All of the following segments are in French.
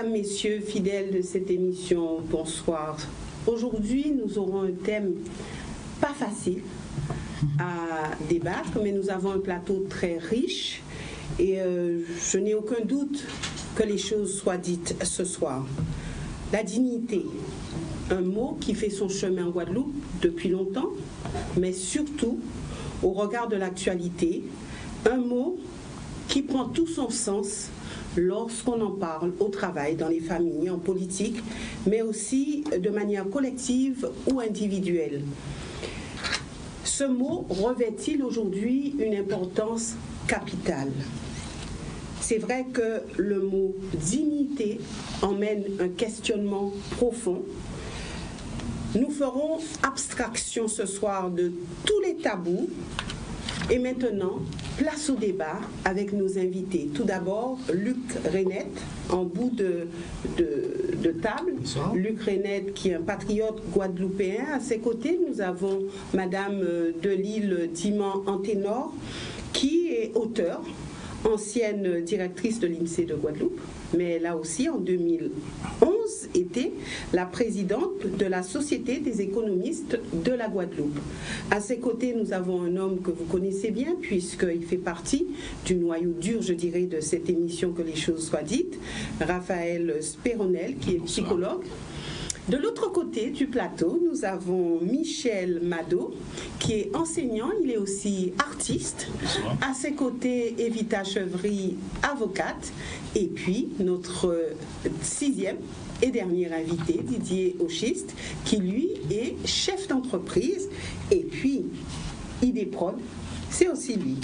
Mesdames, Messieurs, fidèles de cette émission, bonsoir. Aujourd'hui, nous aurons un thème pas facile à débattre, mais nous avons un plateau très riche et je n'ai aucun doute que les choses soient dites ce soir. La dignité, un mot qui fait son chemin en Guadeloupe depuis longtemps, mais surtout, au regard de l'actualité, un mot qui prend tout son sens lorsqu'on en parle au travail, dans les familles, en politique, mais aussi de manière collective ou individuelle. Ce mot revêt-il aujourd'hui une importance capitale? C'est vrai que le mot dignité emmène un questionnement profond. Nous ferons abstraction ce soir de tous les tabous. Et maintenant, place au débat avec nos invités. Tout d'abord, Luc Renette, en bout de table. Bonsoir. Luc Renette, qui est un patriote guadeloupéen. À ses côtés, nous avons Madame Delille Diman-Anténor, qui est auteure, ancienne directrice de l'INSEE de Guadeloupe, mais là aussi en 2011 était la présidente de la Société des économistes de la Guadeloupe. À ses côtés, nous avons un homme que vous connaissez bien puisqu'il fait partie du noyau dur, je dirais, de cette émission, que les choses soient dites, Raphaël Spéronel, qui est psychologue. De l'autre côté du plateau, nous avons Michel Mado, qui est enseignant, il est aussi artiste. Bonsoir. À ses côtés, Evita Chevry, avocate. Et puis, notre sixième et dernier invité, Didier Auchiste, qui lui est chef d'entreprise. Et puis, Idéprod, c'est aussi lui.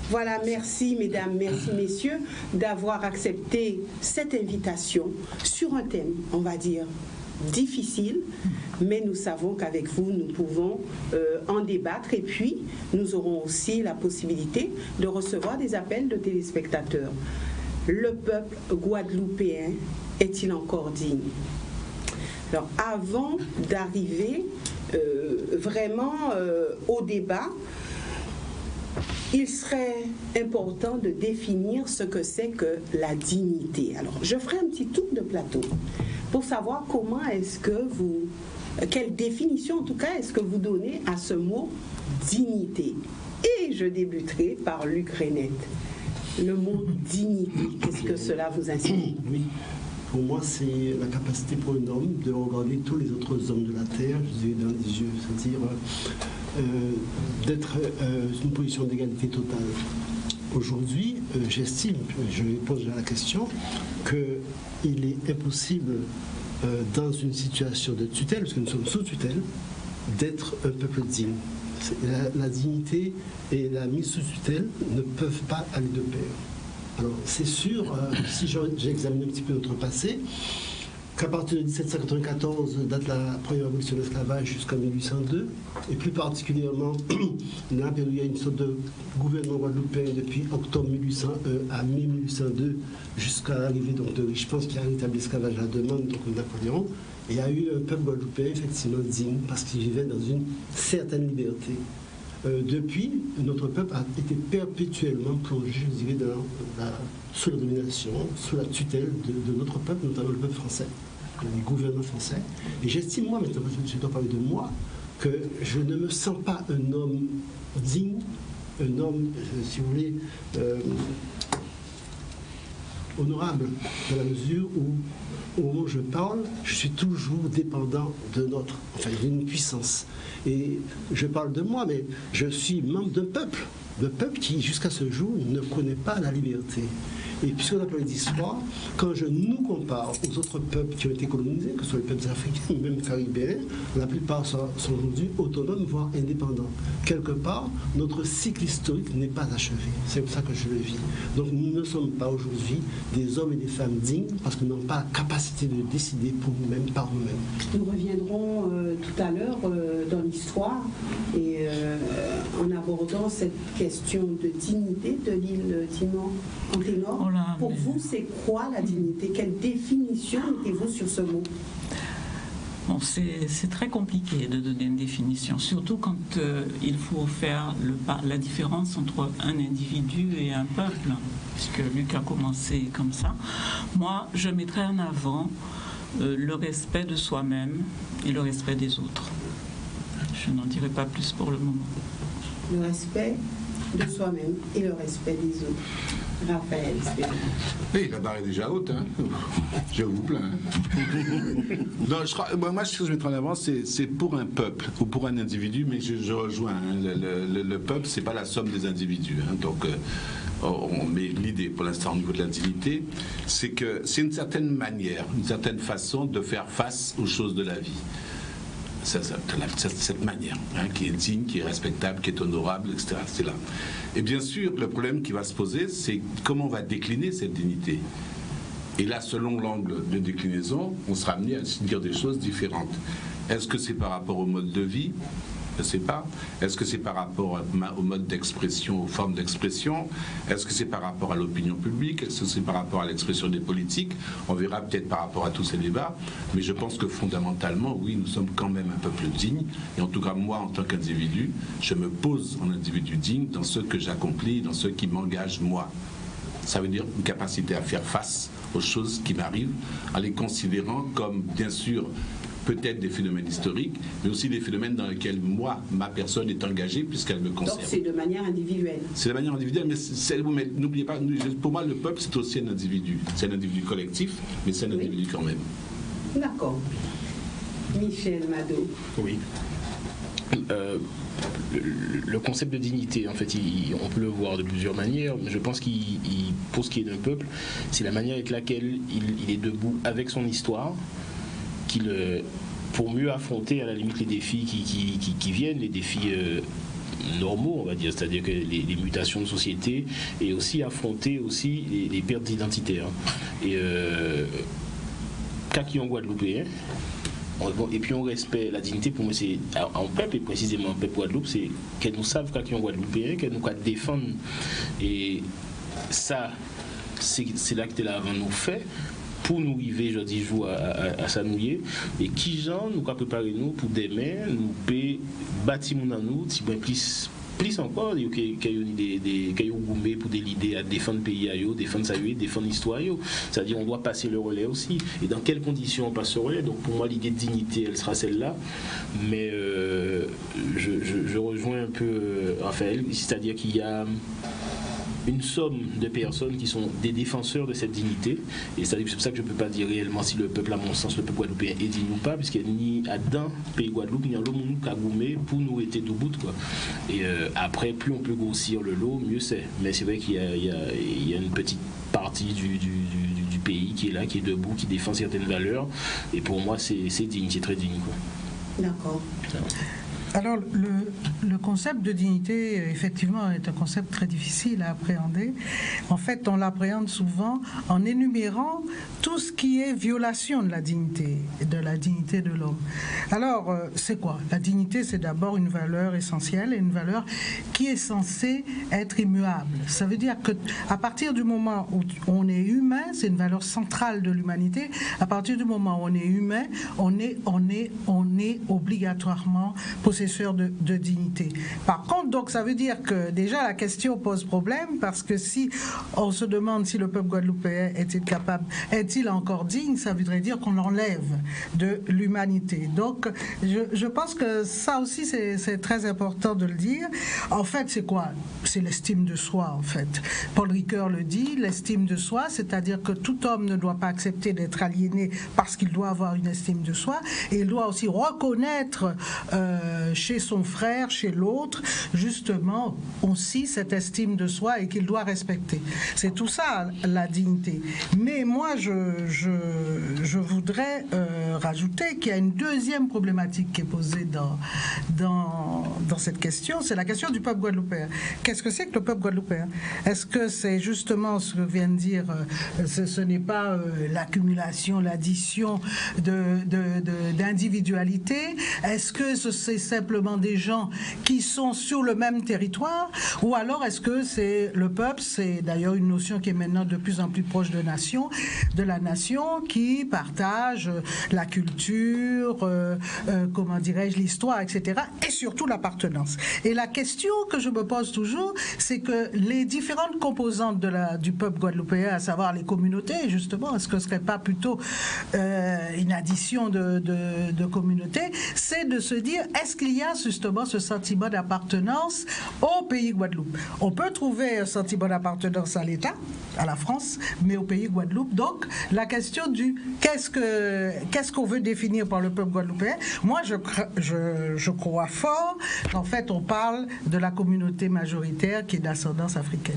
Voilà, merci mesdames, merci messieurs d'avoir accepté cette invitation sur un thème, on va dire, difficile, mais nous savons qu'avec vous, nous pouvons en débattre et puis nous aurons aussi la possibilité de recevoir des appels de téléspectateurs. Le peuple guadeloupéen est-il encore digne? Alors, avant d'arriver vraiment au débat, il serait important de définir ce que c'est que la dignité. Alors, je ferai un petit tour de plateau pour savoir comment est-ce que vous, quelle définition en tout cas est-ce que vous donnez à ce mot dignité. Et je débuterai par Luc Renette. Le mot dignité, qu'est-ce que cela vous inspire? Oui, pour moi c'est la capacité pour un homme de regarder tous les autres hommes de la terre, je dis dans les yeux, c'est-à-dire d'être une position d'égalité totale. Aujourd'hui, j'estime, je pose à la question, qu'il est impossible, dans une situation de tutelle, parce que nous sommes sous tutelle, d'être un peuple digne. La dignité et la mise sous tutelle ne peuvent pas aller de pair. Alors, c'est sûr, si j'examine un petit peu notre passé, qu'à partir de 1794 date la première abolition de l'esclavage jusqu'en 1802, et plus particulièrement là, il y a une sorte de gouvernement guadeloupéen depuis octobre 1801 à mai 1802 jusqu'à l'arrivée de je pense qu'il a rétabli l'esclavage à la demande donc de Napoléon, et il y a eu un peuple guadeloupéen effectivement digne parce qu'il vivait dans une certaine liberté. Depuis, notre peuple a été perpétuellement plongé, je dirais, sous la domination, sous la tutelle de notre peuple, notamment le peuple français, les gouvernements français. Et j'estime, moi, maintenant, je dois parler de moi, que je ne me sens pas un homme digne, un homme, si vous voulez, honorable, dans la mesure où, au moment où je parle, je suis toujours dépendant d'une puissance. Et je parle de moi, mais je suis membre d'un peuple qui, jusqu'à ce jour, ne connaît pas la liberté. Et puisqu'on a parlé d'histoire, quand je nous compare aux autres peuples qui ont été colonisés, que ce soit les peuples africains ou même caribéens, la plupart sont aujourd'hui autonomes, voire indépendants. Quelque part, notre cycle historique n'est pas achevé. C'est comme ça que je le vis. Donc nous ne sommes pas aujourd'hui des hommes et des femmes dignes parce que nous n'avons pas la capacité de décider pour nous-mêmes, par nous-mêmes. Nous reviendrons tout à l'heure dans l'histoire et en abordant cette question de dignité de l'île Diman-Anténor. Pour vous, c'est quoi la dignité? Quelle définition mettez-vous sur ce mot? Bon, c'est très compliqué de donner une définition, surtout quand il faut faire la différence entre un individu et un peuple, puisque Luc a commencé comme ça. Moi, je mettrais en avant le respect de soi-même et le respect des autres. Je n'en dirai pas plus pour le moment. Le respect de soi-même et le respect des autres. Raphaël, oui, la barre est déjà haute, hein. Je vous plains. Non, moi, ce que je mettrai en avant, c'est pour un peuple ou pour un individu, mais je rejoins. Hein, le peuple, c'est pas la somme des individus. Hein, donc, mais l'idée, pour l'instant, au niveau de l'individualité, c'est que c'est une certaine manière, une certaine façon de faire face aux choses de la vie. Cette manière, hein, qui est digne, qui est respectable, qui est honorable, etc. C'est là. Et bien sûr, le problème qui va se poser, c'est comment on va décliner cette dignité. Et là, selon l'angle de déclinaison, on sera amené à dire des choses différentes. Est-ce que c'est par rapport au mode de vie ? Je ne sais pas. Est-ce que c'est par rapport au mode d'expression, aux formes d'expression? Est-ce que c'est par rapport à l'opinion publique? Est-ce que c'est par rapport à l'expression des politiques? On verra peut-être par rapport à tous ces débats. Mais je pense que fondamentalement, oui, nous sommes quand même un peuple digne. Et en tout cas, moi, en tant qu'individu, je me pose en individu digne dans ce que j'accomplis, dans ce qui m'engage, moi. Ça veut dire une capacité à faire face aux choses qui m'arrivent, en les considérant comme, bien sûr, peut-être des phénomènes historiques, mais aussi des phénomènes dans lesquels moi, ma personne est engagée puisqu'elle me concerne. Donc c'est de manière individuelle. C'est de manière individuelle, mais n'oubliez pas, pour moi le peuple c'est aussi un individu. C'est un individu collectif, mais c'est un individu quand même. D'accord. Michel Mado. Oui. Le concept de dignité, en fait, on peut le voir de plusieurs manières. Je pense pour ce qui est d'un peuple, c'est la manière avec laquelle il est debout avec son histoire, pour mieux affronter à la limite les défis qui viennent, les défis normaux, on va dire, c'est-à-dire que les mutations de société, et aussi affronter aussi les pertes identitaires. Et cas qui en Guadeloupéen, et puis on respecte la dignité. Pour moi, c'est en peuple, et précisément en peuple Guadeloupe, c'est qu'elle nous savent qui en Guadeloupéen, qu'elle nous défendre. Et ça, c'est l'acte là avant nous fait pour nous arriver, je dis, à s'annouiller. Et qui gens nous a préparé nous pour demain, nous peut bâtir mon nous, si bien plus encore, qu'il y a des gourmets pour des idées à défendre le pays, défendre sa vie, défendre l'histoire. C'est-à-dire on doit passer le relais aussi. Et dans quelles conditions on passe le relais? Donc pour moi, l'idée de dignité, elle sera celle-là. Mais je rejoins un peu Raphaël, c'est-à-dire qu'il y a une somme de personnes qui sont des défenseurs de cette dignité, et c'est pour ça que je ne peux pas dire réellement si le peuple, à mon sens, le peuple guadeloupéen est digne ou pas, puisqu'il n'y a dans le pays Guadeloupe, ni en l'eau qui a gourmé pour nous être debout, quoi. Et après, plus on peut grossir le lot, mieux c'est. Mais c'est vrai qu'il y a une petite partie du pays qui est là, qui est debout, qui défend certaines valeurs, et pour moi, c'est digne, c'est très digne, quoi. D'accord. Alors, le concept de dignité, effectivement, est un concept très difficile à appréhender. En fait, on l'appréhende souvent en énumérant tout ce qui est violation de la dignité de l'homme. Alors, c'est quoi? La dignité, c'est d'abord une valeur essentielle et une valeur qui est censée être immuable. Ça veut dire qu'à partir du moment où on est humain, c'est une valeur centrale de l'humanité, à partir du moment où on est humain, on est obligatoirement possesseur de dignité. Par contre, donc, ça veut dire que déjà la question pose problème, parce que si on se demande si le peuple guadeloupéen est-il encore digne, ça voudrait dire qu'on l'enlève de l'humanité. Donc, je pense que ça aussi, c'est très important de le dire. En fait, c'est quoi? C'est l'estime de soi, en fait. Paul Ricoeur le dit, l'estime de soi, c'est-à-dire que tout homme ne doit pas accepter d'être aliéné parce qu'il doit avoir une estime de soi, et il doit aussi reconnaître chez son frère, chez l'autre, justement aussi cette estime de soi, et qu'il doit respecter. C'est tout ça, la dignité. Mais moi, je voudrais rajouter qu'il y a une deuxième problématique qui est posée dans cette question, c'est la question du peuple guadeloupéen. Qu'est-ce que c'est que le peuple guadeloupéen? Est-ce que c'est justement ce que vient de dire, ce n'est pas l'accumulation, l'addition d'individualité? Est-ce que c'est simplement des gens qui sont sur le même territoire, ou alors est-ce que c'est le peuple, c'est d'ailleurs une notion qui est maintenant de plus en plus proche de la nation, qui partage la culture, comment dirais-je, l'histoire, etc., et surtout l'appartenance. Et la question que je me pose toujours, c'est que les différentes composantes du peuple guadeloupéen, à savoir les communautés, justement, est-ce que ce ne serait pas plutôt une addition de communautés, c'est de se dire, est-ce qu'il y a justement ce sentiment d'appartenance au pays Guadeloupe? On peut trouver un sentiment d'appartenance à l'État, à la France, mais au pays Guadeloupe. Donc, la question du qu'est-ce qu'on veut définir par le peuple guadeloupéen? Moi, je crois fort qu'en fait, on parle de la communauté majoritaire qui est d'ascendance africaine.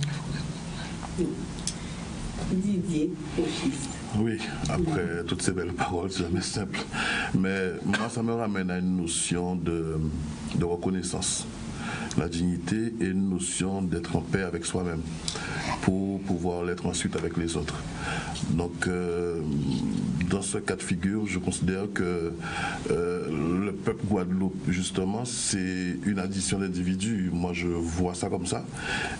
Didier, oui, après toutes ces belles paroles, c'est jamais simple. Mais moi, ça me ramène à une notion de reconnaissance. La dignité est une notion d'être en paix avec soi-même pour pouvoir l'être ensuite avec les autres. Donc, dans ce cas de figure, je considère que le peuple Guadeloupe, justement, c'est une addition d'individus. Moi, je vois ça comme ça.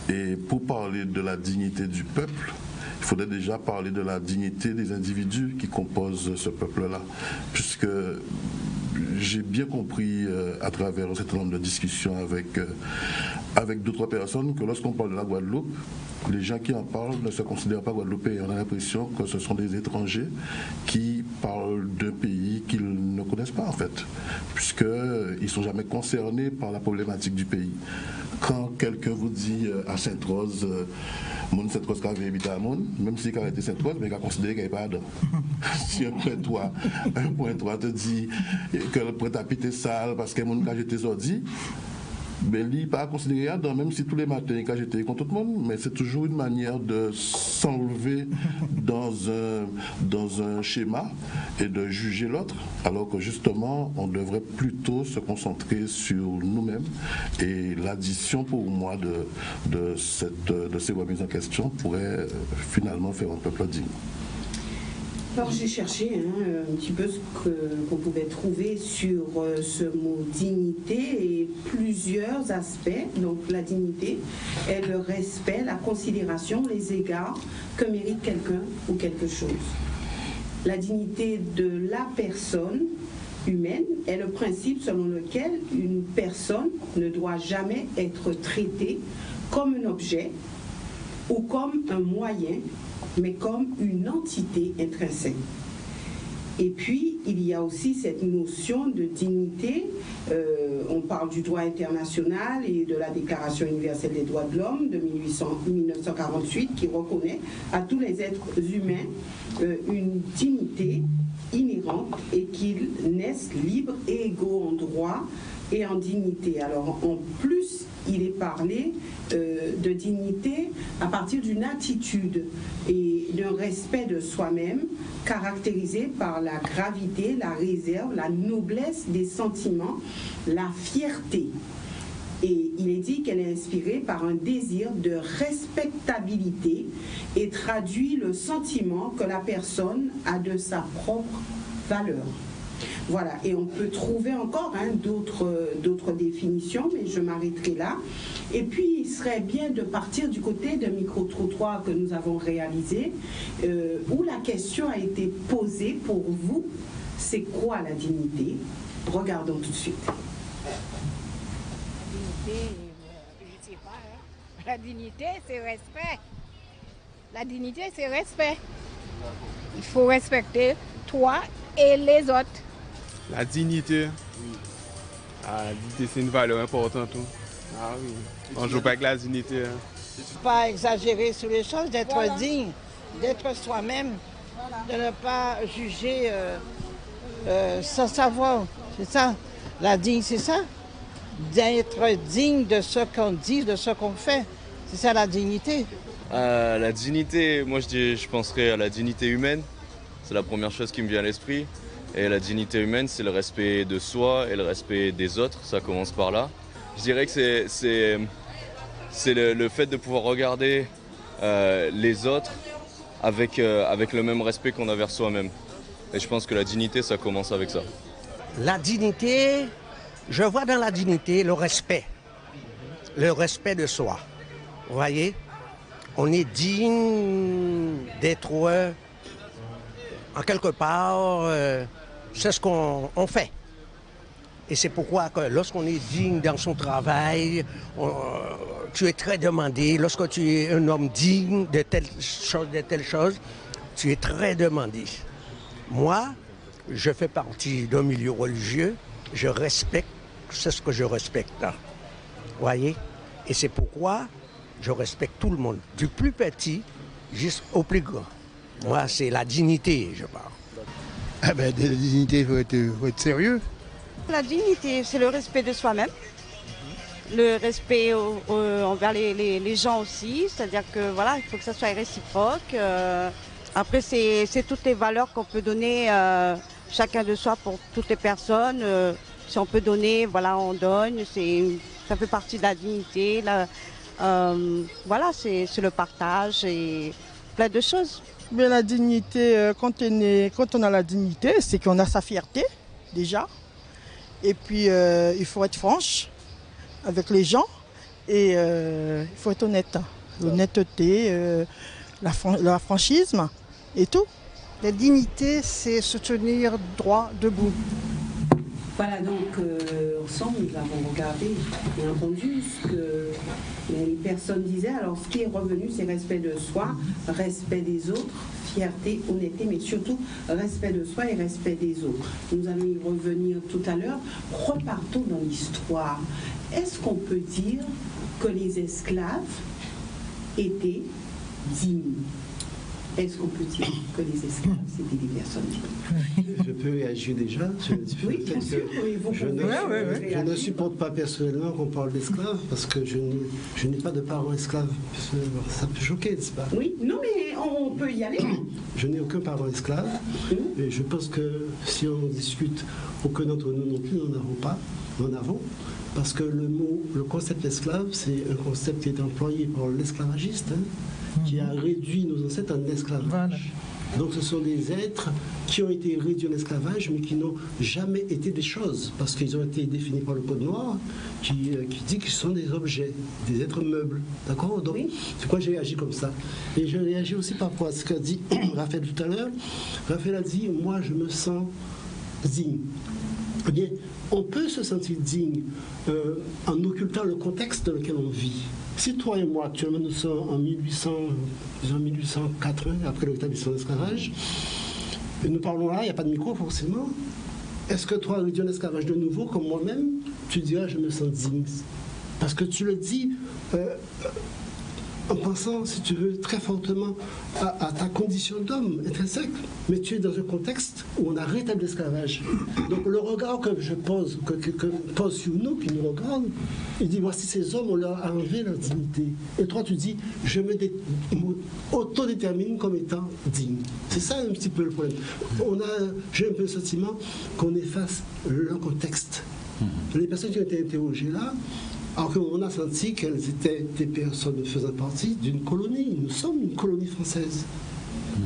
Et pour parler de la dignité du peuple, il faudrait déjà parler de la dignité des individus qui composent ce peuple-là, puisque j'ai bien compris à travers un certain nombre de discussions avec d'autres personnes que lorsqu'on parle de la Guadeloupe, les gens qui en parlent ne se considèrent pas guadeloupéens. On a l'impression que ce sont des étrangers qui parlent d'un pays qu'ils ne connaissent pas en fait, puisqu'ils ne sont jamais concernés par la problématique du pays. Quand quelqu'un vous dit à Sainte-Rose, mon Sainte-Rose qui avait habité à Moun, même s'il a été Sainte-Rose, mais il a considéré qu'il n'y avait pas d'Adam. Si un point 3 te dit que le prêt-à-pied est sale parce que mon cas j'étais sorti, ben lui pas considéré Adam, même si tous les matins quand j'étais contre tout le monde, mais c'est toujours une manière de s'enlever dans un schéma et de juger l'autre, alors que justement on devrait plutôt se concentrer sur nous-mêmes, et l'addition pour moi de ces remises en question pourrait finalement faire un peuple digne. Alors j'ai cherché un petit peu ce qu'on pouvait trouver sur ce mot dignité et plusieurs aspects. Donc la dignité est le respect, la considération, les égards que mérite quelqu'un ou quelque chose. La dignité de la personne humaine est le principe selon lequel une personne ne doit jamais être traitée comme un objet ou comme un moyen, mais comme une entité intrinsèque. Et puis, il y a aussi cette notion de dignité. On parle du droit international et de la Déclaration universelle des droits de l'homme de 1948 qui reconnaît à tous les êtres humains une dignité inhérente et qu'ils naissent libres et égaux en droit et en dignité. Alors, en plus, il est parlé de dignité à partir d'une attitude et d'un respect de soi-même caractérisé par la gravité, la réserve, la noblesse des sentiments, la fierté. Et il est dit qu'elle est inspirée par un désir de respectabilité et traduit le sentiment que la personne a de sa propre valeur. Voilà, et on peut trouver encore d'autres définitions, mais je m'arrêterai là. Et puis, il serait bien de partir du côté de micro-trottoir que nous avons réalisé, où la question a été posée pour vous, c'est quoi la dignité? Regardons tout de suite. La dignité, je ne sais pas. La dignité, c'est respect. La dignité, c'est respect. Il faut respecter toi et les autres. La dignité. La dignité, c'est une valeur importante. Ah oui. On ne joue pas avec la dignité. Pas exagérer sur les choses, d'être digne, d'être soi-même, de ne pas juger sans savoir. C'est ça. La digne, c'est ça. D'être digne de ce qu'on dit, de ce qu'on fait. C'est ça la dignité. La dignité, moi je penserais à la dignité humaine. C'est la première chose qui me vient à l'esprit. Et la dignité humaine, c'est le respect de soi et le respect des autres. Ça commence par là. Je dirais que c'est le fait de pouvoir regarder les autres avec le même respect qu'on a vers soi-même. Et je pense que la dignité, ça commence avec ça. La dignité, Je vois dans la dignité le respect de soi. Vous voyez, on est digne d'être en quelque part, c'est ce qu'on fait. Et c'est pourquoi que lorsqu'on est digne dans son travail, tu es très demandé. Lorsque tu es un homme digne de telle chose, tu es très demandé. Moi, je fais partie d'un milieu religieux, je respecte, c'est ce que je respecte. Vous voyez? Et c'est pourquoi je respecte tout le monde, du plus petit jusqu'au plus grand. Moi, c'est la dignité, je parle. Ah ben, de la dignité, il faut être sérieux. La dignité, c'est le respect de soi-même, le respect envers les gens aussi, c'est-à-dire que voilà, il faut que ça soit réciproque. Après, c'est toutes les valeurs qu'on peut donner chacun de soi pour toutes les personnes. Si on peut donner, voilà, on donne. Ça fait partie de la dignité. Voilà, c'est le partage et plein de choses. Mais la dignité, quand on a la dignité, c'est qu'on a sa fierté déjà. Et puis, il faut être franche avec les gens et il faut être honnête. L'honnêteté, la franchisme et tout. La dignité, c'est se tenir droit, debout. Voilà, donc ensemble, nous avons regardé et entendu ce que les personnes disaient. Alors, ce qui est revenu, c'est respect de soi, respect des autres, fierté, honnêteté, mais surtout respect de soi et respect des autres. Nous allons y revenir tout à l'heure. Repartons dans l'histoire. Est-ce qu'on peut dire que les esclaves étaient dignes? Est-ce qu'on peut dire que les esclaves, c'était des personnes dignes? Je peux réagir déjà sur le fait oui, bien sûr, je ne supporte pas personnellement qu'on parle d'esclaves parce que je n'ai pas de parents esclaves. Ça peut choquer, n'est-ce pas? Oui, non, mais on peut y aller. Je n'ai aucun parent esclave et je pense que si on discute, aucun d'entre nous non plus nous en avons. Parce que le concept esclave, c'est un concept qui est employé par l'esclavagiste, qui a réduit nos ancêtres en esclavage. Voilà. Donc ce sont des êtres qui ont été réduits en esclavage, mais qui n'ont jamais été des choses, parce qu'ils ont été définis par le Code noir, qui dit qu'ils sont des objets, des êtres meubles. D'accord? Donc c'est pourquoi j'ai réagi comme ça. Et je réagis aussi par rapport à ce qu'a dit Raphaël tout à l'heure. Raphaël a dit, moi je me sens digne. Eh bien, on peut se sentir digne en occultant le contexte dans lequel on vit. Si toi et moi, actuellement, nous sommes en 1880, après le rétablissement de l'esclavage, et nous parlons là, il n'y a pas de micro forcément, est-ce que toi, réduit en esclavage de nouveau, comme moi-même, tu diras, je me sens digne? Parce que tu le dis en pensant, si tu veux, très fortement à ta condition d'homme intrinsèque, mais tu es dans un contexte où on a rétabli l'esclavage. Donc le regard que je pose, que pose sur nous, qui nous regarde, il dit, voici ces hommes, on leur a enlevé leur dignité. Et toi, tu dis, je me autodétermine comme étant digne. C'est ça un petit peu le problème. J'ai un peu le sentiment qu'on efface leur contexte. Les personnes qui ont été interrogées là, alors qu'on a senti qu'elles étaient des personnes faisant partie d'une colonie. Nous sommes une colonie française.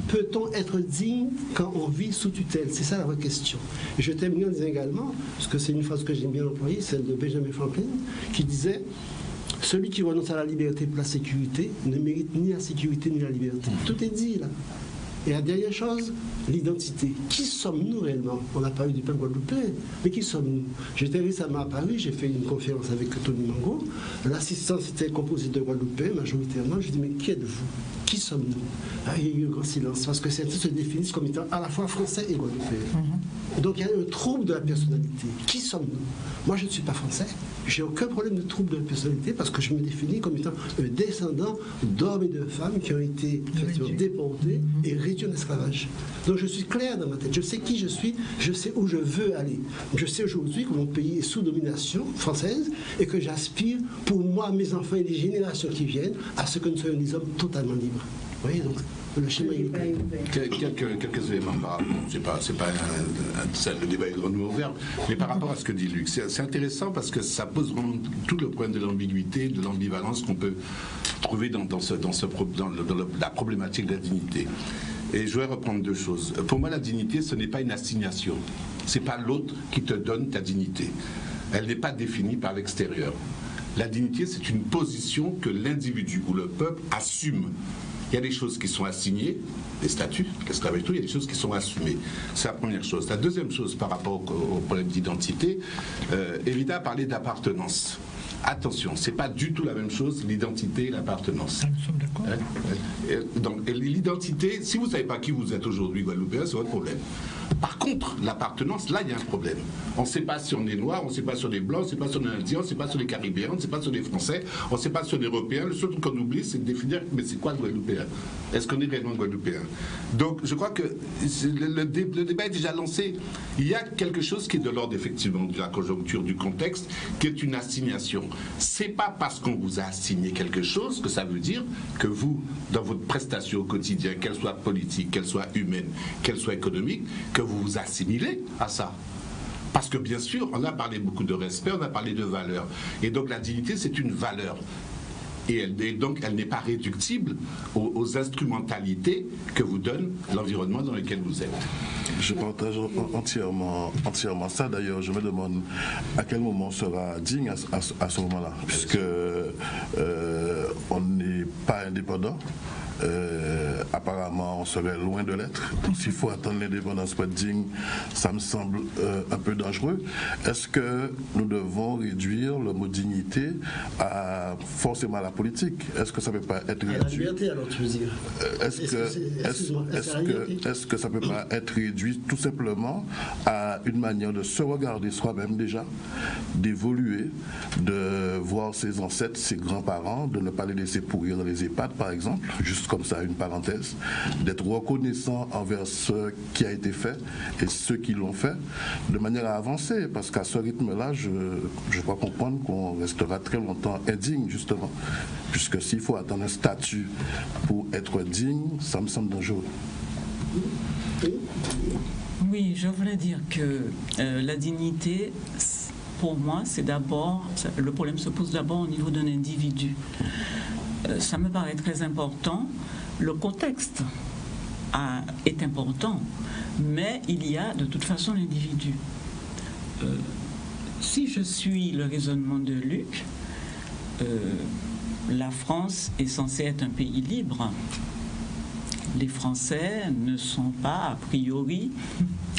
Peut-on être digne quand on vit sous tutelle? C'est ça la vraie question. Et je termine en disant également, parce que c'est une phrase que j'aime bien employer, celle de Benjamin Franklin, qui disait « Celui qui renonce à la liberté pour la sécurité ne mérite ni la sécurité ni la liberté. » Tout est dit là. Et la dernière chose, l'identité. Qui sommes-nous réellement? On a parlé du peuple guadeloupéen, mais qui sommes-nous? J'étais récemment à Paris, j'ai fait une conférence avec Tony Mango. L'assistance était composée de Guadeloupéens majoritairement. Je dis, mais qui êtes-vous? Qui sommes-nous? Il y a eu un grand silence, parce que certains se définissent comme étant à la fois français et guadeloupéens. Donc il y a un trouble de la personnalité. Qui sommes-nous? Moi, je ne suis pas français. J'ai aucun problème de trouble de la personnalité parce que je me définis comme étant un descendant d'hommes et de femmes qui ont été déportés et réduits en esclavage. Donc je suis clair dans ma tête. Je sais qui je suis, je sais où je veux aller. Je sais aujourd'hui que mon pays est sous domination française et que j'aspire pour moi, mes enfants et les générations qui viennent à ce que nous soyons des hommes totalement libres. Vous voyez, donc le schéma est clair. Quelques éléments par rapport. C'est pas le débat est grandement ouvert, mais par rapport à ce que dit Luc, c'est intéressant parce que ça pose vraiment tout le problème de l'ambiguïté, de l'ambivalence qu'on peut trouver dans la problématique de la dignité. Et je vais reprendre deux choses. Pour moi, la dignité, ce n'est pas une assignation. C'est pas l'autre qui te donne ta dignité. Elle n'est pas définie par l'extérieur. La dignité, c'est une position que l'individu ou le peuple assume. Il y a des choses qui sont assignées, des statuts, l'esclavage, il y a des choses qui sont assumées. C'est la première chose. La deuxième chose par rapport au problème d'identité, Evita a parlé d'appartenance. Attention, c'est pas du tout la même chose, l'identité et l'appartenance. Nous sommes d'accord. Donc, l'identité, si vous ne savez pas qui vous êtes aujourd'hui, Guadeloupéen, c'est votre problème. Par contre, l'appartenance, là, il y a un problème. On ne sait pas si on est noir, on ne sait pas si on est blanc, on ne sait pas si on est indien, on ne sait pas si on est caribéen, on ne sait pas si on est français, on ne sait pas si on est européen. Le seul truc qu'on oublie, c'est de définir, mais c'est quoi le Guadeloupéen? Est-ce qu'on est réellement Guadeloupéen? Donc, je crois que le débat est déjà lancé. Il y a quelque chose qui est de l'ordre, effectivement, de la conjoncture, du contexte, qui est une assignation. C'est pas parce qu'on vous a assigné quelque chose que ça veut dire que vous, dans votre prestation au quotidien, qu'elle soit politique, qu'elle soit humaine, qu'elle soit économique, que vous vous assimilez à ça. Parce que bien sûr, on a parlé beaucoup de respect, on a parlé de valeur. Et donc la dignité, c'est une valeur. Et donc, elle n'est pas réductible aux instrumentalités que vous donne l'environnement dans lequel vous êtes. Je partage entièrement ça. D'ailleurs, je me demande à quel moment on sera digne à ce moment-là, puisque on n'est pas indépendant. Apparemment, on serait loin de l'être. Donc, s'il faut attendre l'indépendance pour être digne, ça me semble un peu dangereux. Est-ce que nous devons réduire le mot dignité forcément à la politique? Est-ce que ça ne peut pas être réduit? À la liberté, alors tu veux dire? Est-ce que ça ne peut pas être réduit tout simplement à une manière de se regarder soi-même déjà, d'évoluer, de voir ses ancêtres, ses grands-parents, de ne pas les laisser pourrir dans les EHPAD, par exemple, juste comme ça, une parenthèse, d'être reconnaissant envers ce qui a été fait et ceux qui l'ont fait, de manière à avancer, parce qu'à ce rythme-là, je crois comprendre qu'on restera très longtemps indigne, justement, puisque s'il faut attendre un statut pour être digne, ça me semble dangereux. Oui, je voulais dire que la dignité, pour moi, c'est d'abord, le problème se pose d'abord au niveau d'un individu. Ça me paraît très important. Le contexte est important, mais il y a de toute façon l'individu. Si je suis le raisonnement de Luc, la France est censée être un pays libre. Les Français ne sont pas, a priori,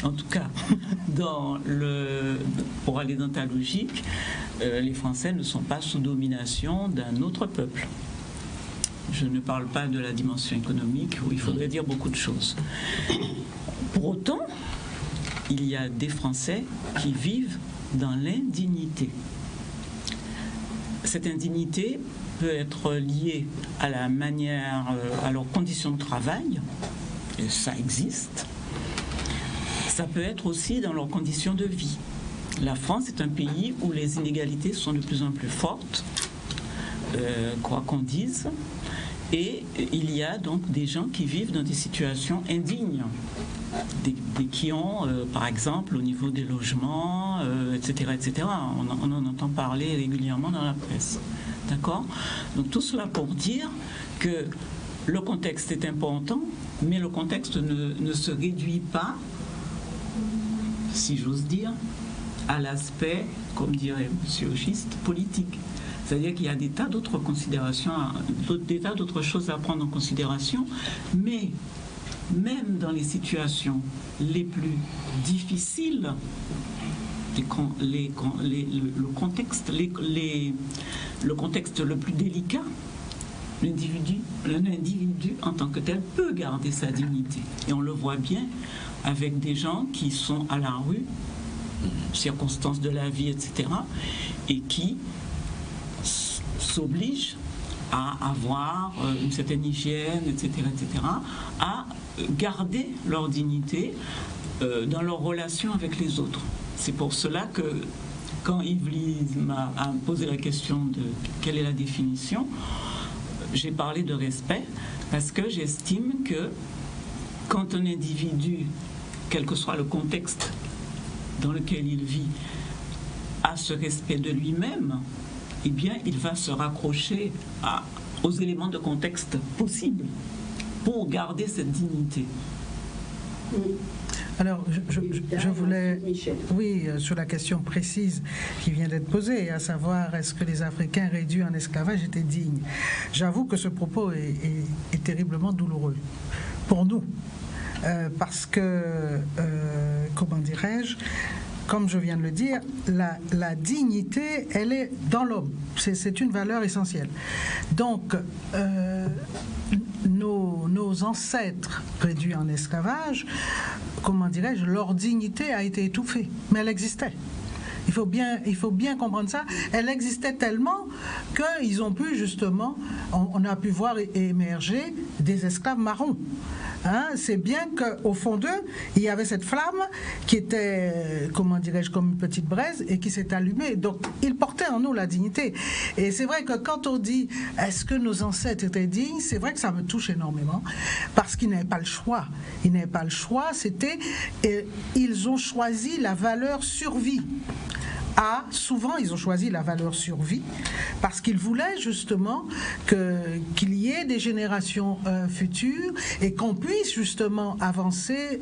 en tout cas, pour aller dans ta logique, les Français ne sont pas sous domination d'un autre peuple. Je ne parle pas de la dimension économique où il faudrait dire beaucoup de choses. Pour autant, il y a des Français qui vivent dans l'indignité. Cette indignité peut être liée à la manière, à leurs conditions de travail, et ça existe. Ça peut être aussi dans leurs conditions de vie. La France est un pays où les inégalités sont de plus en plus fortes, quoi qu'on dise. Et il y a donc des gens qui vivent dans des situations indignes, qui ont, par exemple, au niveau des logements, etc., etc. On en entend parler régulièrement dans la presse. D'accord ? Donc tout cela pour dire que le contexte est important, mais le contexte ne se réduit pas, si j'ose dire, à l'aspect, comme dirait M. Auchiste, politique. C'est-à-dire qu'il y a des tas d'autres considérations, des tas d'autres choses à prendre en considération, mais même dans les situations les plus difficiles, le contexte le plus délicat, l'individu en tant que tel peut garder sa dignité. Et on le voit bien avec des gens qui sont à la rue, circonstances de la vie, etc., et qui s'obligent à avoir une certaine hygiène, etc., à garder leur dignité dans leur relation avec les autres. C'est pour cela que quand Yves Lise m'a posé la question de quelle est la définition, j'ai parlé de respect parce que j'estime que quand un individu, quel que soit le contexte dans lequel il vit, a ce respect de lui-même, eh bien, il va se raccrocher aux éléments de contexte possibles pour garder cette dignité. Alors, je voulais, oui, sur la question précise qui vient d'être posée, à savoir est-ce que les Africains réduits en esclavage étaient dignes. J'avoue que ce propos est terriblement douloureux pour nous, parce que, comment dirais-je, comme je viens de le dire, la dignité, elle est dans l'homme. C'est une valeur essentielle. Donc, nos ancêtres réduits en esclavage, comment dirais-je, leur dignité a été étouffée, mais elle existait. Il faut bien comprendre ça. Elle existait tellement qu'ils ont pu justement, on a pu voir émerger des esclaves marrons. Hein, c'est bien qu'au fond d'eux, il y avait cette flamme qui était, comment dirais-je, comme une petite braise et qui s'est allumée. Donc, ils portaient en nous la dignité. Et c'est vrai que quand on dit « est-ce que nos ancêtres étaient dignes ?», c'est vrai que ça me touche énormément parce qu'ils n'avaient pas le choix. Ils n'avaient pas le choix, ils ont choisi la valeur survie. Souvent, ils ont choisi la valeur survie parce qu'ils voulaient justement qu'il y ait des générations futures et qu'on puisse justement avancer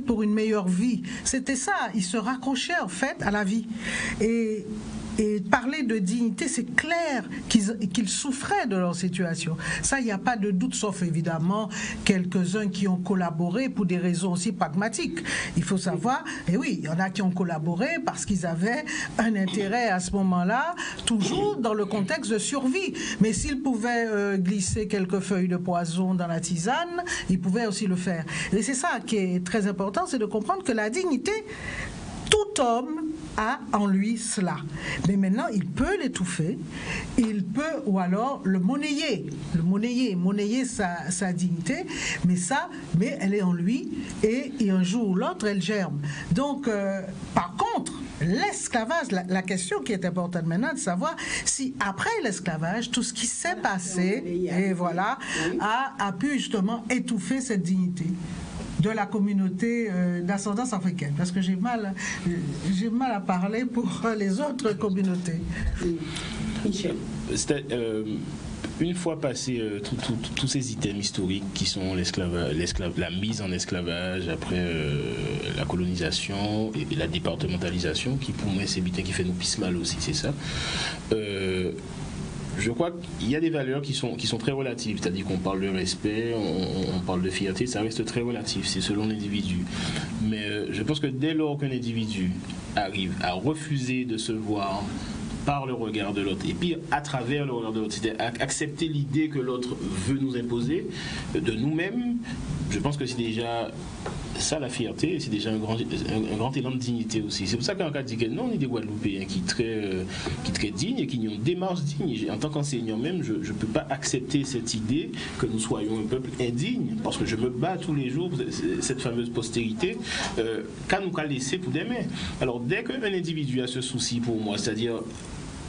pour une meilleure vie. C'était ça, ils se raccrochaient en fait à la vie. Et parler de dignité, c'est clair qu'ils souffraient de leur situation. Ça, il n'y a pas de doute, sauf évidemment quelques-uns qui ont collaboré pour des raisons aussi pragmatiques. Il faut savoir, et oui, il y en a qui ont collaboré parce qu'ils avaient un intérêt à ce moment-là, toujours dans le contexte de survie. Mais s'ils pouvaient glisser quelques feuilles de poison dans la tisane, ils pouvaient aussi le faire. Et c'est ça qui est très important, c'est de comprendre que la dignité, tout homme a en lui cela. Mais maintenant, il peut l'étouffer, il peut, ou alors le monnayer sa dignité, mais elle est en lui, et un jour ou l'autre, elle germe. Donc, par contre, l'esclavage, la question qui est importante maintenant, de savoir si après l'esclavage, tout ce qui s'est passé, et voilà, a pu justement étouffer cette dignité de la communauté d'ascendance africaine, parce que j'ai mal à parler pour les autres communautés. Michel. Une fois passé tous ces items historiques qui sont la mise en esclavage, après la colonisation et la départementalisation, qui pour moi c'est bien qui fait nous pisse mal aussi, c'est ça. Je crois qu'il y a des valeurs qui sont très relatives, c'est-à-dire qu'on parle de respect, on parle de fierté, ça reste très relatif, c'est selon l'individu. Mais je pense que dès lors qu'un individu arrive à refuser de se voir par le regard de l'autre, et puis à travers le regard de l'autre, c'est-à-dire accepter l'idée que l'autre veut nous imposer de nous-mêmes, je pense que c'est déjà ça la fierté, c'est déjà un grand élan de dignité aussi. C'est pour ça qu'en cas dit que non, on est des Guadeloupéens qui très dignes et qui ont une démarche digne. En tant qu'enseignant même, je ne peux pas accepter cette idée que nous soyons un peuple indigne, parce que je me bats tous les jours pour cette fameuse postérité qu'à nous qu'à laisser pour demain. Alors dès qu'un individu a ce souci pour moi, c'est-à-dire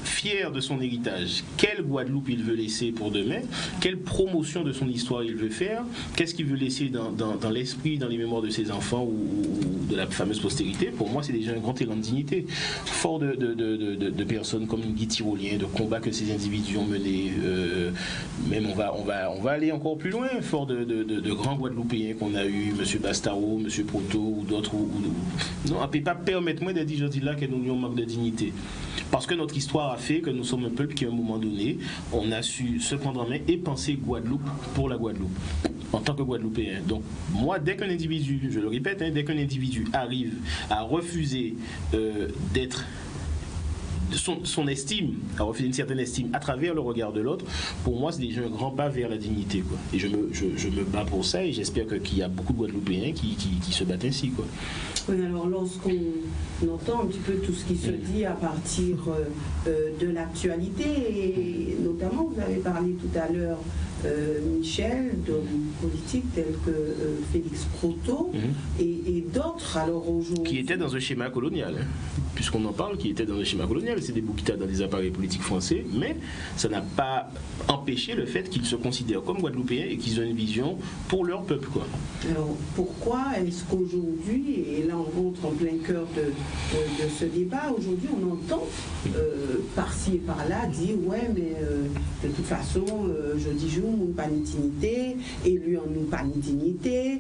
fier de son héritage, quelle Guadeloupe il veut laisser pour demain, quelle promotion de son histoire il veut faire, qu'est-ce qu'il veut laisser dans l'esprit, dans les mémoires de ses enfants ou de la fameuse postérité, pour moi c'est déjà un grand élan de dignité. Fort de personnes comme Guy Tyrolien, de combats que ces individus ont menés, même on va aller encore plus loin, fort de grands Guadeloupéens qu'on a eu, M. Bastaro, M. Proto ou d'autres. Non, on ne peut pas permettre moi de dire aujourd'hui là que nous avons un manque de dignité. Parce que notre histoire a fait que nous sommes un peuple qui, à un moment donné, on a su se prendre en main et penser Guadeloupe pour la Guadeloupe, en tant que Guadeloupéen. Donc, moi, dès qu'un individu, je le répète, dès qu'un individu arrive à refuser d'être son estime, à refuser une certaine estime à travers le regard de l'autre, pour moi, c'est déjà un grand pas vers la dignité, quoi. Et je me bats pour ça, et j'espère qu'il y a beaucoup de Guadeloupéens qui se battent ainsi, quoi. Oui, alors lorsqu'on entend un petit peu tout ce qui se dit à partir de l'actualité, et notamment vous avez parlé tout à l'heure, Michel, d'hommes politiques tels que Félix Proto et d'autres, alors aujourd'hui... Qui étaient dans un schéma colonial, puisqu'on en parle, qui étaient dans un schéma colonial. c'est des bouquetades dans les appareils politiques français, mais ça n'a pas empêché le fait qu'ils se considèrent comme Guadeloupéens et qu'ils ont une vision pour leur peuple, quoi. Alors, pourquoi est-ce qu'aujourd'hui, et là on rentre en plein cœur de ce débat, aujourd'hui on entend par-ci et par-là dire ouais mais de toute façon je dis jour mon panitinité, élu en nous panitinité,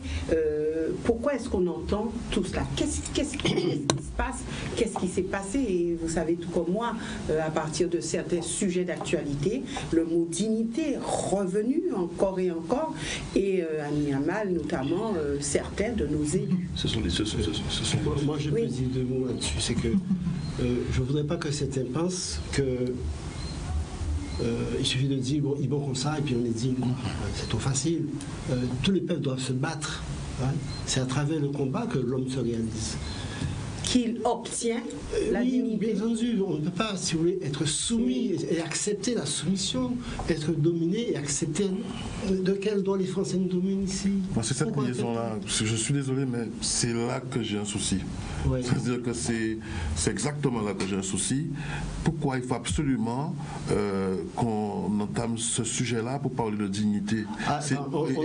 pourquoi est-ce qu'on entend tout cela? Qu'est-ce qui se passe? Qu'est-ce qui s'est passé? Et vous savez tout comme moi, à partir de certains sujets d'actualité, le mot dignité est revenu encore et encore, et a mis à mal notamment certains de nos élus. Moi je peux dire deux mots là-dessus, c'est que je ne voudrais pas que certains pensent que il suffit de dire bon, ils vont comme ça et puis on est digne. C'est trop facile. Tous les peuples doivent se battre. Hein. C'est à travers le combat que l'homme se réalise. Qu'il obtient la dignité. Bien entendu, on ne peut pas, si vous voulez, être soumis et accepter la soumission, être dominé et accepter de quel droit les Français nous dominent ici. C'est cette liaison-là, je suis désolé, mais c'est là que j'ai un souci. Ouais. C'est-à-dire que c'est exactement là que j'ai un souci. Pourquoi il faut absolument qu'on entame ce sujet-là pour parler de dignité?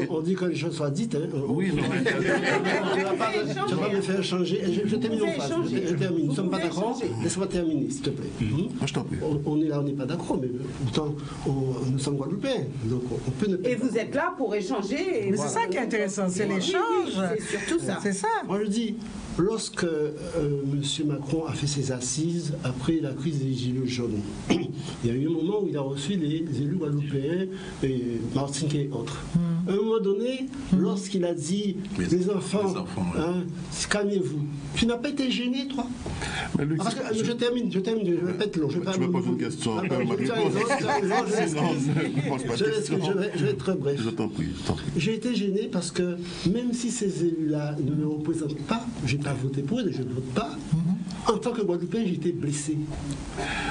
On dit que les choses soient dites. Hein. Oui, non, mais... Tu vas pas me faire changer. Je termine en face. Je termine. Nous ne sommes pas d'accord. Laisse-moi terminer, s'il te plaît. Moi, je t'en prie. On est là, on n'est pas d'accord, mais pourtant, nous sommes Guadeloupéens. Donc, on peut ne pas. Et vous êtes là pour échanger. Mais c'est ça qui est intéressant, c'est l'échange. C'est surtout ça. C'est ça. Moi, je dis, lorsque M. Macron a fait ses assises après la crise des Gilets jaunes, il y a eu un moment où il a reçu les élus guadeloupéens, Martinique et autres. À un moment donné, lorsqu'il a dit les enfants hein, calmez-vous, tu n'as pas été gêné, toi? Mais lui, je termine, je vais pas être long. Tu me poses une question. Je vais être très bref. Je t'en prie. J'ai été gêné parce que même si ces élus-là ne me représentent pas, je n'ai pas voté pour eux, je ne vote pas. En tant que Guadeloupéen, j'ai été blessé.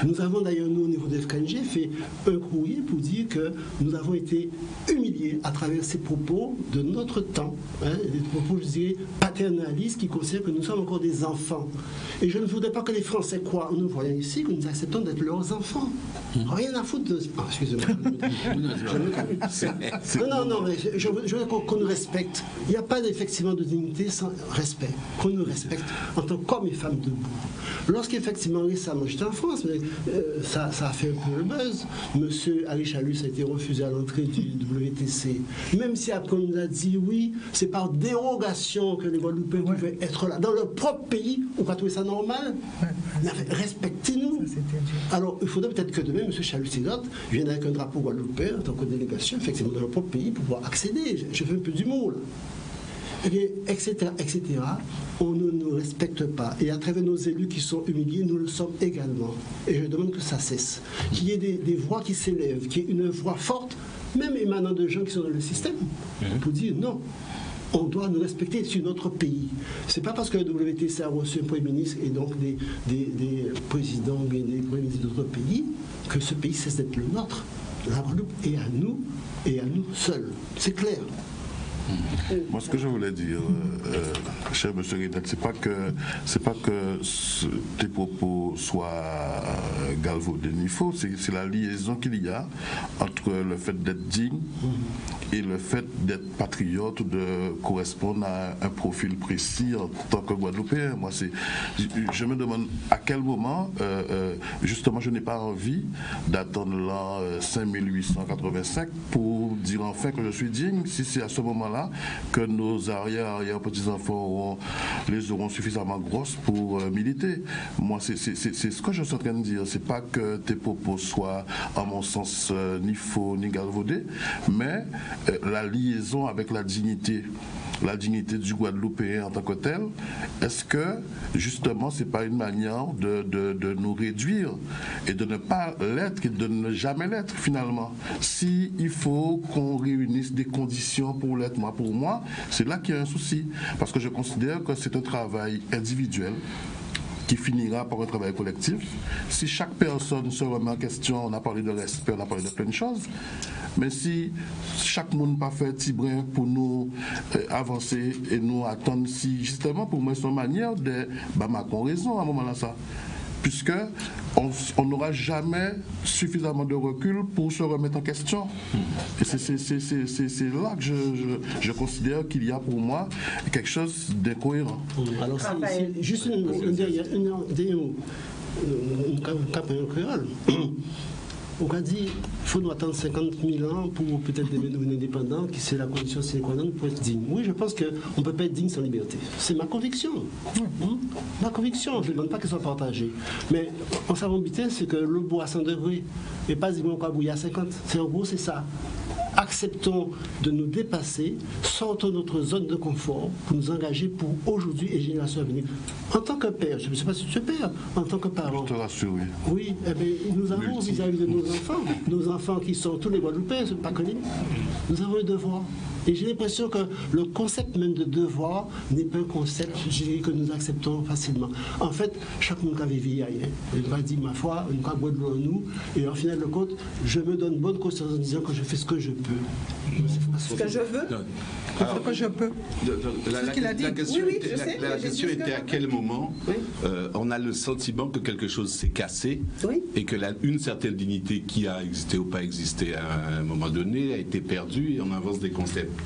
Nous avons d'ailleurs, nous, au niveau de FKNG, fait un courrier pour dire que nous avons été humiliés à travers ces propos de notre temps, hein, des propos, je dirais, paternalistes qui considèrent que nous sommes encore des enfants. Et je ne voudrais pas que les Français croient, en nous voyant ici, que nous acceptons d'être leurs enfants. Rien à foutre de... Ah, excusez-moi. Non, mais je veux qu'on nous respecte. Il n'y a pas effectivement de dignité sans respect. Qu'on nous respecte en tant qu'hommes et femmes debout. Lorsqu'effectivement, récemment, j'étais en France, mais ça a fait un peu le buzz. Monsieur Harry Chalus a été refusé à l'entrée du WTC. Même si après on nous a dit oui, c'est par dérogation que les Guadeloupéens pouvaient être là. Dans leur propre pays, on va trouver ça normal. Mais respectez-nous. Alors, il faudrait peut-être que demain, monsieur Chalus et d'autres viennent avec un drapeau guadeloupéen en tant que délégation, effectivement, dans leur propre pays pour pouvoir accéder. Je fais un peu d'humour, là. Eh bien, etc., on ne nous respecte pas. Et à travers nos élus qui sont humiliés, nous le sommes également. Et je demande que ça cesse. Qu'il y ait des voix qui s'élèvent, qu'il y ait une voix forte, même émanant de gens qui sont dans le système, pour dire non. On doit nous respecter sur notre pays. C'est pas parce que le WTC a reçu un Premier ministre et donc des présidents, bien des premiers ministres d'autres pays, que ce pays cesse d'être le nôtre. La Guadeloupe est à nous et à nous seuls. C'est clair. Moi, ce que je voulais dire, cher M. Guédel, c'est pas que tes propos soient galvaudés ni faux, c'est la liaison qu'il y a entre le fait d'être digne et le fait d'être patriote ou de correspondre à un profil précis en tant que Guadeloupéen. Moi, je me demande à quel moment, justement, je n'ai pas envie d'attendre l'an 5885 pour dire enfin que je suis digne, si c'est à ce moment-là que nos arrière-petits-enfants les auront suffisamment grosses pour militer. Moi, c'est ce que je suis en train de dire. C'est pas que tes propos soient, à mon sens, ni faux ni galvaudés, mais la liaison avec la dignité du Guadeloupéen en tant que tel, est-ce que, justement, c'est pas une manière de nous réduire et de ne pas l'être et de ne jamais l'être, finalement? Si il faut qu'on réunisse des conditions pour l'être, pour moi, c'est là qu'il y a un souci. Parce que je considère que c'est un travail individuel qui finira par un travail collectif. Si chaque personne se remet en question, on a parlé de respect, on a parlé de plein de choses, mais si chaque monde pas fait un petit brin pour nous avancer et nous attendre, si justement pour moi c'est une manière de Macron raison à un moment là ça. puisque on n'aura jamais suffisamment de recul pour se remettre en question. Et c'est là que je considère qu'il y a pour moi quelque chose d'incohérent. Alors, juste une dernière créole. On a dit qu'il faut nous attendre 50 000 ans pour peut-être devenir indépendant, qui c'est la condition sine qua non pour être digne. Oui, je pense qu'on ne peut pas être digne sans liberté. C'est ma conviction. Ma conviction, je ne demande pas qu'elle soit partagée. Mais on s'est embêté, c'est que le bois à 100 degrés, et pas dire qu'on va bouillir à 50. En gros, c'est ça. Acceptons de nous dépasser, sortons de notre zone de confort pour nous engager pour aujourd'hui et les générations à venir. En tant que père, je ne sais pas si tu es père, en tant que parent. Je te rassure, oui. Oui, eh bien, nous avons vis-à-vis de nos enfants qui sont tous les Guadeloupéens, pas que nous avons un devoir. Et j'ai l'impression que le concept même de devoir n'est pas un concept que nous acceptons facilement. En fait, chaque monde qui a vécu, il va dire ma foi, une fois boire de l'eau en nous, et en final de compte, je me donne bonne conscience en disant que je fais ce que je peux. Ce que je veux. Ce que je peux. La question était à quel moment on a le sentiment que quelque chose s'est cassé et que une certaine dignité qui a existé ou pas existé à un moment donné a été perdue et on avance des concepts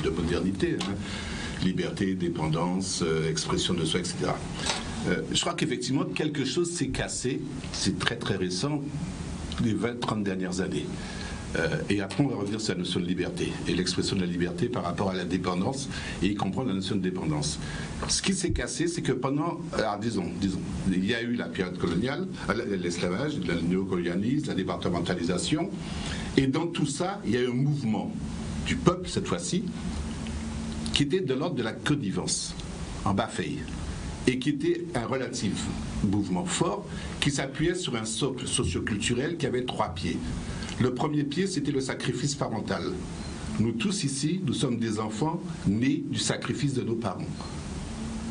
de modernité, liberté, dépendance, expression de soi, etc. Je crois qu'effectivement quelque chose s'est cassé, c'est très très récent, les 20-30 dernières années. Et après on va revenir sur la notion de liberté et l'expression de la liberté par rapport à la dépendance et y comprendre la notion de dépendance. Ce qui s'est cassé, c'est que pendant, alors disons, il y a eu la période coloniale, l'esclavage, le néocolonialisme, la départementalisation, et dans tout ça, il y a eu un mouvement du peuple, cette fois-ci, qui était de l'ordre de la connivence, en bas-faille, et qui était un relatif mouvement fort, qui s'appuyait sur un socle socioculturel qui avait 3 pieds. Le premier pied, c'était le sacrifice parental. Nous tous ici, nous sommes des enfants nés du sacrifice de nos parents.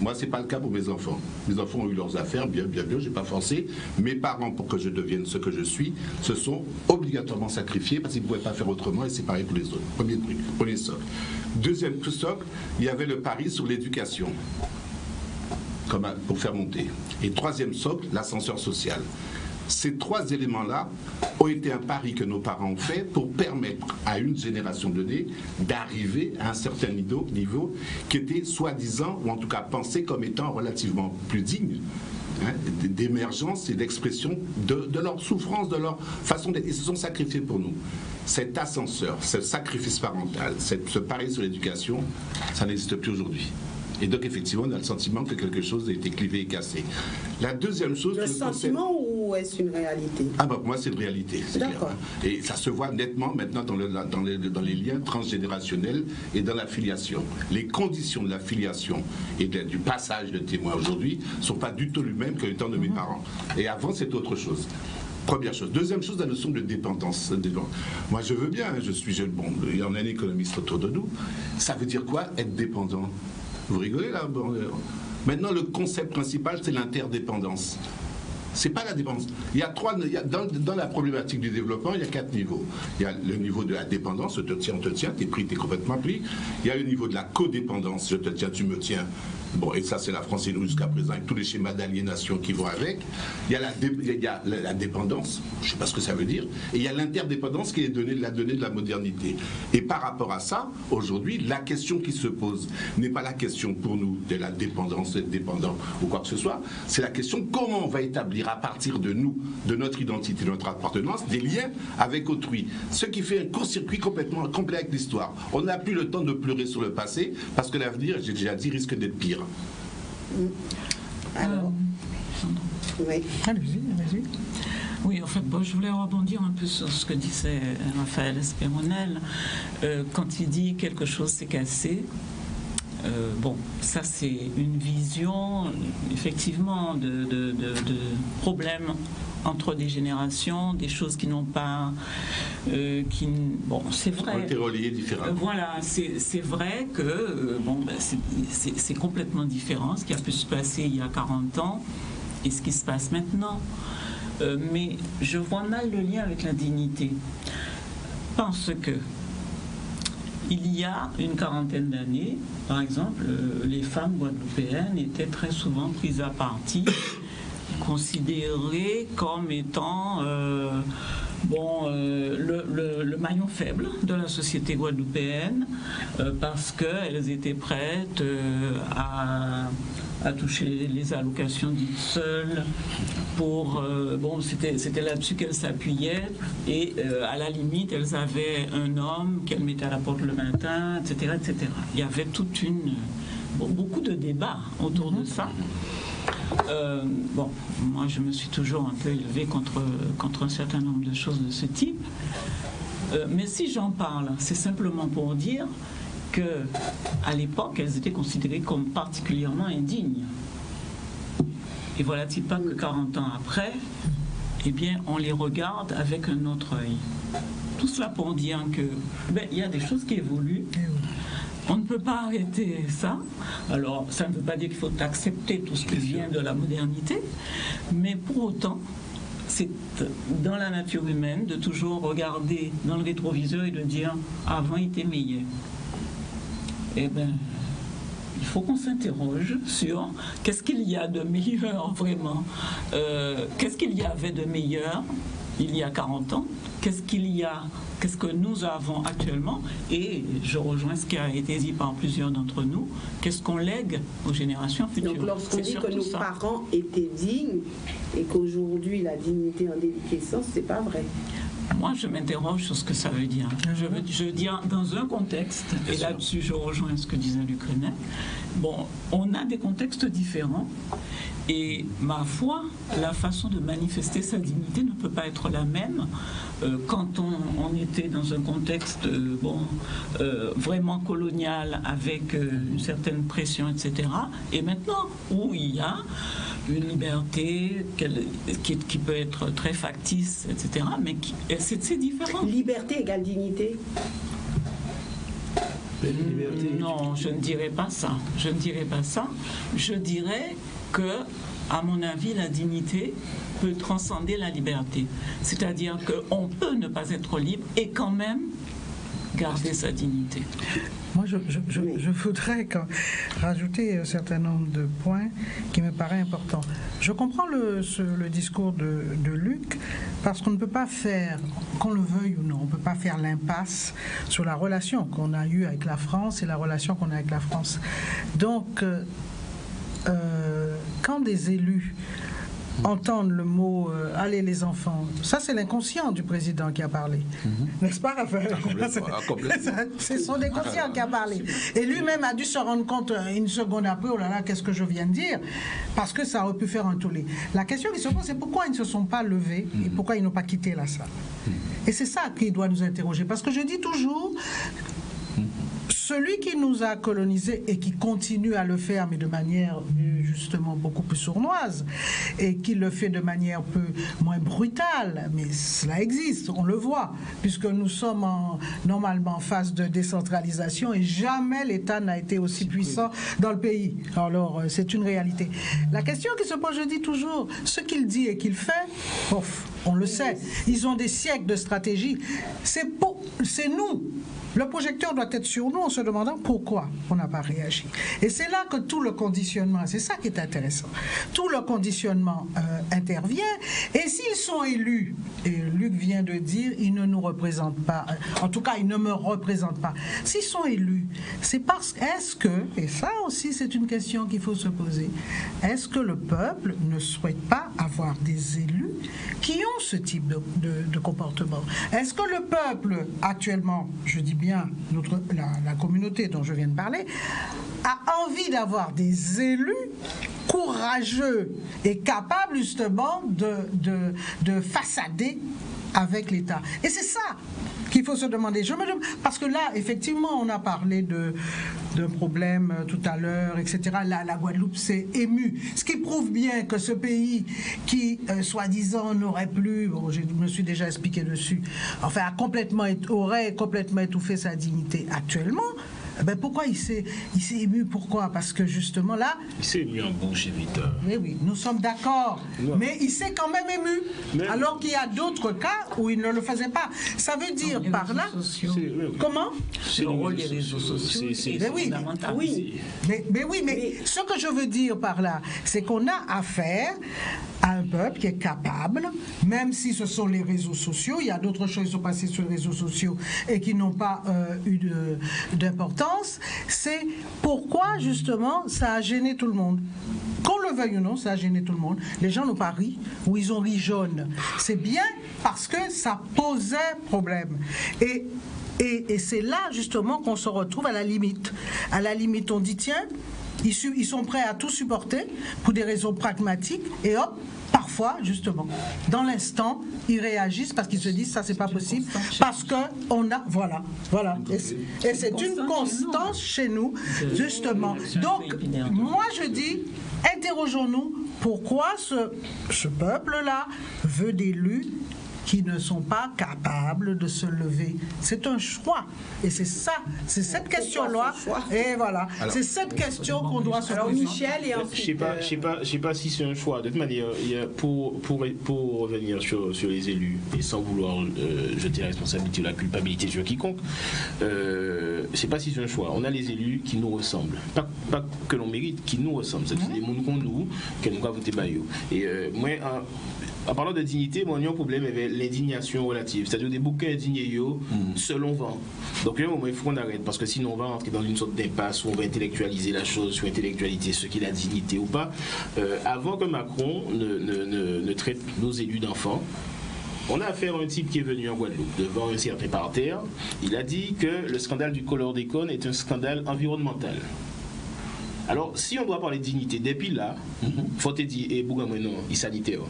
Moi, ce n'est pas le cas pour mes enfants. Mes enfants ont eu leurs affaires, bien, je n'ai pas forcé. Mes parents, pour que je devienne ce que je suis, se sont obligatoirement sacrifiés parce qu'ils ne pouvaient pas faire autrement et c'est pareil pour les autres. Premier truc, premier socle. Deuxième socle, il y avait le pari sur l'éducation, pour faire monter. Et troisième socle, l'ascenseur social. Ces 3 éléments-là ont été un pari que nos parents ont fait pour permettre à une génération donnée d'arriver à un certain niveau qui était soi-disant, ou en tout cas pensé comme étant relativement plus digne, d'émergence et d'expression de leur souffrance, de leur façon d'être. Ils se sont sacrifiés pour nous. Cet ascenseur, ce sacrifice parental, ce pari sur l'éducation, ça n'existe plus aujourd'hui. Et donc, effectivement, on a le sentiment que quelque chose a été clivé et cassé. La deuxième chose... Le sentiment ou est-ce une réalité? Ah bah, pour moi, c'est une réalité, c'est clair. Et ça se voit nettement maintenant dans les liens transgénérationnels et dans la filiation. Les conditions de la filiation et du passage de témoins aujourd'hui ne sont pas du tout les mêmes que le temps de mes parents. Et avant, c'est autre chose. Première chose. Deuxième chose, la notion de dépendance. Moi, je veux bien, je suis jeune, bon, il y en a un économiste autour de nous. Ça veut dire quoi, être dépendant? Vous rigolez là? Maintenant, le concept principal, c'est l'interdépendance. C'est pas la dépendance. Dans la problématique du développement, il y a 4 niveaux. Il y a le niveau de la dépendance, je te tiens, t'es pris, t'es complètement pris. Il y a le niveau de la codépendance, je te tiens, tu me tiens. Bon, et ça, c'est la France et nous jusqu'à présent, avec tous les schémas d'aliénation qui vont avec. Il y a la dépendance, je ne sais pas ce que ça veut dire, et il y a l'interdépendance qui est donnée de la modernité. Et par rapport à ça, aujourd'hui, la question qui se pose n'est pas la question pour nous de la dépendance, d'être dépendant ou quoi que ce soit, c'est la question comment on va établir à partir de nous, de notre identité, de notre appartenance, des liens avec autrui. Ce qui fait un court-circuit complètement complet avec l'histoire. On n'a plus le temps de pleurer sur le passé, parce que l'avenir, j'ai déjà dit, risque d'être pire. Alors, oui. Allez-y. Oui, en fait, je voulais rebondir un peu sur ce que disait Raphaël Espéronel. Quand il dit quelque chose s'est cassé, ça c'est une vision effectivement de problèmes entre des générations, des choses qui n'ont pas... c'est vrai. On été reliés différemment. Voilà, c'est vrai que c'est complètement différent ce qui a pu se passer il y a 40 ans et ce qui se passe maintenant. Mais je vois mal le lien avec la dignité. Parce que il y a une quarantaine d'années, par exemple, les femmes guadeloupéennes étaient très souvent prises à partie considérées comme étant le maillon faible de la société guadeloupéenne parce qu'elles étaient prêtes à toucher les allocations dites seules pour c'était là-dessus qu'elles s'appuyaient et à la limite elles avaient un homme qu'elles mettaient à la porte le matin, etc., etc. Il y avait beaucoup de débats autour de ça. Moi je me suis toujours un peu élevée contre un certain nombre de choses de ce type, mais si j'en parle, c'est simplement pour dire qu'à l'époque, elles étaient considérées comme particulièrement indignes. Et voilà-t-il pas que 40 ans après, eh bien, on les regarde avec un autre œil. Tout cela pour dire que il y a des choses qui évoluent. On ne peut pas arrêter ça. Alors, ça ne veut pas dire qu'il faut accepter tout ce qui vient de la modernité, mais pour autant, c'est dans la nature humaine de toujours regarder dans le rétroviseur et de dire « avant, il était meilleur ». Eh bien, il faut qu'on s'interroge sur qu'est-ce qu'il y a de meilleur vraiment. Qu'est-ce qu'il y avait de meilleur il y a 40 ans? Qu'est-ce que nous avons actuellement? Et je rejoins ce qui a été dit par plusieurs d'entre nous. Qu'est-ce qu'on lègue aux générations futures? Donc lorsqu'on dit que nos parents étaient dignes et qu'aujourd'hui la dignité en déliquescence, c'est pas vrai. Moi, je m'interroge sur ce que ça veut dire. Je veux dire, dans un contexte, et là-dessus, je rejoins ce que disait Luc René, on a des contextes différents, et ma foi, la façon de manifester sa dignité ne peut pas être la même quand on était dans un contexte vraiment colonial, avec une certaine pression, etc., et maintenant, où il y a une liberté qui peut être très factice, etc., mais c'est différent. Liberté égale dignité. Non, je ne dirais pas ça. Je ne dirais pas ça. Je dirais que, à mon avis, la dignité peut transcender la liberté. C'est-à-dire qu'on peut ne pas être libre et quand même garder sa dignité. Moi, je voudrais rajouter un certain nombre de points qui me paraissent importants. Je comprends le discours de Luc, parce qu'on ne peut pas faire, qu'on le veuille ou non, on ne peut pas faire l'impasse sur la relation qu'on a eue avec la France et la relation qu'on a avec la France. Donc, quand des élus entendre le mot allez les enfants, ça c'est l'inconscient du président qui a parlé, n'est-ce pas, Raphaël? Ce sont des conscients qui a parlé, et lui-même a dû se rendre compte une seconde après, oh là là, qu'est-ce que je viens de dire, parce que ça aurait pu faire un tollé. La question qui se pose, c'est pourquoi ils ne se sont pas levés et pourquoi ils n'ont pas quitté la salle. Et c'est ça qui doit nous interroger, parce que je dis toujours, celui qui nous a colonisés et qui continue à le faire, mais de manière justement beaucoup plus sournoise, et qui le fait de manière peu moins brutale, mais cela existe, on le voit, puisque nous sommes normalement en phase de décentralisation et jamais l'État n'a été aussi puissant dans le pays. Alors, c'est une réalité. La question qui se pose, je dis toujours, ce qu'il dit et qu'il fait, on le sait, ils ont des siècles de stratégie. C'est nous. Le projecteur doit être sur nous en se demandant pourquoi on n'a pas réagi. Et c'est là que tout le conditionnement, c'est ça qui est intéressant, tout le conditionnement intervient. Et s'ils sont élus, et Luc vient de dire, ils ne nous représentent pas, en tout cas ils ne me représentent pas. S'ils sont élus, c'est parce et ça aussi c'est une question qu'il faut se poser, est-ce que le peuple ne souhaite pas avoir des élus qui ont ce type de comportement? Est-ce que le peuple actuellement, je dis bien la communauté dont je viens de parler, a envie d'avoir des élus courageux et capables justement de façader avec l'État? Et c'est ça qu'il faut se demander. Parce que là, effectivement, on a parlé d'un problème tout à l'heure, etc. Là, la Guadeloupe s'est émue. Ce qui prouve bien que ce pays qui, soi-disant, n'aurait plus, je me suis déjà expliqué dessus, enfin, aurait complètement étouffé sa dignité actuellement. Pourquoi il s'est ému? Pourquoi? Parce que justement là... Il s'est ému en bouche éviteur. Oui, nous sommes d'accord. Mais il s'est quand même ému. Alors qu'il y a d'autres cas où il ne le faisait pas. Ça veut dire par là... Comment? C'est le rôle des réseaux sociaux. C'est fondamental. Mais ce que je veux dire par là, c'est qu'on a affaire à un peuple qui est capable, même si ce sont les réseaux sociaux, il y a d'autres choses qui sont passées sur les réseaux sociaux et qui n'ont pas eu d'importance, c'est pourquoi justement ça a gêné tout le monde. Qu'on le veuille ou non, ça a gêné tout le monde. Les gens n'ont pas ri, ou ils ont ri jaune. C'est bien parce que ça posait problème. Et c'est là justement qu'on se retrouve à la limite. À la limite, on dit tiens, ils sont prêts à tout supporter pour des raisons pragmatiques et hop, parfois justement, dans l'instant, ils réagissent parce qu'ils se disent ça c'est pas possible parce que on a voilà. Et c'est une constance chez nous justement. Donc moi je dis interrogeons-nous pourquoi ce peuple-là veut d'élus qui ne sont pas capables de se lever. C'est un choix. Et c'est ça, c'est cette question-là. Et voilà, c'est cette question qu'on doit se poser. Michel et ensuite... Je sais pas si c'est un choix. De toute manière, pour revenir sur les élus, et sans vouloir jeter la responsabilité ou la culpabilité sur quiconque, je sais pas si c'est un choix. On a les élus qui nous ressemblent. Pas que l'on mérite, qui nous ressemblent. C'est des gens qu'on nous, que nous avons voté Bayou. Et moi, en parlant de dignité, mon problème avec l'indignation relative, c'est-à-dire des bouquins indignés selon vent. Donc, il faut qu'on arrête parce que sinon on va entrer dans une sorte d'impasse où on va intellectualiser la chose, ou intellectualiser ce qu'est la dignité ou pas. Avant que Macron ne traite nos élus d'enfants, on a affaire à un type qui est venu en Guadeloupe devant un certain parterre. Il a dit que le scandale du chlordécone est un scandale environnemental. Alors, si on doit parler de dignité, depuis là, faut te dire, et Bougamoueno, il sanitaire.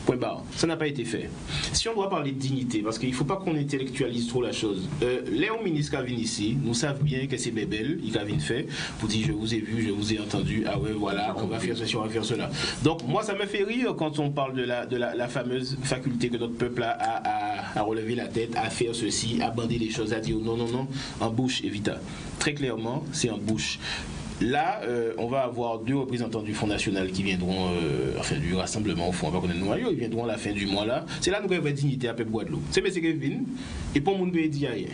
Point barre. Ça n'a pas été fait. Si on doit parler de dignité, parce qu'il ne faut pas qu'on intellectualise trop la chose, les hauts ministres qui viennent ici, nous savent bien que c'est Bébel, ils viennent fait, pour dire je vous ai vu, je vous ai entendu, ah ouais, voilà, on va faire ceci, on va faire cela. Donc, moi, ça me fait rire quand on parle de la fameuse faculté que notre peuple a à relever la tête, à faire ceci, à bander les choses, à dire non, en bouche, Evita. Très clairement, c'est en bouche. Là, on va avoir 2 représentants du Front National qui viendront, enfin du rassemblement au fond, on va connaître le noyau, ils viendront à la fin du mois là. C'est là que nous avons dignité à Peuple Guadeloupe. C'est M. Kevin, et pour mon pays dire rien.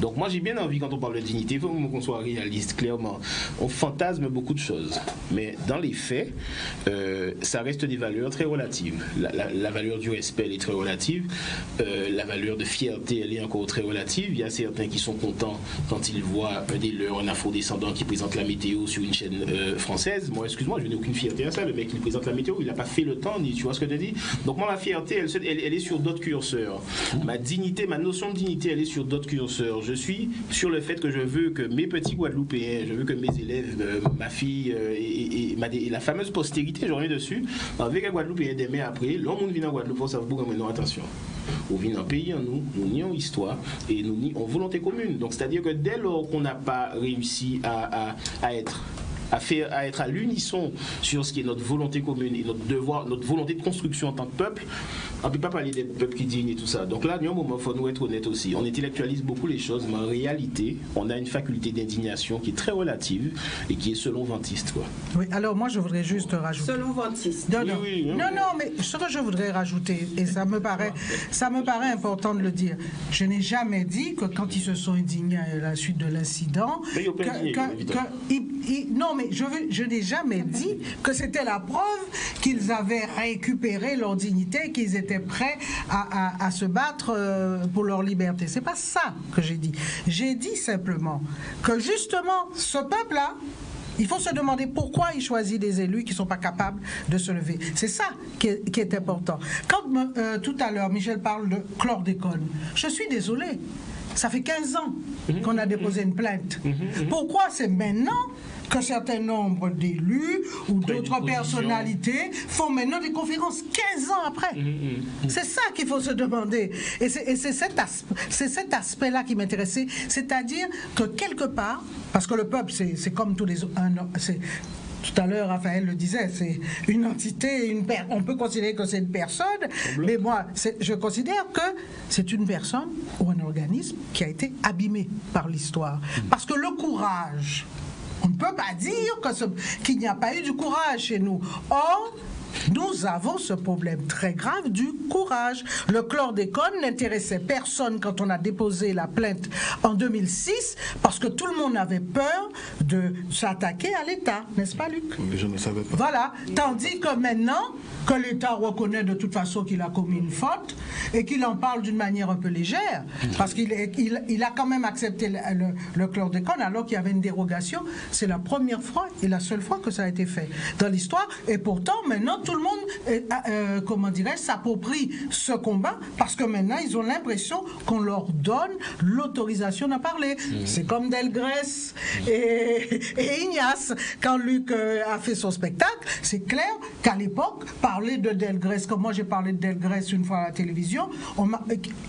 Donc moi j'ai bien envie quand on parle de dignité, il faut qu'on soit réaliste, clairement. On fantasme beaucoup de choses, mais dans les faits, ça reste des valeurs très relatives. La valeur du respect elle est très relative, la valeur de fierté elle est encore très relative. Il y a certains qui sont contents quand ils voient des leurs, un afro-descendant qui présente la météo sur une chaîne française. Moi excuse-moi, je n'ai aucune fierté à ça, le mec qui présente la météo, il n'a pas fait le temps, tu vois ce que je te dis. Donc moi ma fierté elle est sur d'autres curseurs. Ma dignité, ma notion de dignité elle est sur d'autres curseurs. Je suis sur le fait que je veux que mes petits Guadeloupéens, je veux que mes élèves, ma fille et la fameuse postérité, je reviens dessus, avec un Guadeloupéen demain après, l'homme vient en Guadeloupe, ça vous maintenant attention. On vit dans un pays en nous nions histoire et nous nions volonté commune. Donc c'est-à-dire que dès lors qu'on n'a pas réussi à être à l'unisson sur ce qui est notre volonté commune et notre devoir, notre volonté de construction en tant que peuple, on ne peut pas parler des peuples qui dignent et tout ça. Donc là, il y a un moment, il faut nous être honnêtes aussi. On intellectualise beaucoup les choses, mais en réalité, on a une faculté d'indignation qui est très relative et qui est selon ventiste, quoi. Oui, alors moi, je voudrais juste rajouter... Selon ventiste. Non, mais ce que je voudrais rajouter, et ça me paraît important de le dire, je n'ai jamais dit que quand ils se sont indignés à la suite de l'incident... Non, mais je n'ai jamais dit que c'était la preuve qu'ils avaient récupéré leur dignité, qu'ils étaient prêts à se battre pour leur liberté. C'est pas ça que j'ai dit. J'ai dit simplement que justement, ce peuple-là, il faut se demander pourquoi il choisit des élus qui ne sont pas capables de se lever. C'est ça qui est important. Quand tout à l'heure, Michel parle de chlordécone, je suis désolée. Ça fait 15 ans qu'on a déposé une plainte. Pourquoi c'est maintenant qu'un certain nombre d'élus ou d'autres personnalités font maintenant des conférences 15 ans après? C'est ça qu'il faut se demander. Et c'est cet aspect-là qui m'intéressait. C'est-à-dire que quelque part, parce que le peuple, c'est comme tous les autres... Tout à l'heure, Raphaël le disait, c'est une entité, on peut considérer que c'est une personne, mais moi, je considère que c'est une personne ou un organisme qui a été abîmé par l'histoire. Parce que le courage, on ne peut pas dire qu'il n'y a pas eu du courage chez nous. Or, Nous avons ce problème très grave du courage. Le chlordécone n'intéressait personne quand on a déposé la plainte en 2006 parce que tout le monde avait peur de s'attaquer à l'État, n'est-ce pas, Luc? Mais je ne savais pas. Voilà. Tandis que maintenant que l'État reconnaît de toute façon qu'il a commis une faute et qu'il en parle d'une manière un peu légère, parce qu'il a quand même accepté le chlordécone alors qu'il y avait une dérogation, c'est la première fois et la seule fois que ça a été fait dans l'histoire. Et pourtant, maintenant, tout le monde, comment dirais-je, s'approprie ce combat parce que maintenant, ils ont l'impression qu'on leur donne l'autorisation d'en parler. C'est comme Delgrès et Ignace. Quand Luc a fait son spectacle, c'est clair qu'à l'époque, parler de Delgrès, comme moi j'ai parlé de Delgrès une fois à la télévision,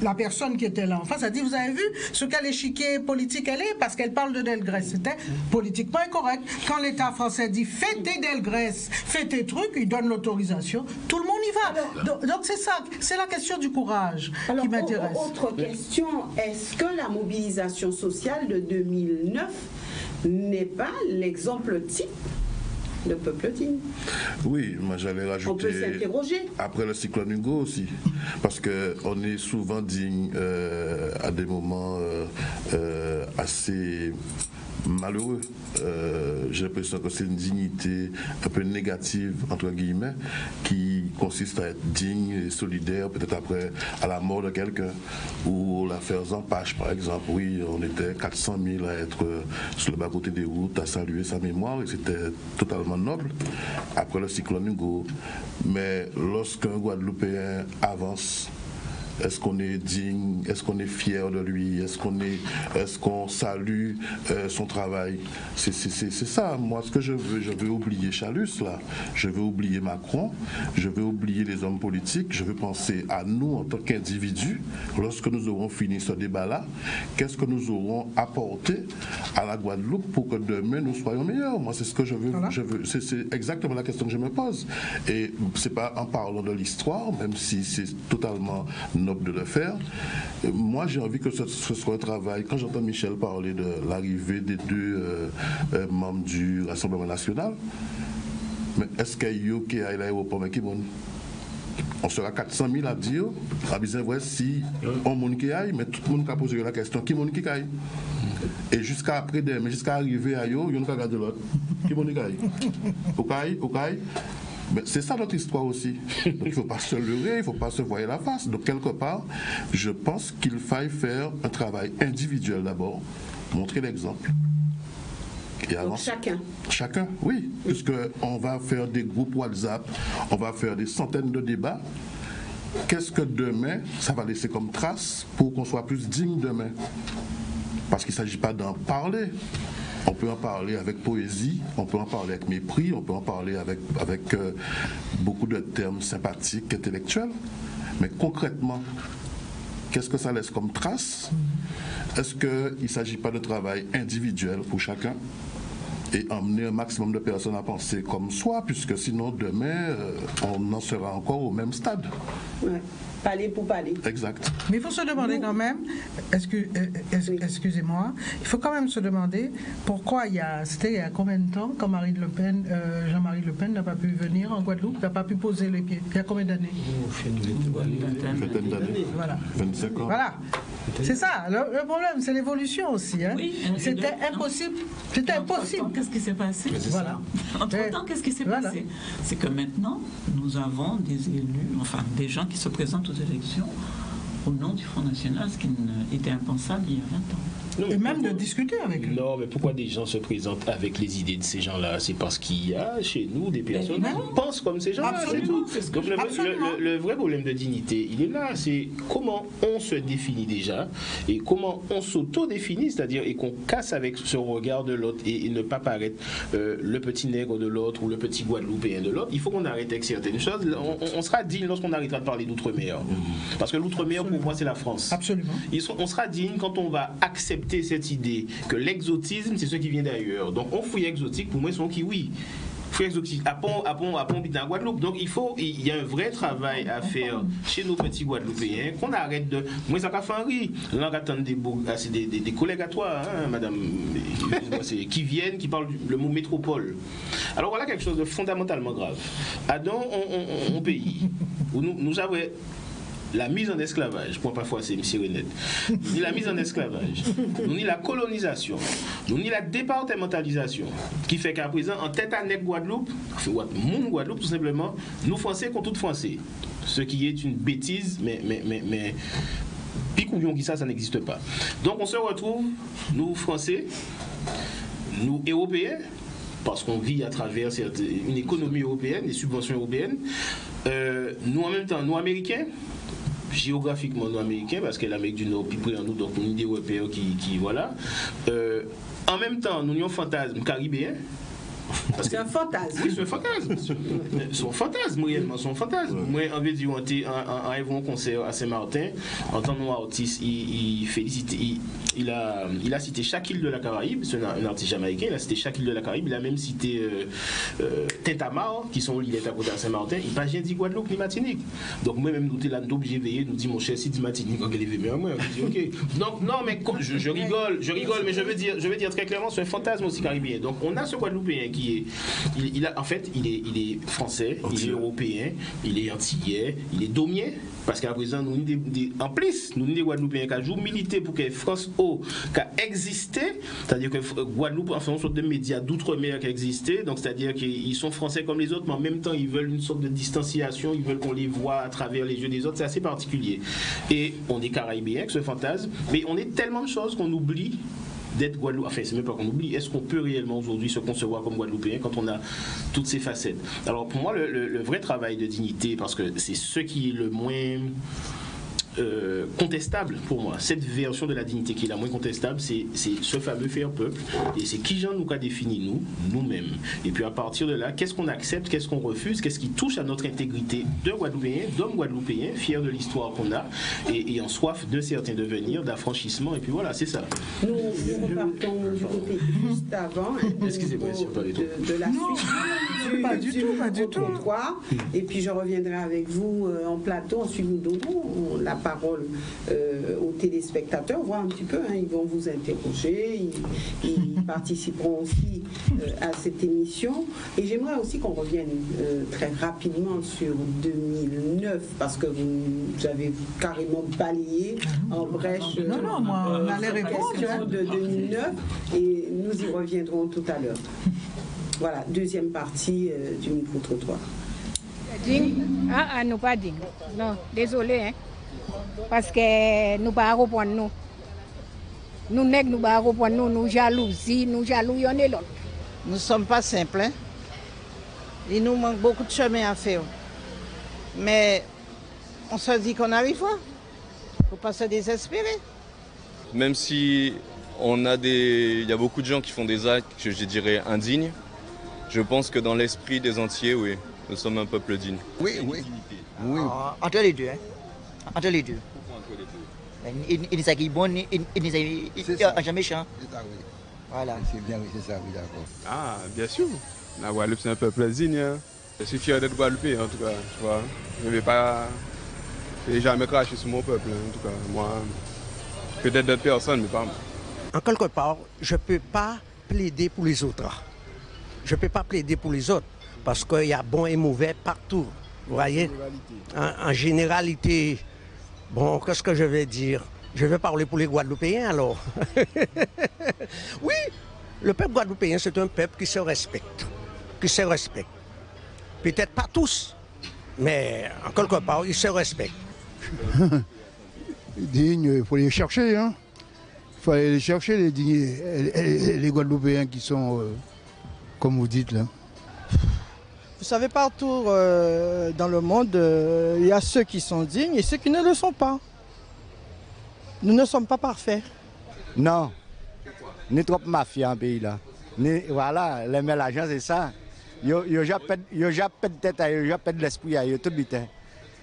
la personne qui était là en face a dit, vous avez vu ce quel échiquier politique elle est parce qu'elle parle de Delgrès. C'était politiquement incorrect. Quand l'État français dit, fais tes Delgrès, fais tes trucs, il donne l'autorisation, tout le monde y va. Donc c'est ça, c'est la question du courage qui m'intéresse. Autre question, est-ce que la mobilisation sociale de 2009 n'est pas l'exemple type de peuple digne? Oui, moi j'allais rajouter. On peut s'interroger. Après le cyclone Hugo aussi, parce qu'on est souvent digne à des moments assez malheureux. J'ai l'impression que c'est une dignité un peu négative, entre guillemets, qui consiste à être digne et solidaire, peut-être après à la mort de quelqu'un, ou l'affaire Zampache, par exemple. Oui, on était 400 000 à être sur le bas-côté des routes, à saluer sa mémoire, et c'était totalement noble, après le cyclone Hugo. Mais lorsqu'un Guadeloupéen avance, est-ce qu'on est digne? Est-ce qu'on est fier de lui? Est-ce qu'on salue son travail? C'est ça, moi, ce que je veux oublier Chalus, là. Je veux oublier Macron. Je veux oublier les hommes politiques. Je veux penser à nous, en tant qu'individus. Lorsque nous aurons fini ce débat-là, qu'est-ce que nous aurons apporté à la Guadeloupe pour que demain, nous soyons meilleurs? Moi, c'est ce que je veux. Voilà. C'est exactement la question que je me pose. Et c'est pas en parlant de l'histoire, même si c'est totalement de le faire. Moi, j'ai envie que ce soit un travail. Quand j'entends Michel parler de l'arrivée des deux membres du Rassemblement national, mais est-ce qu'il y a qui à l'aéroport, mais qui bon? On sera 400 000 à dire, à bien vrai, si on monte qui aille, mais tout le monde a posé la question, qui monte qui aille? Et jusqu'à après, mais jusqu'à arriver à yo, il y a un regard de l'autre. Qui monte qui aille? Au caille. Mais c'est ça notre histoire aussi. Donc il ne faut pas se leurrer, il ne faut pas se voiler la face. Donc quelque part, je pense qu'il faille faire un travail individuel d'abord, montrer l'exemple. Et alors, donc chacun. Chacun, oui. Puisqu'on va faire des groupes WhatsApp, on va faire des centaines de débats. Qu'est-ce que demain, ça va laisser comme trace pour qu'on soit plus digne demain? Parce qu'il ne s'agit pas d'en parler. On peut en parler avec poésie, on peut en parler avec mépris, on peut en parler avec beaucoup de termes sympathiques, intellectuels. Mais concrètement, qu'est-ce que ça laisse comme trace? Est-ce qu'il ne s'agit pas de travail individuel pour chacun et emmener un maximum de personnes à penser comme soi, puisque sinon demain, on en sera encore au même stade. Ouais. Parler pour parler. Exact. Mais il faut se demander quand même, excusez-moi, il faut quand même se demander pourquoi c'était il y a combien de temps quand Jean-Marie Le Pen n'a pas pu venir en Guadeloupe, n'a pas pu poser les pieds. Il y a combien d'années? Vingtaine d'années. Voilà. 25 ans. Voilà. C'est ça, le problème, c'est l'évolution aussi. Hein. Oui, c'était impossible. C'était impossible. Qu'est-ce qui s'est passé? Voilà. Entre-temps, qu'est-ce qui s'est passé? C'est que maintenant, nous avons des élus, enfin des gens qui se présentent aux élections au nom du Front National, ce qui était impensable il y a 20 ans. Non, et même de discuter avec eux. Non, mais pourquoi des gens se présentent avec les idées de ces gens-là? C'est parce qu'il y a chez nous des personnes qui pensent comme ces gens-là, c'est tout. Donc le vrai problème de dignité, il est là. C'est comment on se définit déjà et comment on s'auto-définit, c'est-à-dire et qu'on casse avec ce regard de l'autre et ne pas paraître le petit nègre de l'autre ou le petit Guadeloupéen de l'autre. Il faut qu'on arrête avec certaines choses. On sera digne lorsqu'on arrêtera de parler d'outre-mer. Parce que l'outre-mer, pour moi, c'est la France. Absolument. On sera digne quand on va accepter cette idée que l'exotisme, c'est ce qui vient d'ailleurs. Donc, on fouille exotique, pour moi, ils sont qui, oui. fruits exotiques à Pont en Guadeloupe. Donc il y a un vrai travail à faire chez nos petits Guadeloupéens, qu'on arrête de... Moi, ça m'a fait un rire. Là, on attend des collègues à toi, hein, madame, qui viennent, qui parlent le mot métropole. Alors voilà quelque chose de fondamentalement grave. Adon, un pays où nous avons la mise en esclavage, pour parfois c'est M. Renette, ni la mise en esclavage, ni la colonisation, ni la départementalisation, qui fait qu'à présent, en tête à nec Guadeloupe, mon Guadeloupe tout simplement, nous Français contre tout Français. Ce qui est une bêtise, mais picouillon qui ça n'existe pas. Donc on se retrouve, nous Français, nous Européens, parce qu'on vit à travers une économie européenne, des subventions européennes, nous en même temps, nous Américains, géographiquement nous Américains, parce que l'Amérique du Nord, puis près en nous, donc nous des Européens qui voilà. En même temps, nous avons un fantasme caribéen. C'est un fantasme. Oui, c'est un fantasme. Son fantasme, réellement, son fantasme. Moi, en vez en arrivant au concert à Saint-Martin, en tant qu'artiste, il a cité chaque île de la Caraïbe, c'est un artiste jamaïcain, il a cité chaque île de la Caraïbe, il a même cité Tintamar, qui sont l'île à côté de Saint-Martin, il n'a pas rien dit Guadeloupe ni Martinique. Donc moi-même, nous sommes obligés de veiller, nous dit mon cher, si dit Martinique, quand il est venu, moi, je dis ok. Donc non, mais je rigole, mais je veux dire très clairement, c'est un fantasme aussi caribéen. Donc on a ce Guadeloupéen qui est, il est français, il est européen, il est antillais, il est domien, parce qu'à présent, nous en plus, nous des Guadeloupéens qui jouent militer pour que France O qui a existé, c'est-à-dire que Guadeloupe, enfin, une sorte de média d'outre-mer qui a existé, donc c'est-à-dire qu'ils sont français comme les autres, mais en même temps, ils veulent une sorte de distanciation, ils veulent qu'on les voit à travers les yeux des autres, c'est assez particulier. Et on est caribéens avec ce fantasme, mais on est tellement de choses qu'on oublie d'être Guadeloupe, enfin c'est même pas qu'on oublie, est-ce qu'on peut réellement aujourd'hui se concevoir comme Guadeloupéen quand on a toutes ces facettes? Alors pour moi le vrai travail de dignité, parce que c'est ce qui est le moins contestable pour moi, cette version de la dignité qui est la moins contestable, c'est ce fameux faire peuple, et c'est qui Jean nous a défini nous-mêmes, et puis à partir de là, qu'est-ce qu'on accepte, qu'est-ce qu'on refuse, qu'est-ce qui touche à notre intégrité de Guadeloupéen, d'homme guadeloupéen, fier de l'histoire qu'on a, et en soif d'un certain devenir, d'affranchissement, et puis voilà, c'est ça. Nous repartons du côté juste avant, excusez-moi si on parlait de la suite pas du tout. Et puis je reviendrai avec vous en plateau, ensuite nous donnerons la parole aux téléspectateurs, voir un petit peu, hein, ils vont vous interroger, ils participeront aussi à cette émission. Et j'aimerais aussi qu'on revienne très rapidement sur 2009, parce que vous avez carrément balayé en brèche on allait répondre de 2009, et nous y reviendrons tout à l'heure. Voilà, deuxième partie du micro-trottoir. Nous pas digne. Non, désolé, hein. Parce que nous pas reprendre nous. Nous nègres nous pas reprendre nous jalousie, nous jaloux y'en est l'autre. Nous ne sommes pas simples, hein. Il nous manque beaucoup de chemin à faire. Mais on se dit qu'on arrivera. Il ne faut pas se désespérer. Même si il y a beaucoup de gens qui font des actes que je dirais indignes, je pense que dans l'esprit des Antillais, oui, nous sommes un peuple digne. Oui. Entre les deux, hein. Entre les deux. Il n'est pas bon, il n'est pas méchant. Voilà. C'est bien, oui, c'est ça, oui, d'accord. Ah, bien sûr. La Guadeloupe, c'est un peuple digne. Hein. Je suis fier d'être Guadeloupéen, en tout cas. Tu vois. Je ne vais jamais cracher sur mon peuple, en tout cas. Moi, peut-être d'autres personnes, mais pas moi. En quelque part, je ne peux pas plaider pour les autres. Je ne peux pas plaider pour les autres, parce qu'il y a bon et mauvais partout. Vous voyez, en généralité, bon, qu'est-ce que je vais dire? Je vais parler pour les Guadeloupéens alors. Oui, le peuple guadeloupéen, c'est un peuple qui se respecte. Peut-être pas tous, mais en quelque part, ils se respectent. Dignes, il faut les chercher, hein. Il faut aller les chercher, les Guadeloupéens qui sont, comme vous dites là. Vous savez, partout dans le monde, il y a ceux qui sont dignes et ceux qui ne le sont pas. Nous ne sommes pas parfaits. Non, ni trop mafia en pays là. Voilà, les mélanges, c'est ça. Yo jappé de tête, yo jappé de l'esprit, yo tout bite.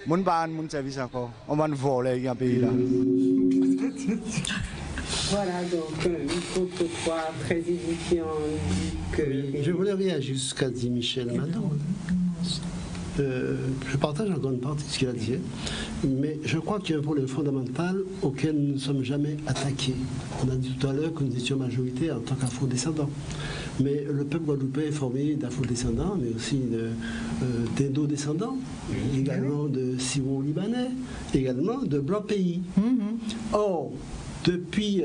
Mon pas mon service encore. On va voler en pays là. Voilà, donc contre toi, très édifiant. Je voulais réagir jusqu'à dit Michel Madon. Je partage en grande partie ce qu'il a dit, mais je crois qu'il y a un problème fondamental auquel nous ne sommes jamais attaqués. On a dit tout à l'heure que nous étions majoritaires en tant qu'afro-descendants. Mais le peuple guadeloupéen est formé d'afro-descendants, mais aussi d'indo-descendants, également de Syro-Libanais, également de blancs pays. Or, depuis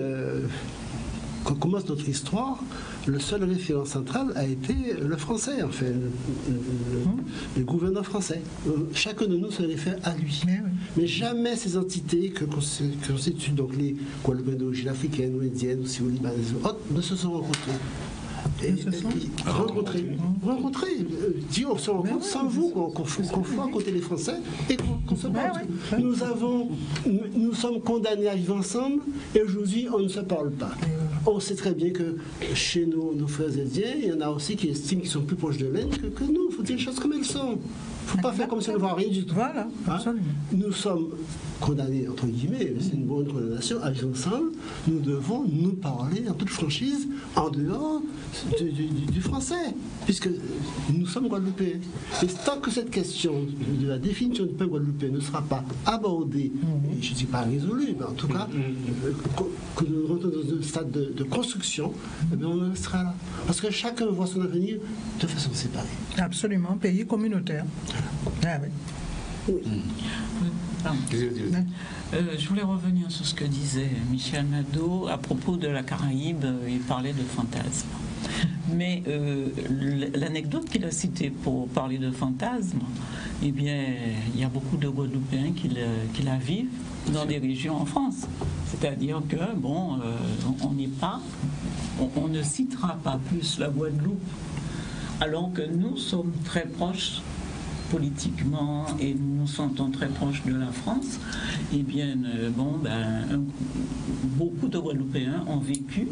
qu'on commence notre histoire, le seul référent central a été le français, enfin, le gouverneur français. Chacun de nous se réfère à lui. Mais jamais ces entités que constituent donc les Guadeloupéens d'origine africaine ou indienne ou syro-libanaise ne se sont rencontrés. Rencontrer, dire on se rencontre sans vous, qu'on soit à côté des Français et qu'on se parle. Nous sommes condamnés à vivre ensemble et aujourd'hui on ne se parle pas. On sait très bien que chez nos frères indiens, il y en a aussi qui estiment qu'ils sont plus proches de l'Inde que nous. Il faut dire les choses comme elles sont. Il ne faut pas faire comme si on ne voit rien du tout. Voilà, absolument. Nous sommes condamnés, entre guillemets, c'est une bonne condamnation, à vivre ensemble. Nous devons nous parler en toute franchise, en dehors du français, puisque nous sommes guadeloupéens. Et tant que cette question de la définition du peuple guadeloupéen ne sera pas abordée, et je ne dis pas résolue, mais en tout cas, que nous rentrons dans un stade de construction, eh bien on en restera là. Parce que chacun voit son avenir de façon séparée. Absolument, pays communautaire. Ah, oui. Je voulais revenir sur ce que disait Michel Nadeau à propos de la Caraïbe. Il parlait de fantasme. Mais l'anecdote qu'il a citée pour parler de fantasme, eh bien, il y a beaucoup de Guadeloupéens qui la vivent dans des régions en France. C'est-à-dire que, bon, on ne citera pas plus la Guadeloupe, alors que nous sommes très proches politiquement et nous nous sentons très proches de la France. Eh bien, beaucoup de Guadeloupéens ont vécu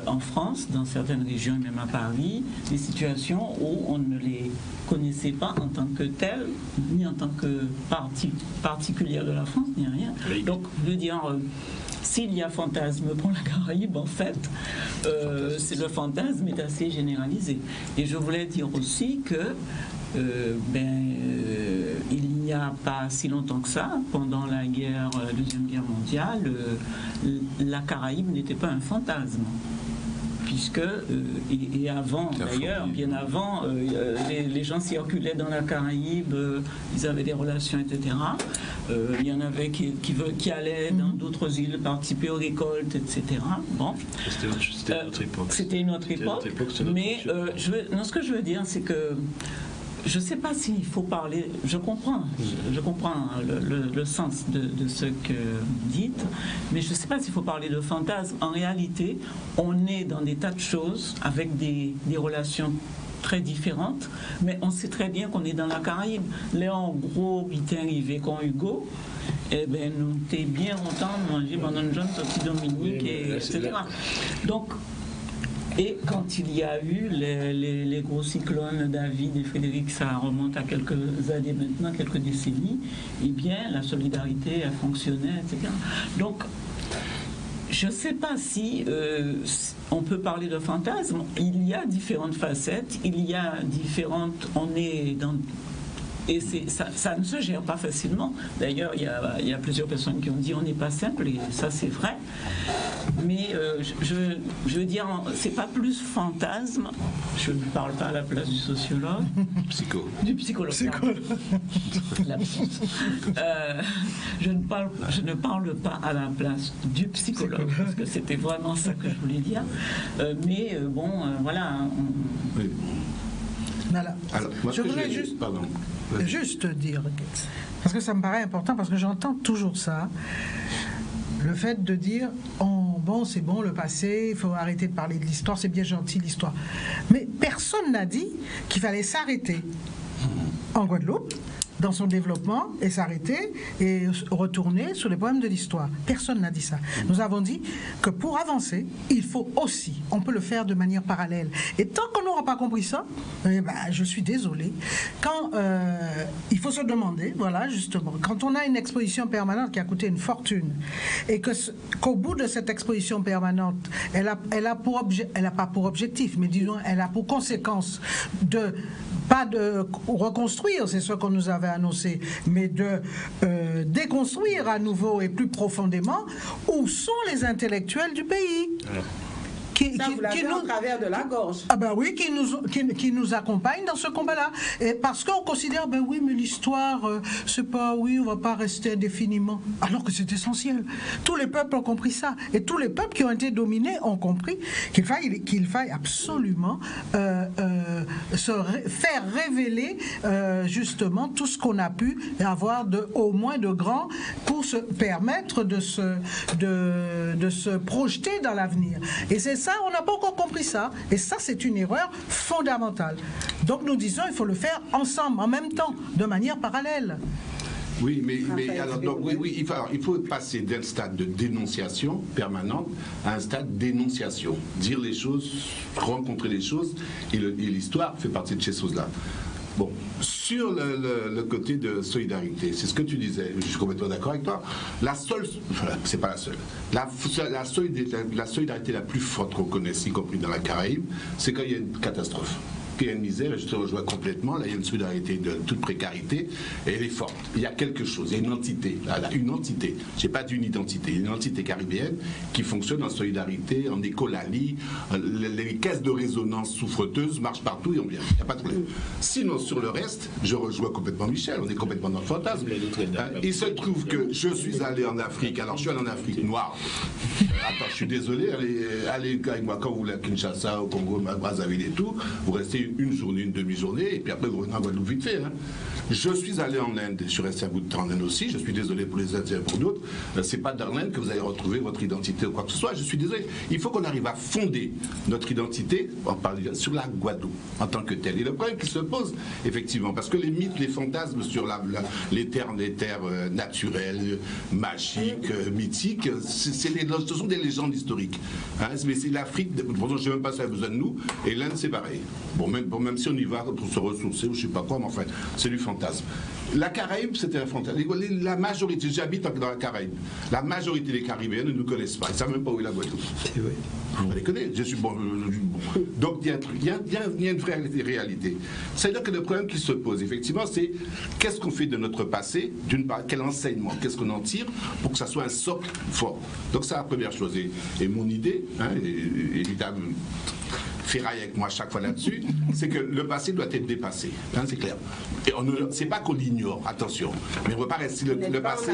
en France, dans certaines régions, même à Paris, des situations où on ne les connaissait pas en tant que tels, ni en tant que partie particulière de la France, ni rien. Donc, de dire... S'il y a fantasme pour la Caraïbe, en fait, le fantasme est assez généralisé. Et je voulais dire aussi que il n'y a pas si longtemps que ça, pendant la Deuxième Guerre mondiale, la Caraïbe n'était pas un fantasme. Puisque, et avant d'ailleurs, bien avant, les gens circulaient dans la Caraïbe, ils avaient des relations, etc. Il y en avait qui allaient dans d'autres îles participer aux récoltes, etc. Bon. C'était une autre époque. C'était une autre époque. Mais ce que je veux dire, c'est que je ne sais pas s'il faut parler, je comprends le sens de ce que vous dites, mais je ne sais pas s'il faut parler de fantasme. En réalité, on est dans des tas de choses avec des relations très différentes, mais on sait très bien qu'on est dans la Caraïbe. Là, en gros, il est arrivé quand Hugo, eh bien, nous t'es bien content de manger pendant une jeune sortie Dominique, etc. Donc, et quand il y a eu les gros cyclones David et Frédéric, ça remonte à quelques années maintenant, quelques décennies, eh bien, la solidarité a fonctionné, etc. Donc, je ne sais pas si on peut parler de fantasme. Il y a différentes facettes, il y a différentes... On est dans... Et ça ne se gère pas facilement. D'ailleurs, il y a plusieurs personnes qui ont dit on n'est pas simple, et ça c'est vrai. Mais je veux dire, c'est pas plus fantasme. Je ne parle pas à la place du sociologue. Du psychologue. Je ne parle pas à la place du psychologue, parce que c'était vraiment ça que je voulais dire. Voilà. Voilà. Alors, je voudrais juste dire, parce que ça me paraît important, parce que j'entends toujours ça, le fait de dire c'est bon le passé, il faut arrêter de parler de l'histoire, c'est bien gentil l'histoire. Mais personne n'a dit qu'il fallait s'arrêter en Guadeloupe dans son développement et s'arrêter et retourner sur les problèmes de l'histoire. Personne n'a dit ça. Nous avons dit que pour avancer, il faut aussi, on peut le faire de manière parallèle. Et tant qu'on n'aura pas compris ça, eh ben, je suis désolée. Quand il faut se demander, voilà, justement, quand on a une exposition permanente qui a coûté une fortune et qu'au bout de cette exposition permanente, elle a pas pour objectif, mais disons, elle a pour conséquence de pas de reconstruire, c'est ce qu'on nous avait annoncé, mais de déconstruire à nouveau et plus profondément où sont les intellectuels du pays. Vous l'avez au travers de la gorge. Ah ben oui, qui nous accompagne dans ce combat-là. Et parce qu'on considère, ben oui, mais l'histoire, c'est pas, oui, on va pas rester indéfiniment. Alors que c'est essentiel. Tous les peuples ont compris ça. Et tous les peuples qui ont été dominés ont compris qu'il faille absolument faire révéler justement tout ce qu'on a pu avoir au moins de grand pour se permettre de se projeter dans l'avenir. Et c'est ça, on n'a pas encore compris ça. Et ça, c'est une erreur fondamentale. Donc nous disons, il faut le faire ensemble, en même temps, de manière parallèle. Oui, mais alors, donc, oui, il faut passer d'un stade de dénonciation permanente à un stade d'énonciation. Dire les choses, rencontrer les choses, et l'histoire fait partie de ces choses-là. Bon, sur le côté de solidarité, c'est ce que tu disais, je suis complètement d'accord avec toi. La seule, c'est pas la seule, la solidarité la plus forte qu'on connaisse, y compris dans la Caraïbe, c'est quand il y a une catastrophe. Il y a une misère, et je te rejoins complètement, là il y a une solidarité de toute précarité, et elle est forte. Il y a quelque chose, il y a une entité, une entité, je n'ai pas d'une identité, une entité caribéenne qui fonctionne en solidarité, en écolalie, les caisses de résonance souffreteuses marchent partout et on vient, il n'y a pas de problème. Sinon sur le reste, je rejoins complètement Michel, on est complètement dans le fantasme. Il se trouve que je suis allé en Afrique, alors je suis allé en Afrique noire. Attends, je suis désolé, allez avec moi quand vous voulez à Kinshasa, au Congo, à Brazzaville et tout, vous restez une journée, une demi-journée, et puis après vous revenez en Guadeloupe vite fait. Hein. Je suis allé en Inde, je suis resté un bout de temps en Inde aussi, je suis désolé pour les Indiens et pour d'autres, c'est pas dans l'Inde que vous allez retrouver votre identité ou quoi que ce soit, je suis désolé. Il faut qu'on arrive à fonder notre identité sur la Guadeloupe en tant que telle. Et le problème qui se pose, effectivement, parce que les mythes, les fantasmes sur les terres naturelles, magiques, mythiques, ce sont des légendes historiques. Hein. Mais c'est l'Afrique, pourtant je ne sais même pas si ça a besoin de nous, et l'Inde c'est pareil. Bon, même si on y va pour se ressourcer ou je ne sais pas quoi, mais enfin, c'est du fantasme. La Caraïbe, c'était un fantasme. La majorité, j'habite dans la Caraïbe, la majorité des Caribéens ne nous connaissent pas. Ils ne savent même pas où est la Guadeloupe. On les connaît. Je suis bon. Donc, il y a une vraie réalité. C'est-à-dire que le problème qui se pose, effectivement, c'est qu'est-ce qu'on fait de notre passé, d'une part, quel enseignement, qu'est-ce qu'on en tire pour que ça soit un socle fort. Donc, c'est la première chose. Et mon idée, hein, évidemment, ferraille avec moi chaque fois là-dessus, c'est que le passé doit être dépassé, hein, c'est clair. Et c'est pas qu'on l'ignore, attention, mais on ne peut pas rester le passé.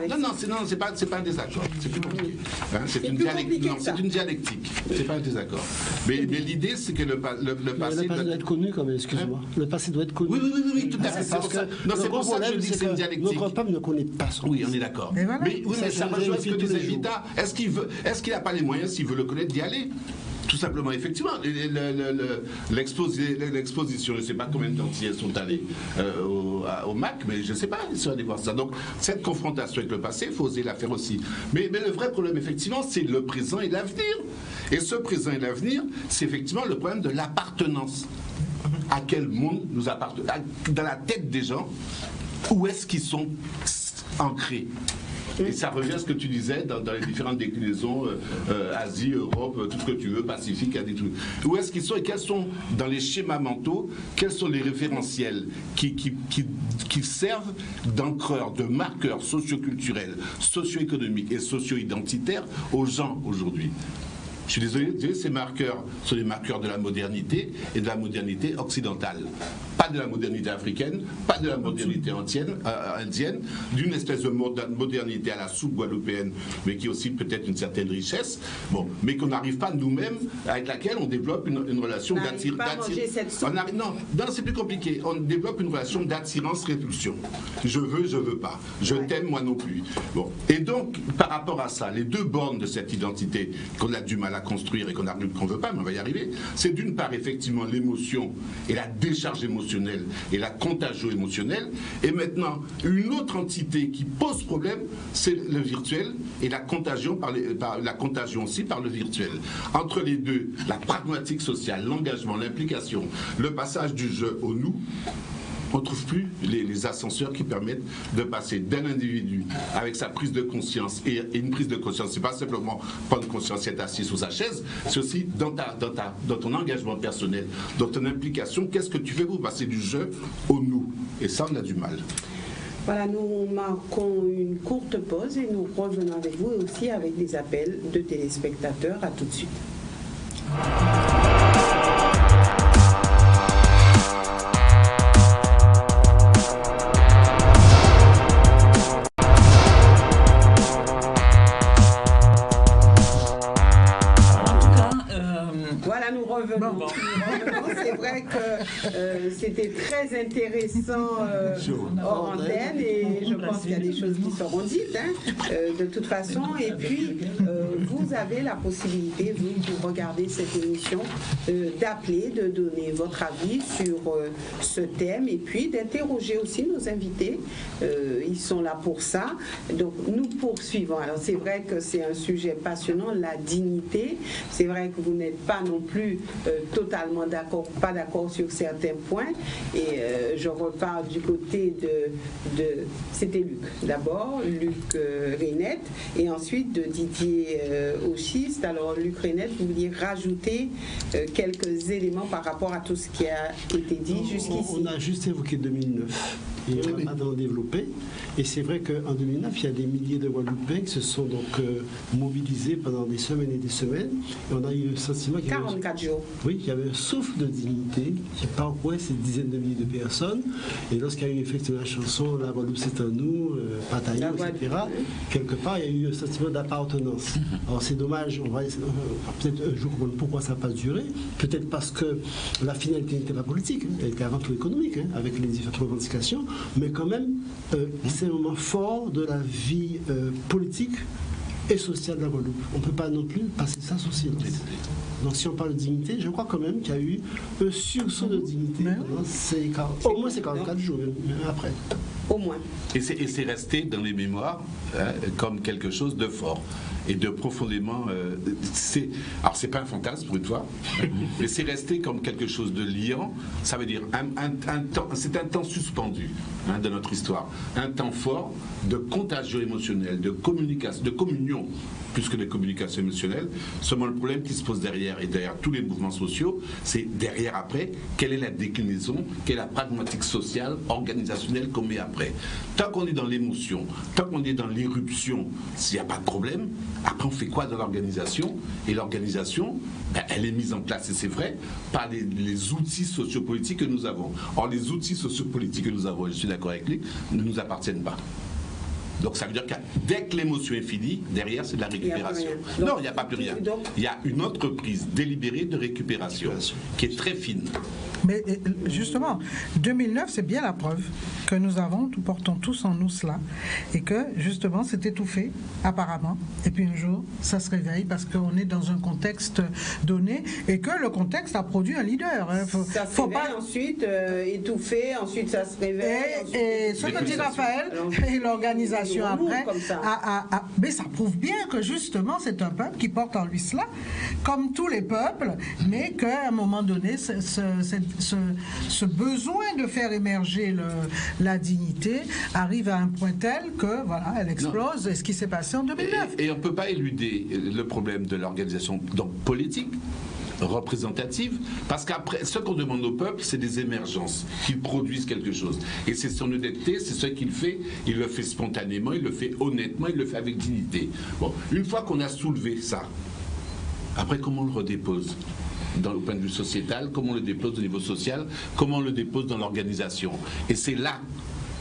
Non, c'est pas un désaccord, c'est plus compliqué. Hein, c'est une dialectique, c'est pas un désaccord. Mais l'idée, c'est que le passé doit être connu, quand même, excuse-moi. Le passé doit être connu. Oui, tout à fait. C'est pour ça que je dis que c'est une dialectique. Notre peuple ne connaît pas son. Oui, on est d'accord. Mais ça rejoint ce que disait Vita. Est-ce qu'il n'a pas les moyens, s'il veut le connaître, d'y aller? Tout simplement, effectivement, l'exposition, je ne sais pas combien de temps ils sont allés au MAC, mais je ne sais pas, ils sont allés voir ça. Donc, cette confrontation avec le passé, il faut oser la faire aussi. Mais le vrai problème, effectivement, c'est le présent et l'avenir. Et ce présent et l'avenir, c'est effectivement le problème de l'appartenance. À quel monde nous appartenons? Dans la tête des gens, où est-ce qu'ils sont ancrés? Et ça revient à ce que tu disais dans les différentes déclinaisons, Asie, Europe, tout ce que tu veux, Pacifique, où est-ce qu'ils sont et quels sont, dans les schémas mentaux, quels sont les référentiels qui servent d'encreurs, de marqueurs socioculturels, socio-économiques et socio-identitaires aux gens aujourd'hui. Je suis désolé, ces marqueurs sont les marqueurs de la modernité et de la modernité occidentale. Pas de la modernité africaine, pas de la modernité indienne, d'une espèce de modernité à la soupe guadeloupéenne, mais qui aussi peut-être une certaine richesse, bon, mais qu'on n'arrive pas nous-mêmes, avec laquelle on développe une relation d'attirance. Non, c'est plus compliqué. On développe une relation d'attirance-répulsion. Je veux pas. Je t'aime, moi non plus. Bon. Et donc, par rapport à ça, les deux bornes de cette identité qu'on a du mal mal à construire et qu'on ne veut pas, mais on va y arriver. C'est d'une part, effectivement, l'émotion et la décharge émotionnelle et la contagion émotionnelle. Et maintenant, une autre entité qui pose problème, c'est le virtuel et la contagion, la contagion aussi par le virtuel. Entre les deux, la pragmatique sociale, l'engagement, l'implication, le passage du jeu au nous, on ne trouve plus les ascenseurs qui permettent de passer d'un individu avec sa prise de conscience, et une prise de conscience, c'est pas simplement prendre conscience, être assis sous sa chaise, c'est aussi dans ton engagement personnel, dans ton implication, qu'est-ce que tu fais pour passer du jeu au nous. Et ça, on a du mal. Voilà, nous marquons une courte pause et nous revenons avec vous et aussi avec des appels de téléspectateurs. À tout de suite. C'est vrai que c'était très intéressant hors antenne et je pense qu'il y a des choses qui seront dites de toute façon. Et puis, vous avez la possibilité, vous qui regardez cette émission, d'appeler, de donner votre avis sur ce thème et puis d'interroger aussi nos invités. Ils sont là pour ça. Donc, nous poursuivons. Alors, c'est vrai que c'est un sujet passionnant, la dignité. C'est vrai que vous n'êtes pas non plus totalement d'accord, pas d'accord sur certains points. Et je repars du côté de c'était Luc d'abord, Luc Reynette, et ensuite de Didier Auchiste. Alors Luc Reynette, vous vouliez rajouter quelques éléments par rapport à tout ce qui a été dit jusqu'ici. On a juste évoqué 2009 et on a maintenant développé. Et c'est vrai qu'en 2009, il y a des milliers de Guadeloupéens qui se sont donc mobilisés pendant des semaines et des semaines. Et on a eu le sentiment qu'il y avait 44 jours. Oui, il y avait un souffle de dignité qui parcourait ces dizaines de milliers de personnes. Et lorsqu'il y a eu effectivement la chanson La Guadeloupe c'est à nous, Pataillon, etc., quelque part, il y a eu un sentiment d'appartenance. Alors c'est dommage, on va peut-être un jour comprendre pourquoi ça n'a pas duré. Peut-être parce que la finalité n'était pas politique, elle était avant tout économique, avec les différentes revendications. Mais quand même, c'est un moment fort de la vie politique et sociale de la Guadeloupe. On ne peut pas non plus passer ça sous silence. Donc si on parle de dignité, je crois quand même qu'il y a eu un sursaut de dignité au moins c'est 44 jours, même après. Au moins. Et c'est resté dans les mémoires comme quelque chose de fort et de profondément... alors c'est pas un fantasme pour une fois, mais c'est resté comme quelque chose de liant. Ça veut dire c'est un temps suspendu de notre histoire. Un temps fort de contagion émotionnelle, de communication, de communion, plus que de communication émotionnelle. Seulement le problème qui se pose derrière, et derrière tous les mouvements sociaux, c'est derrière après, quelle est la déclinaison, quelle est la pragmatique sociale, organisationnelle qu'on met après. Tant qu'on est dans l'émotion, tant qu'on est dans l'éruption, s'il n'y a pas de problème, après on fait quoi dans l'organisation? Et l'organisation, elle est mise en place, et c'est vrai, par les outils sociopolitiques que nous avons. Or les outils sociopolitiques que nous avons, je suis d'accord avec lui, ne nous appartiennent pas. Donc ça veut dire que dès que l'émotion est finie, derrière c'est de la récupération. Non, il n'y a pas plus rien. Il y a une entreprise délibérée de récupération qui est très fine. Mais justement, 2009, c'est bien la preuve que nous portons tous en nous cela, et que justement c'est étouffé apparemment, et puis un jour ça se réveille parce qu'on est dans un contexte donné et que le contexte a produit un leader. Ça se réveille ensuite, étouffé, ensuite ça se réveille. Et ce que dit Raphaël et l'organisation après, mais ça prouve bien que justement c'est un peuple qui porte en lui cela, comme tous les peuples, mais qu'à un moment donné, ce besoin de faire émerger la dignité arrive à un point tel que voilà, elle explose. Et ce qui s'est passé en 2009. Et on ne peut pas éluder le problème de l'organisation politique représentative, parce qu'après, ce qu'on demande au peuple, c'est des émergences, qu'ils produisent quelque chose. Et c'est son honnêteté, c'est ce qu'il fait. Il le fait spontanément, il le fait honnêtement, il le fait avec dignité. Bon, une fois qu'on a soulevé ça, après, comment on le redépose au point de vue sociétal, comment on le dépose au niveau social, comment on le dépose dans l'organisation. Et c'est là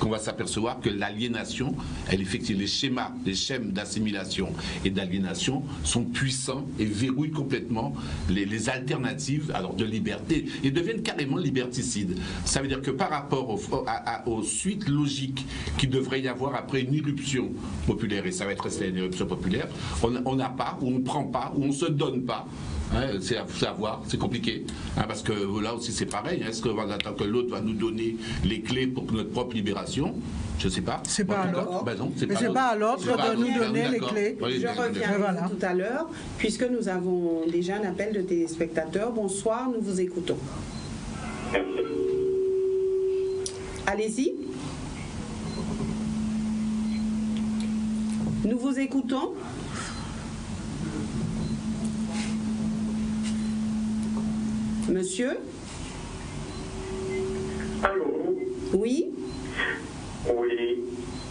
qu'on va s'apercevoir que l'aliénation, les schèmes d'assimilation et d'aliénation sont puissants et verrouillent complètement les alternatives alors de liberté et deviennent carrément liberticides. Ça veut dire que par rapport aux suites logiques qu'il devrait y avoir après une irruption populaire, et ça va être une éruption populaire, on n'a pas, ou on ne prend pas, ou on ne se donne pas. Hein, c'est à voir, c'est compliqué, hein, parce que là aussi c'est pareil. Est-ce qu'on va attendre que l'autre va nous donner les clés pour notre propre libération? Je ne sais pas. C'est pas à l'autre. Ben non, c'est pas à l'autre de nous donner les clés. Je reviens avec vous tout à l'heure, puisque nous avons déjà un appel de téléspectateurs. Bonsoir, nous vous écoutons. Allez-y. Nous vous écoutons. Monsieur? Allô? Oui? Oui.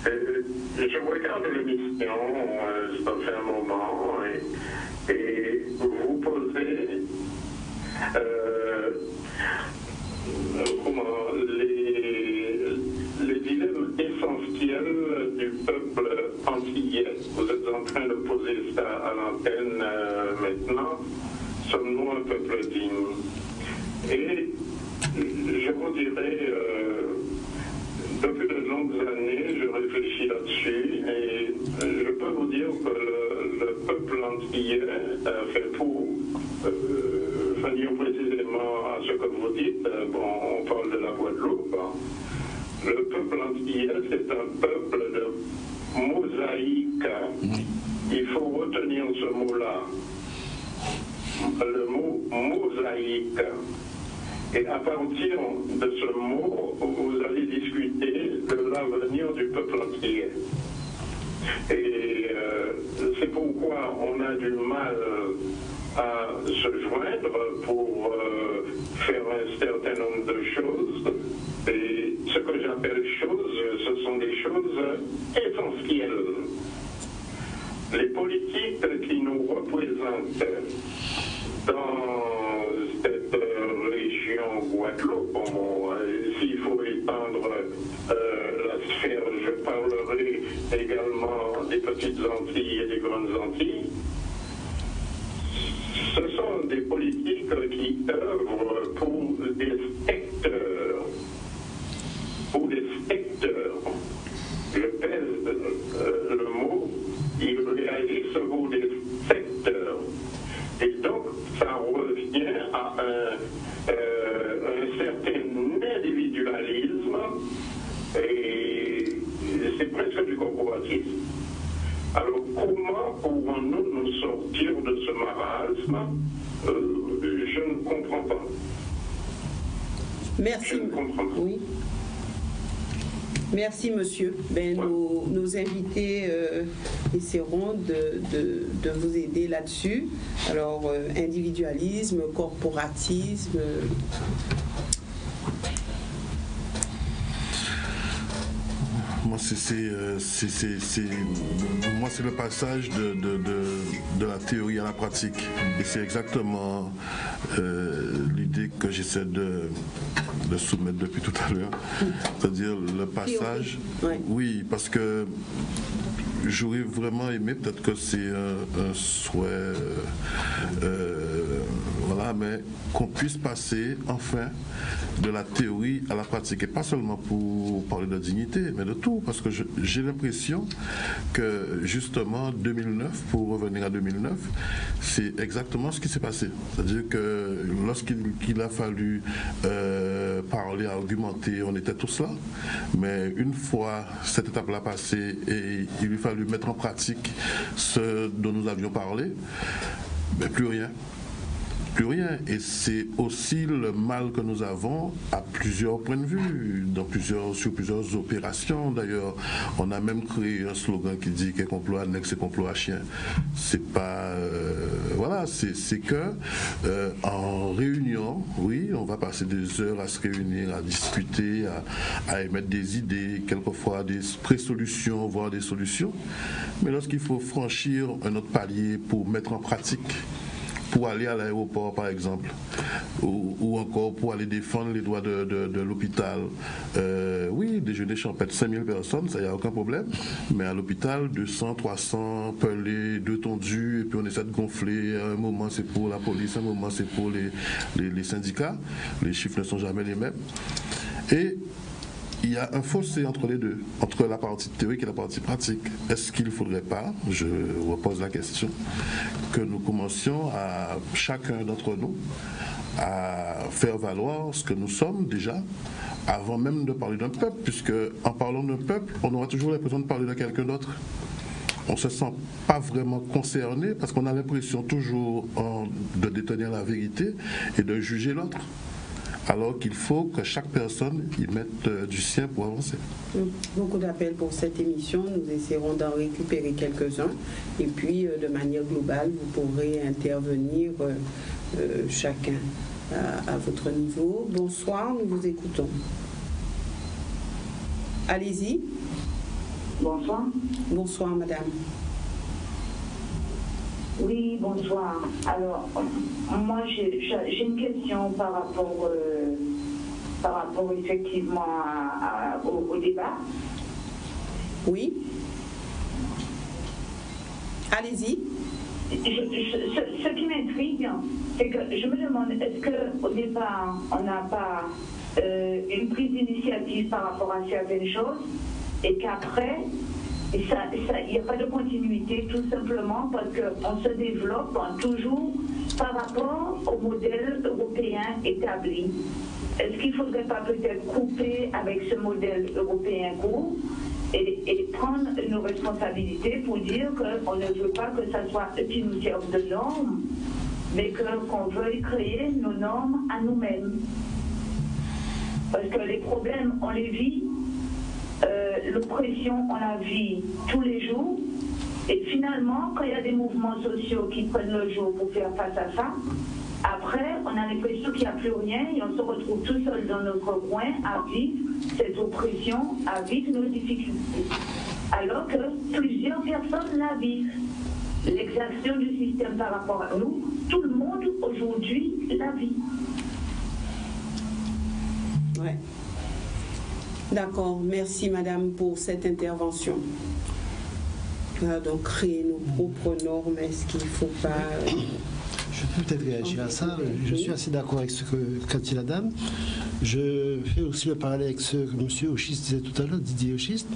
Je regarde l'émission, ça fait un moment, et vous posez les dilemmes essentiels du peuple antillais. Vous êtes en train de poser ça à l'antenne maintenant. Sommes-nous un peuple digne? Et je vous dirais, depuis de longues années, je réfléchis là-dessus et je peux vous dire que le peuple antillais a fait pour venir précisément à ce que vous dites. Bon, on parle de la Guadeloupe. Le peuple antillais, c'est un peuple de mosaïque. Il faut retenir ce mot-là. Le mot mosaïque. Et à partir de ce mot, vous allez discuter de l'avenir du peuple antillais. Et c'est pourquoi on a du mal à se joindre pour faire un certain nombre de choses. Et ce que j'appelle choses, ce sont des choses essentielles. Les politiques qui nous représentent dans cette région Guadeloupe, s'il faut étendre la sphère, je parlerai également des petites Antilles et des grandes Antilles. Ce sont des politiques qui œuvrent pour des secteurs. Pour des secteurs. Je pèse le mot, ils réagissent pour des secteurs. Et donc, ça revient à un certain individualisme et c'est presque du corporatisme. Alors, comment pouvons-nous nous sortir de ce marasme? Je ne comprends pas. Merci. Je ne comprends pas. Oui. Merci, monsieur. Nos invités essaieront de vous aider là-dessus. Alors, individualisme, corporatisme. Moi, c'est le passage de la théorie à la pratique. Et c'est exactement l'idée que j'essaie de soumettre depuis tout à l'heure. C'est-à-dire le passage. Oui, parce que j'aurais vraiment aimé, peut-être que c'est un souhait, voilà, mais qu'on puisse passer enfin de la théorie à la pratique. Et pas seulement pour parler de dignité, mais de tout. Parce que j'ai l'impression que justement 2009, pour revenir à 2009, c'est exactement ce qui s'est passé. C'est-à-dire que lorsqu'il a fallu parler, argumenter, on était tous là. Mais une fois cette étape-là passée et il lui fallu mettre en pratique ce dont nous avions parlé, mais plus rien. Plus rien. Et c'est aussi le mal que nous avons à plusieurs points de vue, sur plusieurs opérations. D'ailleurs, on a même créé un slogan qui dit que complot annexe et complot à chien. C'est pas... voilà, c'est que en réunion, oui, on va passer des heures à se réunir, à discuter, à émettre des idées, quelquefois des pré-solutions, voire des solutions. Mais lorsqu'il faut franchir un autre palier pour mettre en pratique pour aller à l'aéroport, par exemple, ou encore pour aller défendre les droits de l'hôpital. Oui, déjeuner champêtre, 5000 personnes, ça, il n'y a aucun problème. Mais à l'hôpital, 200, 300, pelés, 2 tondus, et puis on essaie de gonfler. Un moment, c'est pour la police, un moment, c'est pour les syndicats. Les chiffres ne sont jamais les mêmes. Et il y a un fossé entre les deux, entre la partie théorique et la partie pratique. Est-ce qu'il ne faudrait pas, je repose la question, que nous commencions à, chacun d'entre nous, à faire valoir ce que nous sommes déjà, avant même de parler d'un peuple, puisque en parlant d'un peuple, on aura toujours l'impression de parler de quelqu'un d'autre. On ne se sent pas vraiment concerné parce qu'on a l'impression toujours de détenir la vérité et de juger l'autre. Alors qu'il faut que chaque personne y mette du sien pour avancer. Beaucoup d'appels pour cette émission. Nous essaierons d'en récupérer quelques-uns. Et puis, de manière globale, vous pourrez intervenir chacun à votre niveau. Bonsoir, nous vous écoutons. Allez-y. Bonsoir. Bonsoir, madame. Oui, bonsoir. Alors, moi, j'ai une question par rapport effectivement au débat. Oui. Allez-y. Ce qui m'intrigue, c'est que je me demande, est-ce qu'au départ, on n'a pas une prise d'initiative par rapport à certaines choses et qu'après, il n'y a pas de continuité, tout simplement parce qu'on se développe toujours par rapport au modèle européen établi. Est-ce qu'il ne faudrait pas peut-être couper avec ce modèle européen court et prendre nos responsabilités pour dire qu'on ne veut pas que ça soit eux qui nous servent de normes, mais qu'on veuille créer nos normes à nous-mêmes. Parce que les problèmes, on les vit. L'oppression, on la vit tous les jours. Et finalement, quand il y a des mouvements sociaux qui prennent le jour pour faire face à ça, après, on a l'impression qu'il n'y a plus rien et on se retrouve tout seul dans notre coin à vivre cette oppression, à vivre nos difficultés. Alors que plusieurs personnes la vivent. L'exaction du système par rapport à nous, tout le monde aujourd'hui la vit. Ouais. D'accord, merci madame pour cette intervention. Donc créer nos propres normes, est-ce qu'il ne faut pas... Je peux peut-être réagir à ça. Je suis assez d'accord avec ce qu'a dit la dame. Je fais aussi le parallèle avec ce que M. Ochist disait tout à l'heure, Didier Ochist,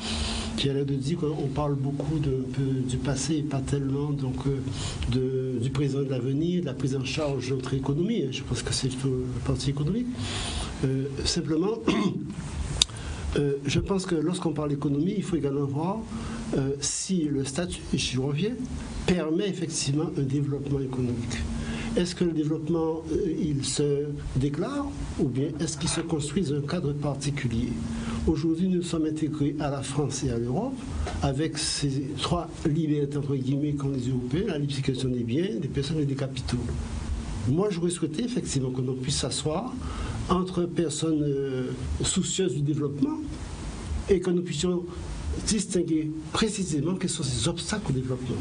qui a l'air de dire qu'on parle beaucoup du passé et pas tellement donc, du présent et de l'avenir, de la prise en charge de notre économie. Je pense que c'est plutôt la partie économique. Simplement, je pense que lorsqu'on parle d'économie, il faut également voir si le statut, et j'y reviens, permet effectivement un développement économique. Est-ce que le développement, il se déclare ou bien est-ce qu'il se construit dans un cadre particulier? Aujourd'hui, nous sommes intégrés à la France et à l'Europe avec ces 3 libertés, entre guillemets, qu'ont les Européens, la libre circulation des biens, des personnes et des capitaux. Moi, j'aurais souhaité effectivement que l'on puisse s'asseoir entre personnes soucieuses du développement et que nous puissions distinguer précisément quels sont ces obstacles au développement.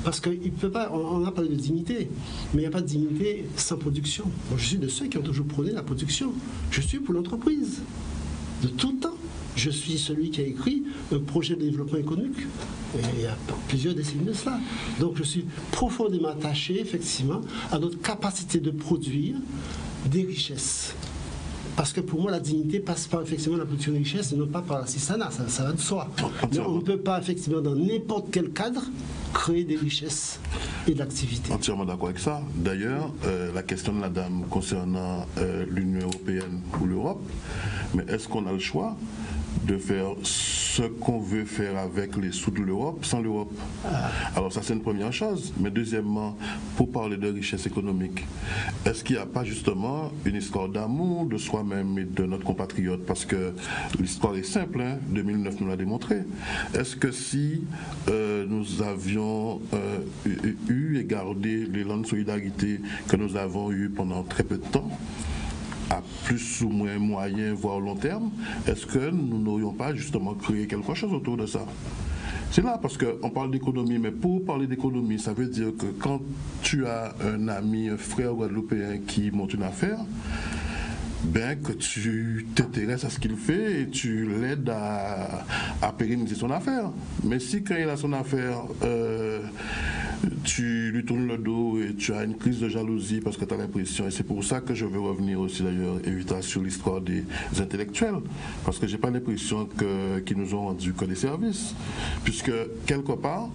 Parce qu'il ne peut pas, on a parlé de dignité, mais il n'y a pas de dignité sans production. Moi, je suis de ceux qui ont toujours prôné la production. Je suis pour l'entreprise, de tout le temps. Je suis celui qui a écrit un projet de développement économique, il y a plusieurs décennies de cela. Donc je suis profondément attaché, effectivement, à notre capacité de produire des richesses. Parce que pour moi, la dignité passe par effectivement la production de richesses et non pas par l'assistanat, ça va de soi. Mais on ne peut pas, effectivement, dans n'importe quel cadre, créer des richesses et de l'activité. Entièrement d'accord avec ça. D'ailleurs, la question de la dame concernant l'Union européenne ou l'Europe, mais est-ce qu'on a le choix de faire ce qu'on veut faire avec les sous de l'Europe sans l'Europe? Alors ça, c'est une première chose. Mais deuxièmement, pour parler de richesse économique, est-ce qu'il n'y a pas justement une histoire d'amour de soi-même et de notre compatriote? Parce que l'histoire est simple, 2009 nous l'a démontré. Est-ce que si nous avions eu et gardé l'élan de solidarité que nous avons eu pendant très peu de temps, à plus ou moins moyen, voire long terme, est-ce que nous n'aurions pas justement créé quelque chose autour de ça? C'est là, parce qu'on parle d'économie, mais pour parler d'économie, ça veut dire que quand tu as un ami, un frère guadeloupéen qui monte une affaire, ben, que tu t'intéresses à ce qu'il fait et tu l'aides à pérenniser son affaire. Mais si quand il a son affaire, tu lui tournes le dos et tu as une crise de jalousie parce que tu as l'impression, et c'est pour ça que je veux revenir aussi d'ailleurs, Evita, sur l'histoire des intellectuels, parce que j'ai pas l'impression qu'ils nous ont rendu que des services, puisque quelque part,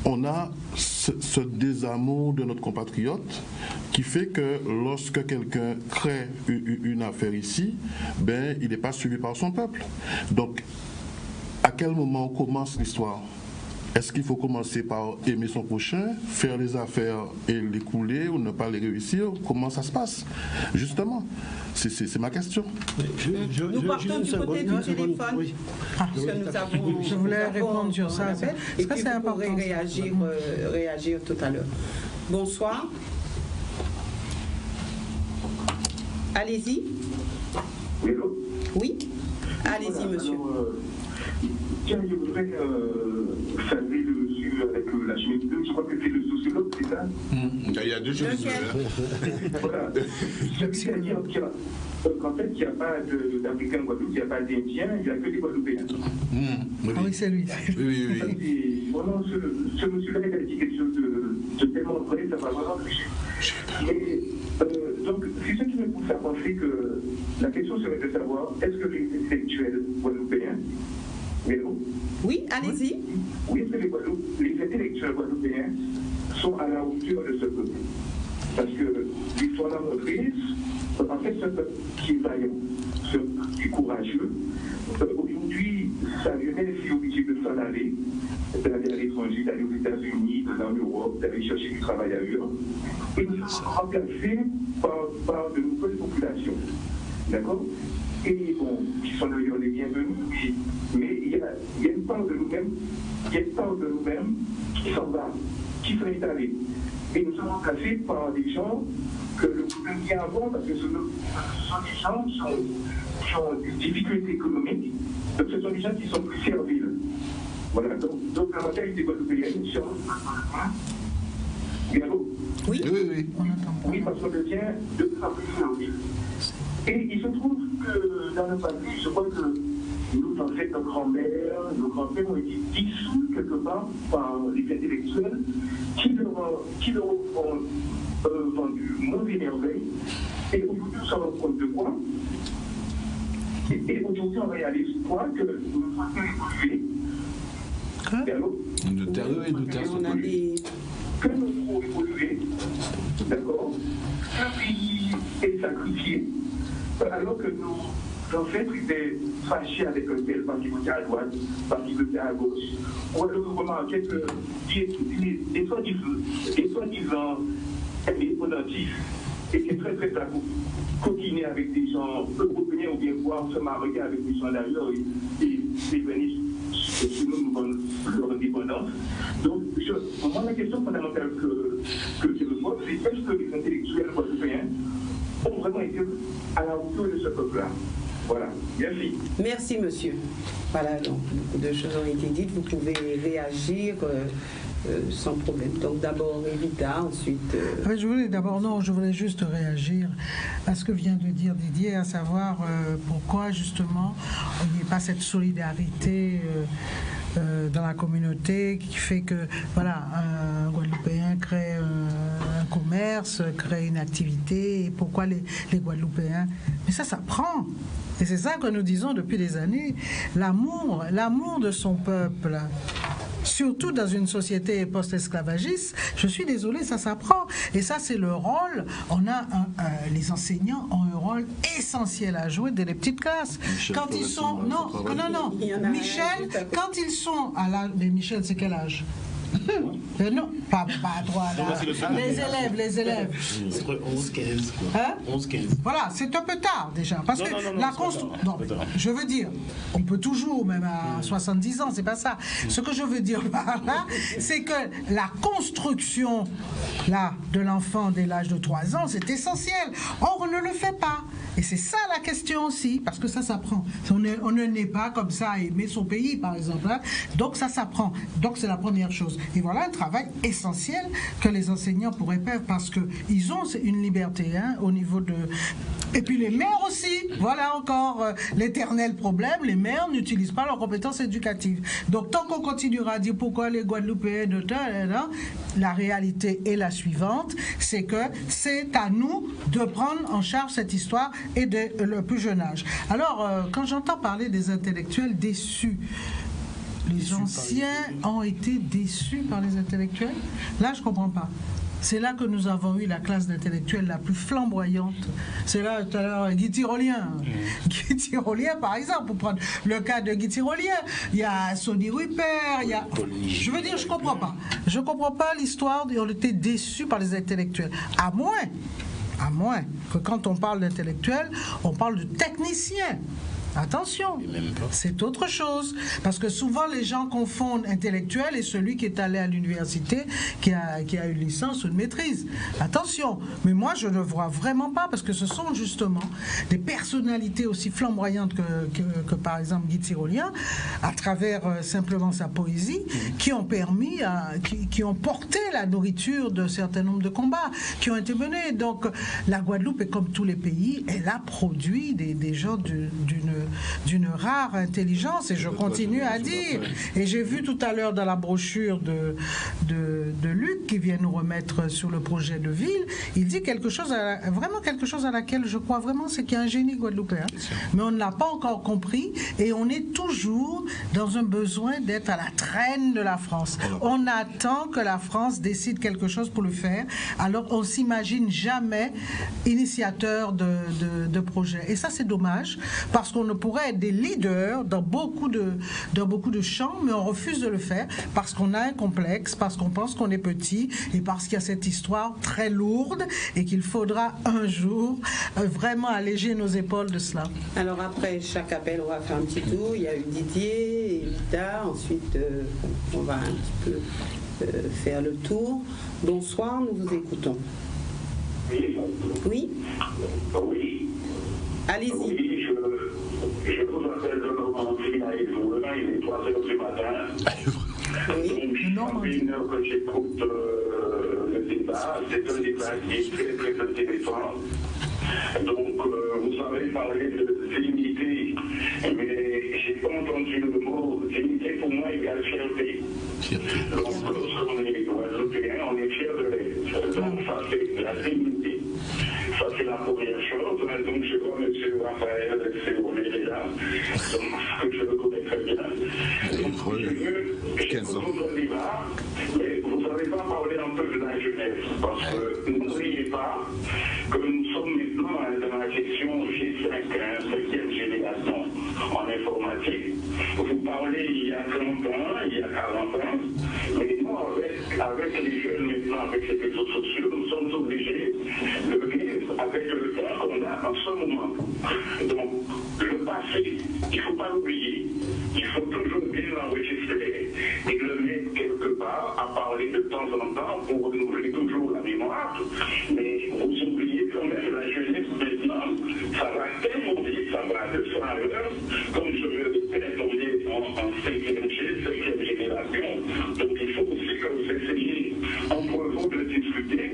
on a ce désamour de notre compatriote qui fait que lorsque quelqu'un crée une affaire ici, ben, il n'est pas suivi par son peuple. Donc, à quel moment commence l'histoire ? Est-ce qu'il faut commencer par aimer son prochain, faire les affaires et les couler ou ne pas les réussir? Comment ça se passe? Justement, c'est ma question. Nous partons du côté du téléphone. Oui. Je voulais répondre sur ça. Et puis vous pourrez réagir tout à l'heure. Bonsoir. Allez-y. Oui. Allez-y, monsieur. Tiens, je voudrais saluer le monsieur avec la chimie. Je crois que c'est le sociologue, c'est ça? Il y a deux choses. Voilà. C'est-à-dire qu'en fait, il n'y a pas d'Africains en Guadeloupe, il n'y a pas d'Indiens, il n'y a que des Guadeloupéens. Ah oui, c'est lui. Oui. Et vraiment, ce monsieur-là, il a dit quelque chose de tellement vrai, ça m'a vraiment touché. Donc, c'est ce qui me pousse à penser que la question serait de savoir, est-ce que les intellectuels guadeloupéens, oui, allez-y. Oui, est-ce que les intellectuels guadeloupéens sont à la hauteur de ce peuple? Parce que l'histoire l'a montré, en fait, ce peuple qui est vaillant, ce peuple qui est courageux, aujourd'hui, sa jeunesse est obligée de s'en aller, d'aller à l'étranger, d'aller aux États-Unis, d'aller en Europe, d'aller chercher du travail ailleurs. Et nous sommes remplacés par de nouvelles populations. D'accord? Et bon, qui sont d'ailleurs les bienvenus, mais il y a une part de nous-mêmes, qui s'en va, qui sont étalés. Et nous sommes remplacés par des gens que le gouvernement vient avant, parce que ce sont des gens qui ont des difficultés économiques, donc ce sont des gens qui sont plus serviles. Voilà, donc la mentalité guadeloupéenne, c'est oui, oui, parce qu'on devient de plus en plus servile. Et il se trouve que dans le passé, je crois que nos ancêtres, nos grands-pères ont été dissous quelque part par les intellectuels qui leur ont vendu mauvais merveilles. Et aujourd'hui, on s'en rend compte de quoi? Et aujourd'hui, on réalise quoi? Que nous sommes évolués. De terre et de terre sont polluées. Que nous avons évolué, d'accord? Un pays est sacrifié. Alors que nos ancêtres étaient fâchés avec un tel parti voté à droite, parti voté à gauche. On a remarqué que les soi-disant indépendantistes étaient très très coquinés avec des gens européens ou bien voir se marier avec des gens d'ailleurs et venir chez nous leur indépendance. Donc, moi, la question fondamentale que je me pose, c'est est-ce que les intellectuels guadeloupéens ont vraiment été à la hauteur de ce peuple-là? Voilà, merci. Merci, monsieur. Voilà, donc beaucoup de choses ont été dites. Vous pouvez réagir sans problème. Donc d'abord Evita, ensuite... Je voulais juste réagir à ce que vient de dire Didier, à savoir pourquoi justement il n'y a pas cette solidarité dans la communauté qui fait que voilà, un Guadeloupéen crée un commerce, crée une activité, et pourquoi les Guadeloupéens... Mais ça prend. Et c'est ça que nous disons depuis des années, l'amour de son peuple, surtout dans une société post-esclavagiste. Je suis désolée, ça s'apprend. Et ça, c'est le rôle. Les enseignants ont un rôle essentiel à jouer dès les petites classes. Quand ils sont... Non. Michel, quand ils sont à l'âge... Mais Michel, c'est quel âge? Non, Pas à 3, là. Les élèves. C'est 11-15, quoi. Hein? 11-15. Voilà, c'est un peu tard déjà. Parce que je veux dire, on peut toujours, même à 70 ans, c'est pas ça. Ce que je veux dire par là, c'est que la construction là, de l'enfant dès l'âge de 3 ans, c'est essentiel. Or, on ne le fait pas. Et c'est ça la question aussi, parce que ça s'apprend. On ne naît pas comme ça à aimer son pays, par exemple. Hein. Donc ça s'apprend. Donc c'est la première chose. Et voilà un travail essentiel que les enseignants pourraient faire, parce qu'ils ont une liberté hein, au niveau de... Et puis les mères aussi. Voilà encore l'éternel problème. Les mères n'utilisent pas leurs compétences éducatives. Donc tant qu'on continuera à dire pourquoi les Guadeloupéens de la réalité est la suivante, c'est que c'est à nous de prendre en charge cette histoire et dès le plus jeune âge. Alors, quand j'entends parler des intellectuels déçus, les anciens ont été déçus par les intellectuels? Là, je ne comprends pas. C'est là que nous avons eu la classe d'intellectuels la plus flamboyante. C'est là, tout à l'heure, Guy Tyrolien. Guy Tyrolien, par exemple, pour prendre le cas de Guy Tyrolien. Il y a Sonny Rupert, il y a... Je veux dire, je ne comprends pas. Je ne comprends pas l'histoire on était déçus par les intellectuels. À moins que quand on parle d'intellectuels, on parle de techniciens. Attention, c'est autre chose. Parce que souvent, les gens confondent intellectuel et celui qui est allé à l'université, qui a une licence ou une maîtrise. Attention, mais moi, je ne vois vraiment pas, parce que ce sont justement des personnalités aussi flamboyantes que par exemple, Guy Tyrolien, à travers simplement sa poésie, qui ont permis, qui ont porté la nourriture d'un certain nombre de combats qui ont été menés. Donc, la Guadeloupe est comme tous les pays, elle a produit des gens d'une rare intelligence, et je continue à dire, et j'ai vu tout à l'heure dans la brochure de Luc qui vient nous remettre sur le projet de ville, il dit vraiment quelque chose à laquelle je crois vraiment, c'est qu'il y a un génie guadeloupéen, mais on ne l'a pas encore compris, et on est toujours dans un besoin d'être à la traîne de la France. On attend que la France décide quelque chose pour le faire, alors on s'imagine jamais initiateur de projets, et ça c'est dommage, parce qu'on pourrait être des leaders dans beaucoup de champs, mais on refuse de le faire parce qu'on a un complexe, parce qu'on pense qu'on est petit et parce qu'il y a cette histoire très lourde et qu'il faudra un jour vraiment alléger nos épaules de cela. Alors après chaque appel, on va faire un petit tour. Il y a eu Didier et Vita. Ensuite, on va un petit peu faire le tour. Bonsoir, nous vous écoutons. Oui. Oui. Allez-y. Oui, je vous appelle de Normandie à Évreux, il est 3h du matin. Donc, une heure que j'écoute le débat, c'est un débat qui est très très intéressant. Donc, vous avez parlé de dignité, mais j'ai pas entendu le mot dignité pour moi égale fierté. Donc, lorsqu'on est Guadeloupéen, on est fier de l'être. Donc, ça c'est la dignité. Ça c'est la première chose. Donc, je vois M. Raphaël Séroulet là, donc je le connais très bien. Donc, je vous un débat, mais vous n'avez pas parlé un peu de la jeunesse, parce que n'oubliez pas que nous sommes maintenant dans la question G5, 5e génération en informatique. Vous parlez il y a 30 ans, il y a 40 ans, mais nous, avec les jeunes maintenant, avec les réseaux sociaux, nous sommes obligés de vivre avec le temps qu'on a en ce moment. Donc, le passé, il ne faut pas l'oublier, il faut toujours bien l'enregistrer et le mettre quelque part à parler de temps en temps pour renouveler toujours la mémoire. Mais vous oubliez quand même la jeunesse maintenant, ça va tellement vite, ça va de 100 à l'heure, comme je le répète, on est en 5e génération, donc il faut aussi que vous essayiez entre vous de discuter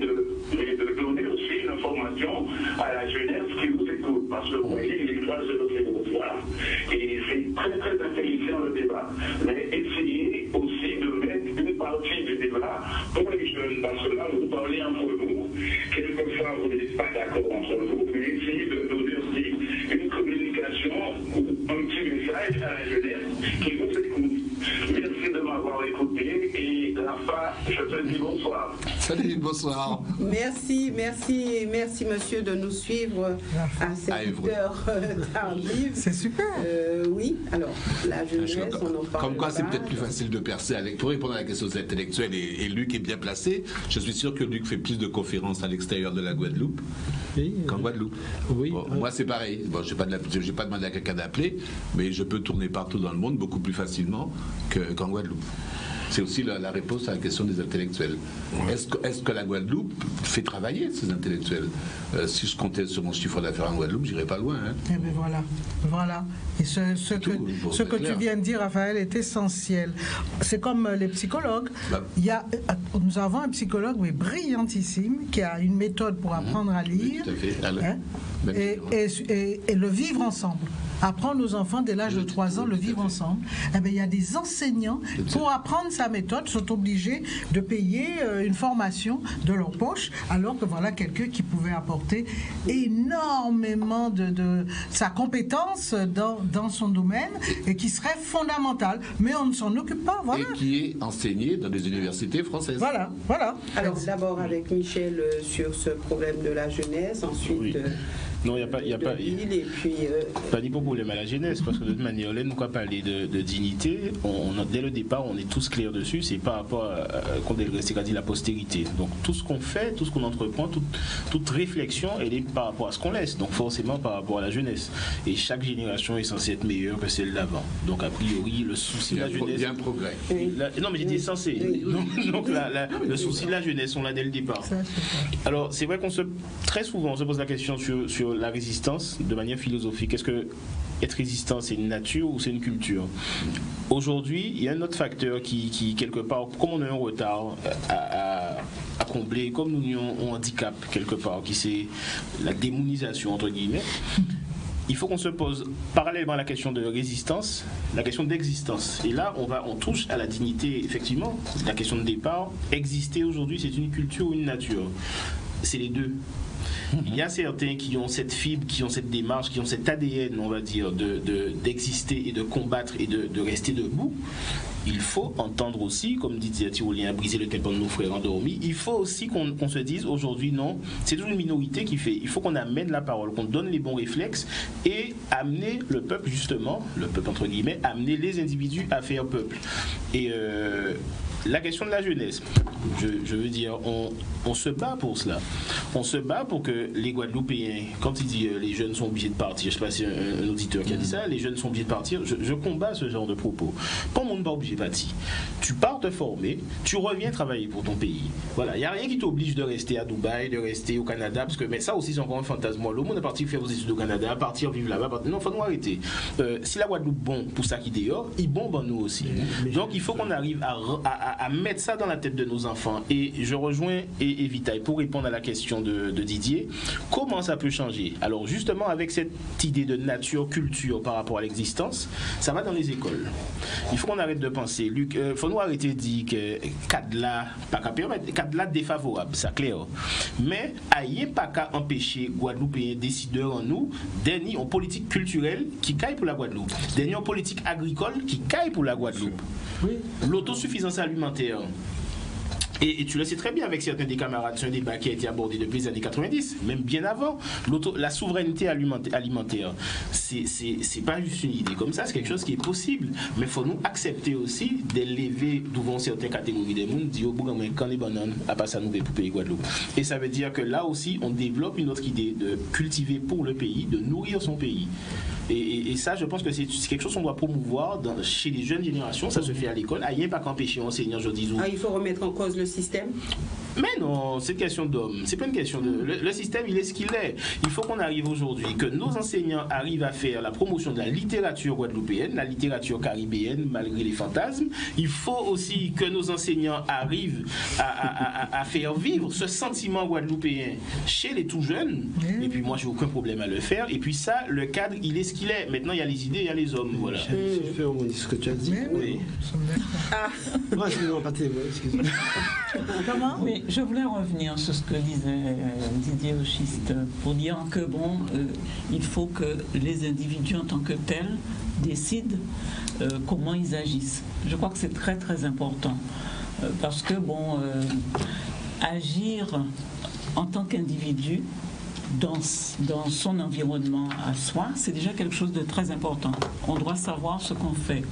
et de donner aussi une information à la jeunesse qui vous écoute, parce que vous voyez, il est 3h03 et c'est très très intelligent le débat, mais essayez aussi de mettre une partie du débat pour les jeunes, parce que là vous parlez entre vous, quelquefois vous n'êtes pas d'accord entre vous, mais essayez de donner aussi une communication ou un petit message à la jeunesse qui vous écoute. Merci de m'avoir écouté et la fin, je te dis bonsoir. Salut, bonsoir. Merci monsieur de nous suivre à cette heure tardive. C'est super. Oui, alors la jeunesse, on en parle. Comme quoi, c'est peut-être plus facile de percer pour répondre à la question des intellectuels, et Luc est bien placé. Je suis sûr que Luc fait plus de conférences à l'extérieur de la Guadeloupe qu'en Guadeloupe. Oui. Bon, moi, c'est pareil. Bon, je n'ai pas demandé à quelqu'un d'appeler, mais je peux tourner partout dans le monde beaucoup plus facilement qu'en Guadeloupe. C'est aussi la réponse à la question des intellectuels. Est-ce que la Guadeloupe fait travailler ces intellectuels? Si je comptais sur mon chiffre d'affaires en Guadeloupe, j'irais pas loin. Hein. Eh bien voilà. Et ce que tu viens de dire, Raphaël, est essentiel. C'est comme les psychologues. Nous avons un psychologue, mais brillantissime, qui a une méthode pour apprendre à lire. Tout à fait. Et le vivre ensemble. Apprendre aux enfants dès l'âge de 3 ans le vivre ensemble. Eh bien, il y a des enseignants, pour apprendre sa méthode, sont obligés de payer une formation de leur poche, alors que voilà quelqu'un qui pouvait apporter énormément de sa compétence dans son domaine et qui serait fondamental. Mais on ne s'en occupe pas. Voilà. Et qui est enseigné dans des universités françaises. Voilà. Alors d'abord avec Michel sur ce problème de la jeunesse, ensuite... Oui. Non, il n'y a pas ni pour problème à la jeunesse, parce que de toute manière, là, nous quoi parler de dignité, dès le départ, on est tous clairs dessus, c'est par rapport à la postérité. Donc tout ce qu'on fait, tout ce qu'on entreprend, toute réflexion, elle est par rapport à ce qu'on laisse, donc forcément par rapport à la jeunesse. Et chaque génération est censée être meilleure que celle d'avant. Donc a priori, le souci de la jeunesse... Il y a un progrès. Non, mais j'ai dit censé. Donc le souci de la jeunesse, on l'a dès le départ. Alors c'est vrai très souvent, on se pose la question sur la résistance de manière philosophique. Est-ce que être résistant, c'est une nature ou c'est une culture? Aujourd'hui, il y a un autre facteur qui quelque part, comme on a un retard à combler, comme nous avons un handicap quelque part, qui c'est la démonisation entre guillemets, il faut qu'on se pose parallèlement à la question de résistance, la question d'existence. Et là, on touche à la dignité, effectivement. La question de départ, exister aujourd'hui, c'est une culture ou une nature? C'est les deux. Il y a certains qui ont cette fibre, qui ont cette démarche, qui ont cet ADN, on va dire, d'exister et de combattre et de rester debout. Il faut entendre aussi, comme dit Tyrolien, briser le tympan de nos frères endormis, il faut aussi qu'on se dise aujourd'hui, non, c'est toujours une minorité qui fait. Il faut qu'on amène la parole, qu'on donne les bons réflexes et amener le peuple, justement, le peuple entre guillemets, amener les individus à faire peuple. Et la question de la jeunesse, je veux dire, on se bat pour cela. On se bat pour que les Guadeloupéens, quand il dit les jeunes sont obligés de partir, je ne sais pas si un auditeur qui a dit ça, les jeunes sont obligés de partir, je combats ce genre de propos. Pas le monde pas obligé de partir. Tu pars te former, tu reviens travailler pour ton pays. Voilà, il n'y a rien qui t'oblige de rester à Dubaï, de rester au Canada, parce que mais ça aussi c'est encore un fantasme. Le monde est parti faire vos études au Canada, partir vivre là-bas. Non, il faut nous arrêter. Si la Guadeloupe bon pour ça qui dehors, il bombe en nous aussi. Donc il faut qu'on arrive à mettre ça dans la tête de nos enfants. Et je rejoins Vitaille pour répondre à la question de Didier. Comment ça peut changer? Alors justement avec cette idée de nature, culture par rapport à l'existence, ça va dans les écoles. Il faut qu'on arrête de penser. Luc, il faut nous arrêter de dire que cadre-là, pas qu'à permettre, cadre-là défavorable, c'est clair. Mais il n'y a pas qu'à empêcher Guadeloupéens décideurs en nous, dernier en politique culturelle qui caille pour la Guadeloupe, dernier en politique agricole qui caille pour la Guadeloupe. Oui. L'autosuffisance alimentaire. Et tu le sais très bien avec certains des camarades, c'est un débat qui a été abordé depuis les années 90, même bien avant. La souveraineté alimentaire, c'est pas juste une idée comme ça, c'est quelque chose qui est possible. Mais il faut nous accepter aussi d'élever devant certaines catégories des mondes, dire au bout d'un quand les bananes, à pas ça nous pour payer Guadeloupe. Et ça veut dire que là aussi, on développe une autre idée de cultiver pour le pays, de nourrir son pays. Et ça, je pense que c'est quelque chose qu'on doit promouvoir chez les jeunes générations. Ça se fait à l'école. Il n'y a pas qu'empêcher enseignants, je dis. Il faut remettre en cause le système? Mais non, c'est une question d'homme. C'est pas une question de... Le système, il est ce qu'il est. Il faut qu'on arrive aujourd'hui, que nos enseignants arrivent à faire la promotion de la littérature guadeloupéenne, la littérature caribéenne, malgré les fantasmes. Il faut aussi que nos enseignants arrivent à faire vivre ce sentiment guadeloupéen chez les tout jeunes. Et puis moi, j'ai aucun problème à le faire. Et puis ça, le cadre, il est ce qu'il est. Maintenant, il y a les idées, il y a les hommes. Voilà. Je fais rebondir ce que tu as dit. Oui. Moi, excusez-moi, pas tes mots, excusez-moi. Comment? Oui, je voulais revenir sur ce que disait Didier Auchiste pour dire que il faut que les individus en tant que tels décident comment ils agissent. Je crois que c'est très très important parce que agir en tant qu'individu, dans son environnement à soi, c'est déjà quelque chose de très important. On doit savoir ce qu'on fait.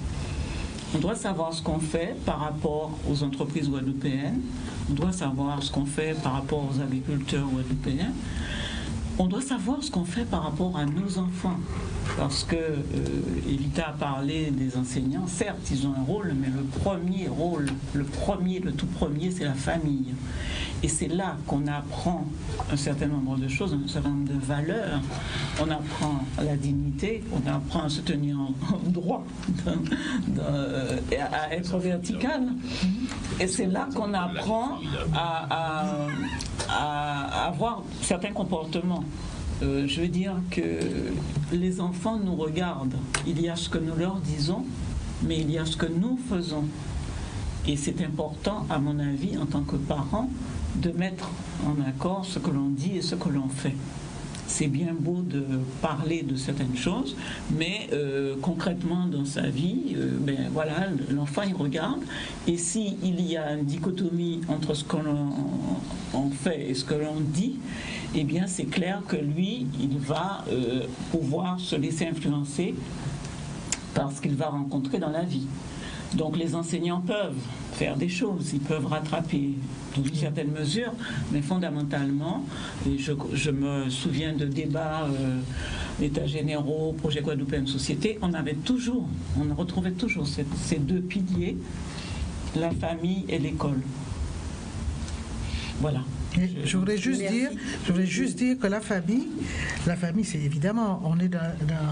On doit savoir ce qu'on fait par rapport aux entreprises guadeloupéennes. On doit savoir ce qu'on fait par rapport aux agriculteurs guadeloupéens. On doit savoir ce qu'on fait par rapport à nos enfants. Parce que Evita a parlé des enseignants. Certes, ils ont un rôle, mais le premier rôle, le tout premier, c'est la famille. Et c'est là qu'on apprend un certain nombre de choses, un certain nombre de valeurs. On apprend la dignité, on apprend à se tenir en droit, à être vertical. Et c'est là qu'on apprend à avoir certains comportements. Je veux dire que les enfants nous regardent. Il y a ce que nous leur disons, mais il y a ce que nous faisons. Et c'est important, à mon avis, en tant que parent, de mettre en accord ce que l'on dit et ce que l'on fait. C'est bien beau de parler de certaines choses, mais concrètement dans sa vie, voilà, l'enfant il regarde, et s'il y a une dichotomie entre ce que l'on fait et ce que l'on dit, eh bien c'est clair que lui, il va pouvoir se laisser influencer par ce qu'il va rencontrer dans la vie. Donc les enseignants peuvent faire des choses, ils peuvent rattraper dans une certaine mesure, mais fondamentalement, et je me souviens de débats d'états généraux, projet Guadeloupe Société, on retrouvait toujours ces deux piliers, la famille et l'école. Voilà. Je voudrais juste dire que la famille, c'est évidemment, on est dans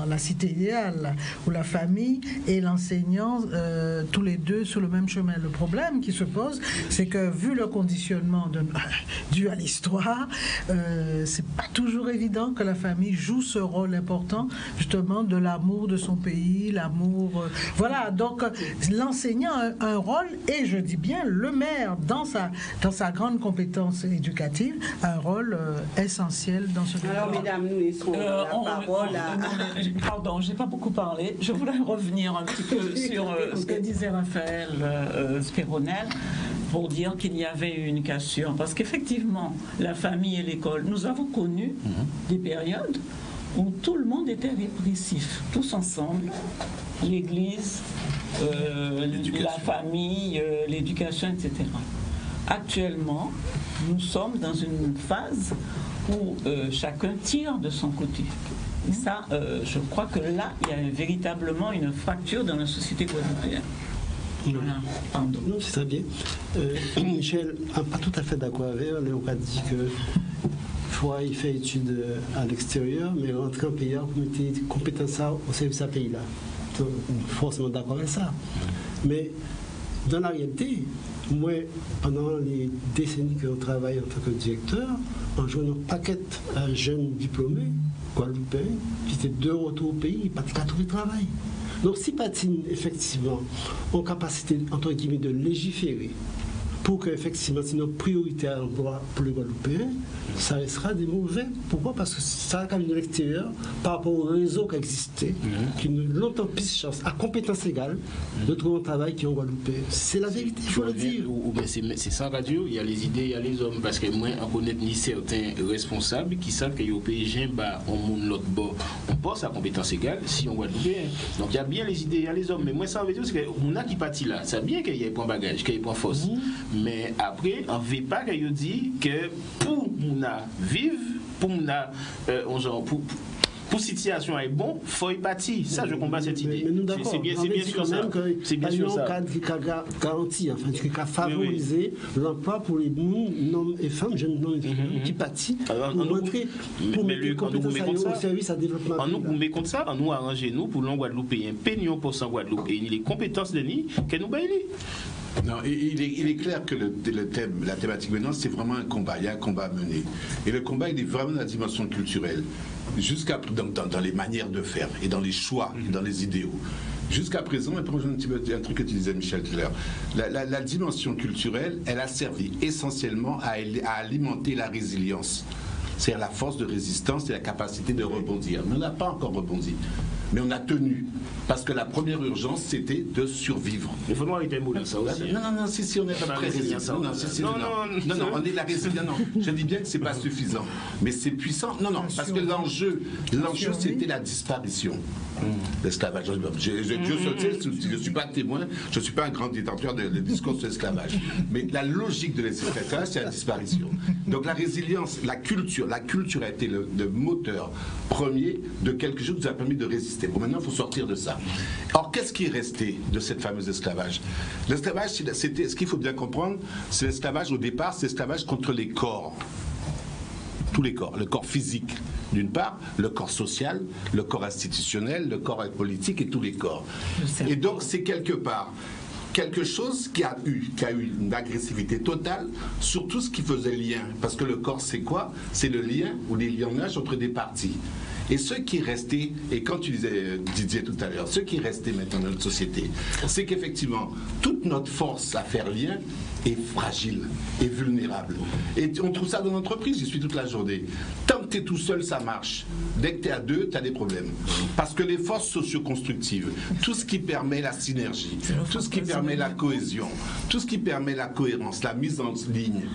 la cité idéale où la famille et l'enseignant, tous les deux sur le même chemin. Le problème qui se pose, c'est que vu le conditionnement dû à l'histoire, c'est pas toujours évident que la famille joue ce rôle important, justement, de l'amour de son pays, l'amour. Voilà, donc l'enseignant a un rôle, et je dis bien le maire, dans sa grande compétence éducative, a un rôle essentiel dans ce domaine. Alors, mesdames, nous laissons la parole à... Pardon, je n'ai pas beaucoup parlé. Je voulais revenir un petit peu sur ce que disait Raphaël Spéronel pour dire qu'il y avait une cassure. Parce qu'effectivement, la famille et l'école, nous avons connu des périodes où tout le monde était répressif, tous ensemble, l'église, la famille, l'éducation, etc. Actuellement, nous sommes dans une phase où chacun tire de son côté. Et ça, je crois que là, il y a véritablement une fracture dans la société guadeloupéenne. Voilà. Pardon. Non, c'est très bien. Michel, pas tout à fait d'accord avec elle. On a dit que fois il fait études à l'extérieur, mais rentrer en pays pour mettre compétences au service à pays là. Forcément d'accord avec ça. Mais dans la réalité, moi, pendant les décennies que je travaille en tant que directeur, en jouant un paquet à jeunes diplômés, guadeloupéens, qui étaient de retour au pays, ils n'ont pas trouvé travail. Donc, si Patine, effectivement, ont capacité, entre guillemets, de légiférer pour que, effectivement, c'est notre priorité à l'emploi pour les Guadeloupéens, ça restera des mauvais. Pourquoi? Parce que ça a quand même de l'extérieur par rapport au réseau qui existait, qui ne longtemps plus chance, à compétence égale, de trouver un travail qui est en Guadeloupe. C'est la vérité, il faut le dire. C'est sans radio, il y a les idées, il y a les hommes, parce que moi, on connaît ni certains responsables qui savent qu'il y a au pays, on monte l'autre bord, on pense à compétence égale si on Guadeloupéen. Donc il y a bien les idées, il y a les hommes, mais moi, ça veut dire qu'on a qui partit là, c'est bien qu'il y ait point bagage, qu'il y ait point force. Mais après, on ne veut pas qu'il dit que pour nous vivre, pour nous pour situation est bon, il faut y partir. Ça, je combats cette idée. C'est bien sûr ça. C'est bien sûr ça. Qui a garanti, enfin, qui a favorisé l'emploi pour les hommes et femmes, jeunes hommes et femmes, qui pâtissent pour montrer, pour mettre les compétences au service à développement. En nous, vous mettez comme ça, en nous arranger nous pour l'on Guadeloupéen, peignons pour 100 Guadeloupe et les compétences de ni que nous baillons. Non, il est clair que la thématique maintenant, c'est vraiment un combat. Il y a un combat à mener. Et le combat, il est vraiment dans la dimension culturelle, jusqu'à dans les manières de faire, et dans les choix, et dans les idéaux. Jusqu'à présent, et pour rejoindre un truc que tu disais, Michel, tout à l'heure, la dimension culturelle, elle a servi essentiellement à alimenter la résilience. C'est-à-dire la force de résistance et la capacité de rebondir. Mais on n'a pas encore rebondi. Mais on a tenu, parce que la première urgence, c'était de survivre. Il faut arrêter un mot là, ça aussi. Non, si, on est très résilient. Non, on est la résilience. Non, je dis bien que c'est pas suffisant, mais c'est puissant. Non, parce que l'enjeu, c'était la disparition. L'esclavage. Dieu seul sait, je ne suis pas témoin, je ne suis pas un grand détenteur de discours sur l'esclavage. Mais la logique de l'esclavage, c'est la disparition. Donc la résilience, la culture a été le moteur premier de quelque chose qui nous a permis de résister. Bon, maintenant, il faut sortir de ça. Or, qu'est-ce qui est resté de cette fameuse esclavage? L'esclavage, c'était, ce qu'il faut bien comprendre, c'est l'esclavage au départ, c'est l'esclavage contre les corps. Tous les corps, le corps physique d'une part, le corps social, le corps institutionnel, le corps politique et tous les corps. Et donc c'est quelque part quelque chose qui a eu une agressivité totale sur tout ce qui faisait lien. Parce que le corps, c'est quoi? C'est le lien ou les liaisons entre des parties. Et ce qui est resté, et quand tu disais, Didier tout à l'heure, ce qui est resté maintenant dans notre société, c'est qu'effectivement, toute notre force à faire lien est fragile et vulnérable. Et on trouve ça dans l'entreprise, j'y suis toute la journée. Tant que tu es tout seul, ça marche. Dès que tu es à deux, tu as des problèmes. Parce que les forces socio-constructives, tout ce qui permet la synergie, tout ce qui permet la cohésion, tout ce qui permet la cohérence, la mise en ligne,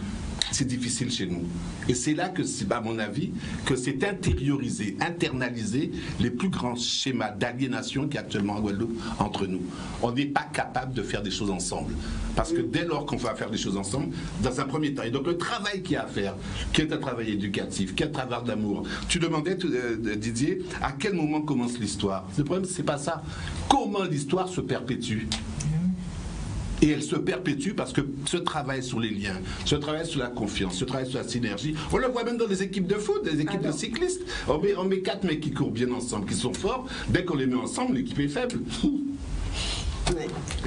c'est difficile chez nous. Et c'est là que, à mon avis, que c'est intériorisé, internalisé les plus grands schémas d'aliénation qu'il y a actuellement en Guadeloupe entre nous. On n'est pas capable de faire des choses ensemble. Parce que dès lors qu'on va faire des choses ensemble, dans un premier temps, et donc le travail qu'il y a à faire, qui est un travail éducatif, qui est un travail d'amour. Tu demandais, Didier, à quel moment commence l'histoire? Le problème, c'est pas ça. Comment l'histoire se perpétue? Et elle se perpétue parce que ce travail sur les liens, ce travail sur la confiance, ce travail sur la synergie, on le voit même dans les équipes de foot, des équipes de cyclistes. On met 4 mecs qui courent bien ensemble, qui sont forts. Dès qu'on les met ensemble, l'équipe est faible.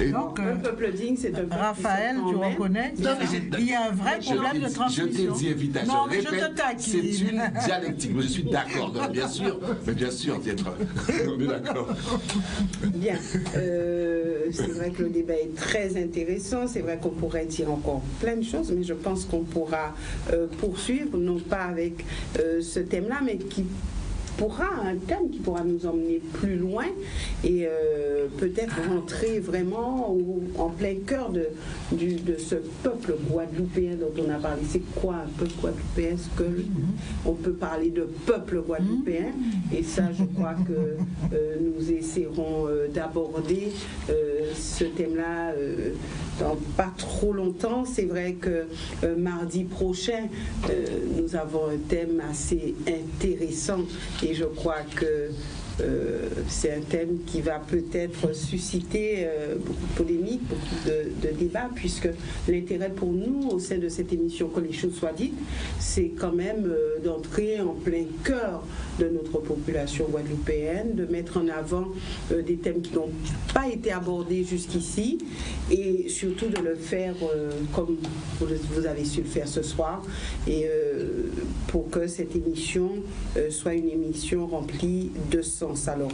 Et donc, un peuple digne, c'est un peuple. Raphaël, tu reconnais, il y a un vrai problème de transmission. Je t'ai dit évidemment. Non, mais je te taquine. C'est une dialectique. Mais je suis d'accord, bien sûr. Mais bien sûr, on est d'accord. Bien. C'est vrai que le débat est très intéressant. C'est vrai qu'on pourrait dire encore plein de choses, mais je pense qu'on pourra poursuivre, non pas avec ce thème-là, mais un thème qui pourra nous emmener plus loin et peut-être rentrer vraiment en plein cœur de ce peuple guadeloupéen dont on a parlé. C'est quoi un peuple guadeloupéen? Est-ce qu'on peut parler de peuple guadeloupéen? Et ça, je crois que nous essaierons d'aborder ce thème-là dans pas trop longtemps. C'est vrai que mardi prochain, nous avons un thème assez intéressant. Et je crois que c'est un thème qui va peut-être susciter beaucoup de polémiques, beaucoup de débats, puisque l'intérêt pour nous, au sein de cette émission, que les choses soient dites, c'est quand même d'entrer en plein cœur de notre population guadeloupéenne, de mettre en avant des thèmes qui n'ont pas été abordés jusqu'ici, et surtout de le faire comme vous avez su le faire ce soir, et pour que cette émission soit une émission remplie de sens. Alors,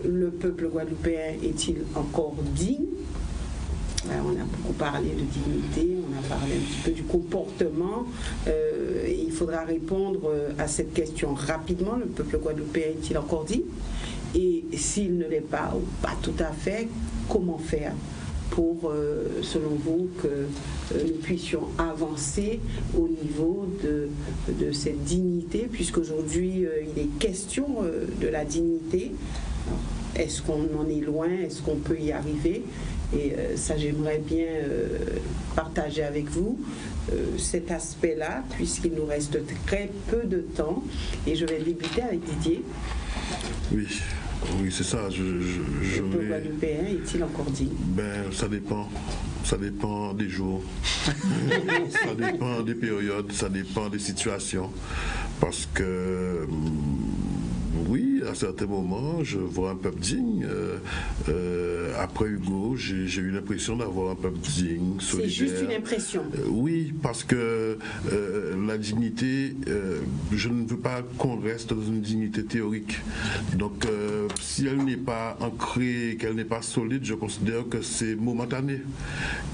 le peuple guadeloupéen est-il encore digne? On a beaucoup parlé de dignité, on a parlé un petit peu du comportement. Il faudra répondre à cette question rapidement. Le peuple guadeloupéen est-il encore digne? Et s'il ne l'est pas, ou pas tout à fait, comment faire pour, selon vous, que nous puissions avancer au niveau de cette dignité, puisqu'aujourd'hui, il est question de la dignité. Est-ce qu'on en est loin? Est-ce qu'on peut y arriver? Et ça, j'aimerais bien partager avec vous cet aspect-là, puisqu'il nous reste très peu de temps. Et je vais débuter avec Didier. Oui, c'est ça. Le peuple guadeloupéen est-il encore digne? Ça dépend. Ça dépend des jours. Ça dépend des périodes. Ça dépend des situations. Parce que oui, à certains moments, je vois un peuple digne. Après Hugo, j'ai eu l'impression d'avoir un peuple digne, solidaire. C'est juste une impression. Oui, parce que la dignité, je ne veux pas qu'on reste dans une dignité théorique. Donc, si elle n'est pas ancrée, qu'elle n'est pas solide, je considère que c'est momentané.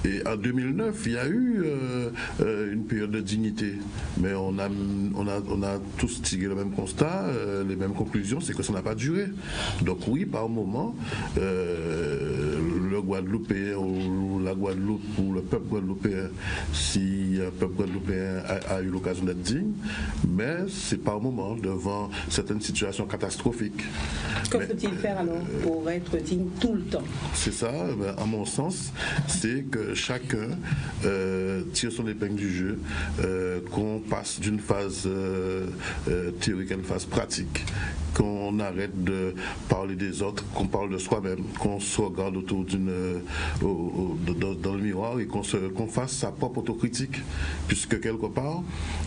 Et en 2009, il y a eu une période de dignité. Mais on a tous tiré le même constat, les mêmes conclusions. conclusion, c'est que ça n'a pas duré. Donc oui, par moment, le Guadeloupéen ou la Guadeloupe ou le peuple guadeloupéen, si un peuple guadeloupéen a eu l'occasion d'être digne, mais c'est par moment devant certaines situations catastrophiques. Que faut-il faire alors pour être digne tout le temps? C'est ça, à mon sens, c'est que chacun tire son épingle du jeu, qu'on passe d'une phase théorique à une phase pratique, qu'on arrête de parler des autres, qu'on parle de soi-même, qu'on se regarde autour dans le miroir et qu'on fasse sa propre autocritique, puisque quelque part,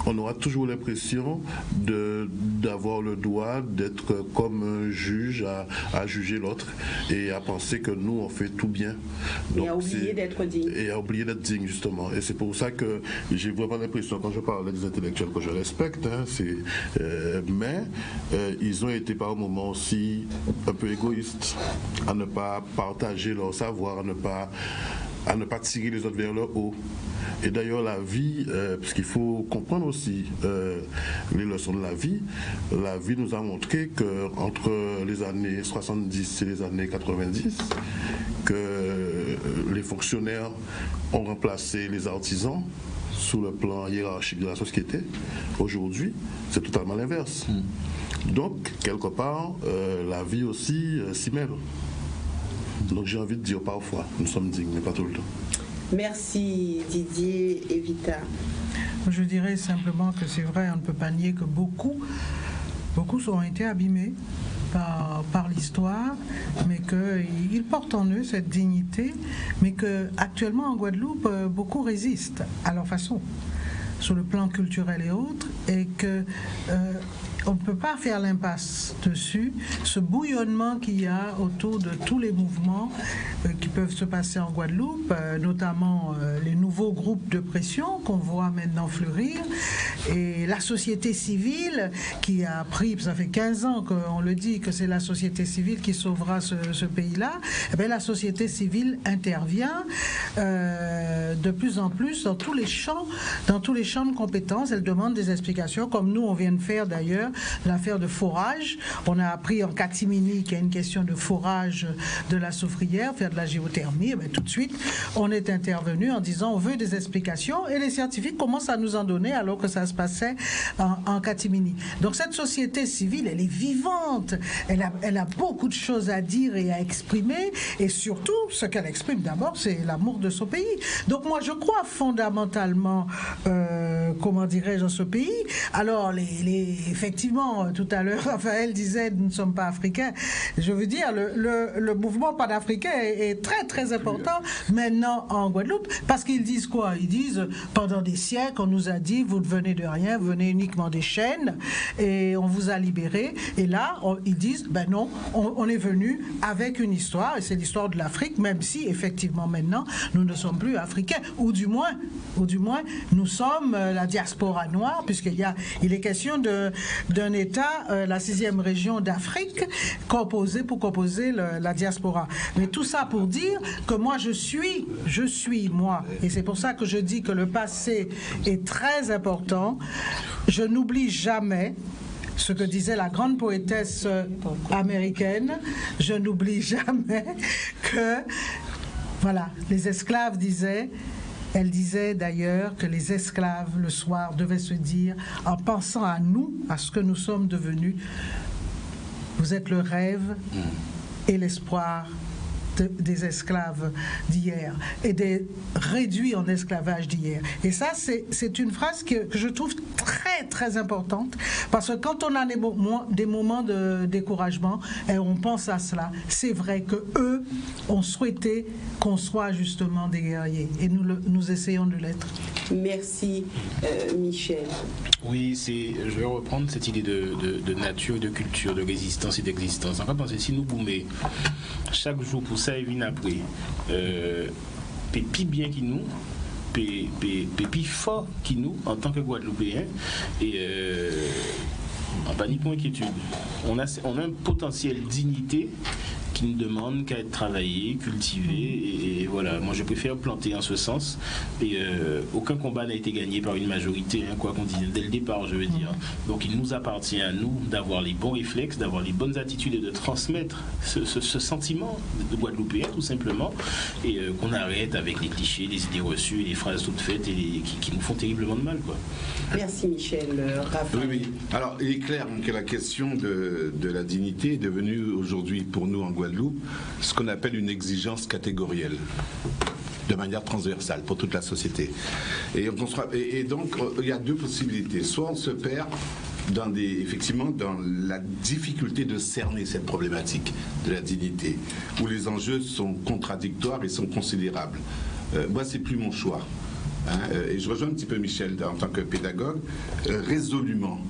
on aura toujours l'impression d'avoir le droit d'être comme un juge à juger l'autre et à penser que nous, on fait tout bien. Donc, et à oublier d'être digne. Et à oublier d'être digne, justement. Et c'est pour ça que j'ai vraiment l'impression, quand je parle des intellectuels que je respecte, mais ils ont été par moments aussi un peu égoïstes, à ne pas partager leur savoir, à ne pas tirer les autres vers le haut. Et d'ailleurs, la vie, parce qu'il faut comprendre aussi les leçons de la vie nous a montré qu'entre les années 70 et les années 90, que les fonctionnaires ont remplacé les artisans sous le plan hiérarchique de la société. Aujourd'hui, c'est totalement l'inverse. Donc, quelque part, la vie aussi s'y mêle. Donc j'ai envie de dire parfois, nous sommes dignes, mais pas tout le temps. Merci Didier et Vita. Je dirais simplement que c'est vrai, on ne peut pas nier que beaucoup ont été abîmés par l'histoire, mais qu'ils portent en eux cette dignité, mais qu'actuellement en Guadeloupe, beaucoup résistent à leur façon, sur le plan culturel et autres, et que on ne peut pas faire l'impasse dessus, ce bouillonnement qu'il y a autour de tous les mouvements qui peuvent se passer en Guadeloupe, notamment les nouveaux groupes de pression qu'on voit maintenant fleurir, et la société civile qui a pris, ça fait 15 ans qu'on le dit, que c'est la société civile qui sauvera ce pays-là. Eh bien, la société civile intervient de plus en plus dans tous les champs de compétences. Elle demande des explications, comme nous on vient de faire d'ailleurs l'affaire de forage. On a appris en catimini qu'il y a une question de forage de la soufrière, faire de la géothermie. Et bien, tout de suite, on est intervenu en disant on veut des explications, et les scientifiques commencent à nous en donner alors que ça se passait en catimini. Donc cette société civile, elle est vivante, elle a beaucoup de choses à dire et à exprimer, et surtout, ce qu'elle exprime d'abord, c'est l'amour de son pays. Donc moi, je crois fondamentalement, comment dirais-je, dans ce pays. Alors, effectivement, tout à l'heure, Raphaël disait nous ne sommes pas africains. Je veux dire, le mouvement panafricain est très très important maintenant en Guadeloupe, parce qu'ils disent quoi? Ils disent, pendant des siècles, on nous a dit, vous ne venez de rien, vous venez uniquement des chaînes, et on vous a libérés. Et là, ils disent, ben non, on est venu avec une histoire, et c'est l'histoire de l'Afrique, même si, effectivement, maintenant, nous ne sommes plus africains, ou du moins, nous sommes la diaspora noire, puisqu'il est question d'un État, la 6e région d'Afrique, pour composer la diaspora. Mais tout ça pour dire que moi, je suis, moi, et c'est pour ça que je dis que le passé est très important. Je n'oublie jamais ce que disait la grande poétesse américaine. Je n'oublie jamais que, voilà, les esclaves disaient. Elle disait d'ailleurs que les esclaves, le soir, devaient se dire, en pensant à nous, à ce que nous sommes devenus, vous êtes le rêve et l'espoir des esclaves d'hier et des réduits en esclavage d'hier. Et ça, c'est une phrase que je trouve très, très importante, parce que quand on a des moments de découragement et on pense à cela, c'est vrai qu'eux ont souhaité qu'on soit justement des guerriers, et nous essayons de l'être. Merci, Michel. Oui, je vais reprendre cette idée de nature, de culture, de résistance et d'existence. En fait, parce que si nous boumons chaque jour pour ça et vient après, pépi bien qui nous, pépi fort qui nous, en tant que Guadeloupéens, et en panique ou inquiétude. On a un potentiel dignité qui ne demandent qu'à être travaillés, cultivés, et voilà, moi je préfère planter en ce sens, et aucun combat n'a été gagné par une majorité, hein, quoi qu'on dise, dès le départ, je veux dire. Donc il nous appartient à nous d'avoir les bons réflexes, d'avoir les bonnes attitudes et de transmettre ce sentiment de Guadeloupéen, tout simplement, et qu'on arrête avec les clichés, les idées reçues, les phrases toutes faites, et qui nous font terriblement de mal, quoi. Merci Michel. Raphaël. Oui. Alors, il est clair que la question de la dignité est devenue aujourd'hui, pour nous en Guadeloupe, ce qu'on appelle une exigence catégorielle, de manière transversale pour toute la société. Et donc, il y a deux possibilités. Soit on se perd effectivement dans la difficulté de cerner cette problématique de la dignité, où les enjeux sont contradictoires et sont considérables. Moi, c'est plus mon choix. Et je rejoins un petit peu Michel en tant que pédagogue, résolument.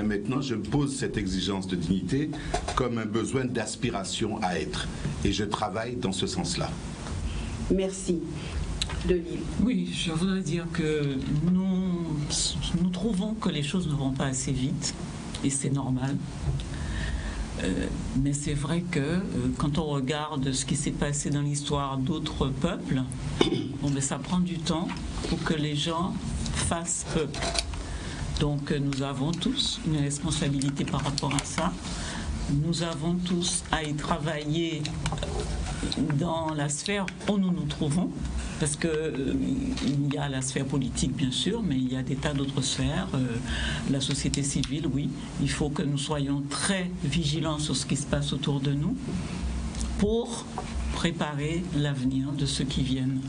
Maintenant, je pose cette exigence de dignité comme un besoin d'aspiration à être. Et je travaille dans ce sens-là. Merci. Delisle. Oui, je voudrais dire que nous trouvons que les choses ne vont pas assez vite, et c'est normal. Mais c'est vrai que quand on regarde ce qui s'est passé dans l'histoire d'autres peuples, ça prend du temps pour que les gens fassent peuple. Donc nous avons tous une responsabilité par rapport à ça. Nous avons tous à y travailler dans la sphère où nous nous trouvons, parce qu'il y a la sphère politique bien sûr, mais il y a des tas d'autres sphères. La société civile, oui, il faut que nous soyons très vigilants sur ce qui se passe autour de nous pour préparer l'avenir de ceux qui viennent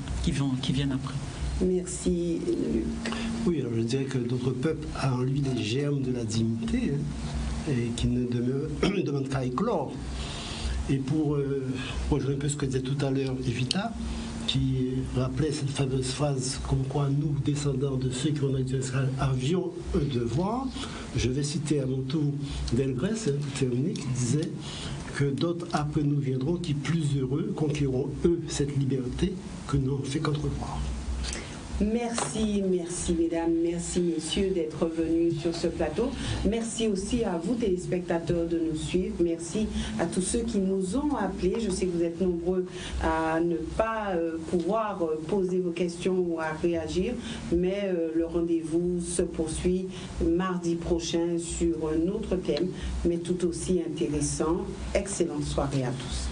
après. Merci Luc. Oui, alors je dirais que notre peuple a en lui les germes de la dignité, et qui ne demande qu'à éclore. Et pour rejoindre un peu ce que disait tout à l'heure Evita, qui rappelait cette fameuse phrase comme quoi nous, descendants de ceux qui ont été Israël, avions un devoir, je vais citer à mon tour Delgrès, terminé, qui disait que d'autres après nous viendront qui, plus heureux, conquéreront eux cette liberté que nous n'avons fait qu'entrevoir. Merci mesdames, merci messieurs d'être venus sur ce plateau. Merci aussi à vous téléspectateurs de nous suivre. Merci à tous ceux qui nous ont appelés. Je sais que vous êtes nombreux à ne pas pouvoir poser vos questions ou à réagir, mais le rendez-vous se poursuit mardi prochain sur un autre thème, mais tout aussi intéressant. Excellente soirée à tous.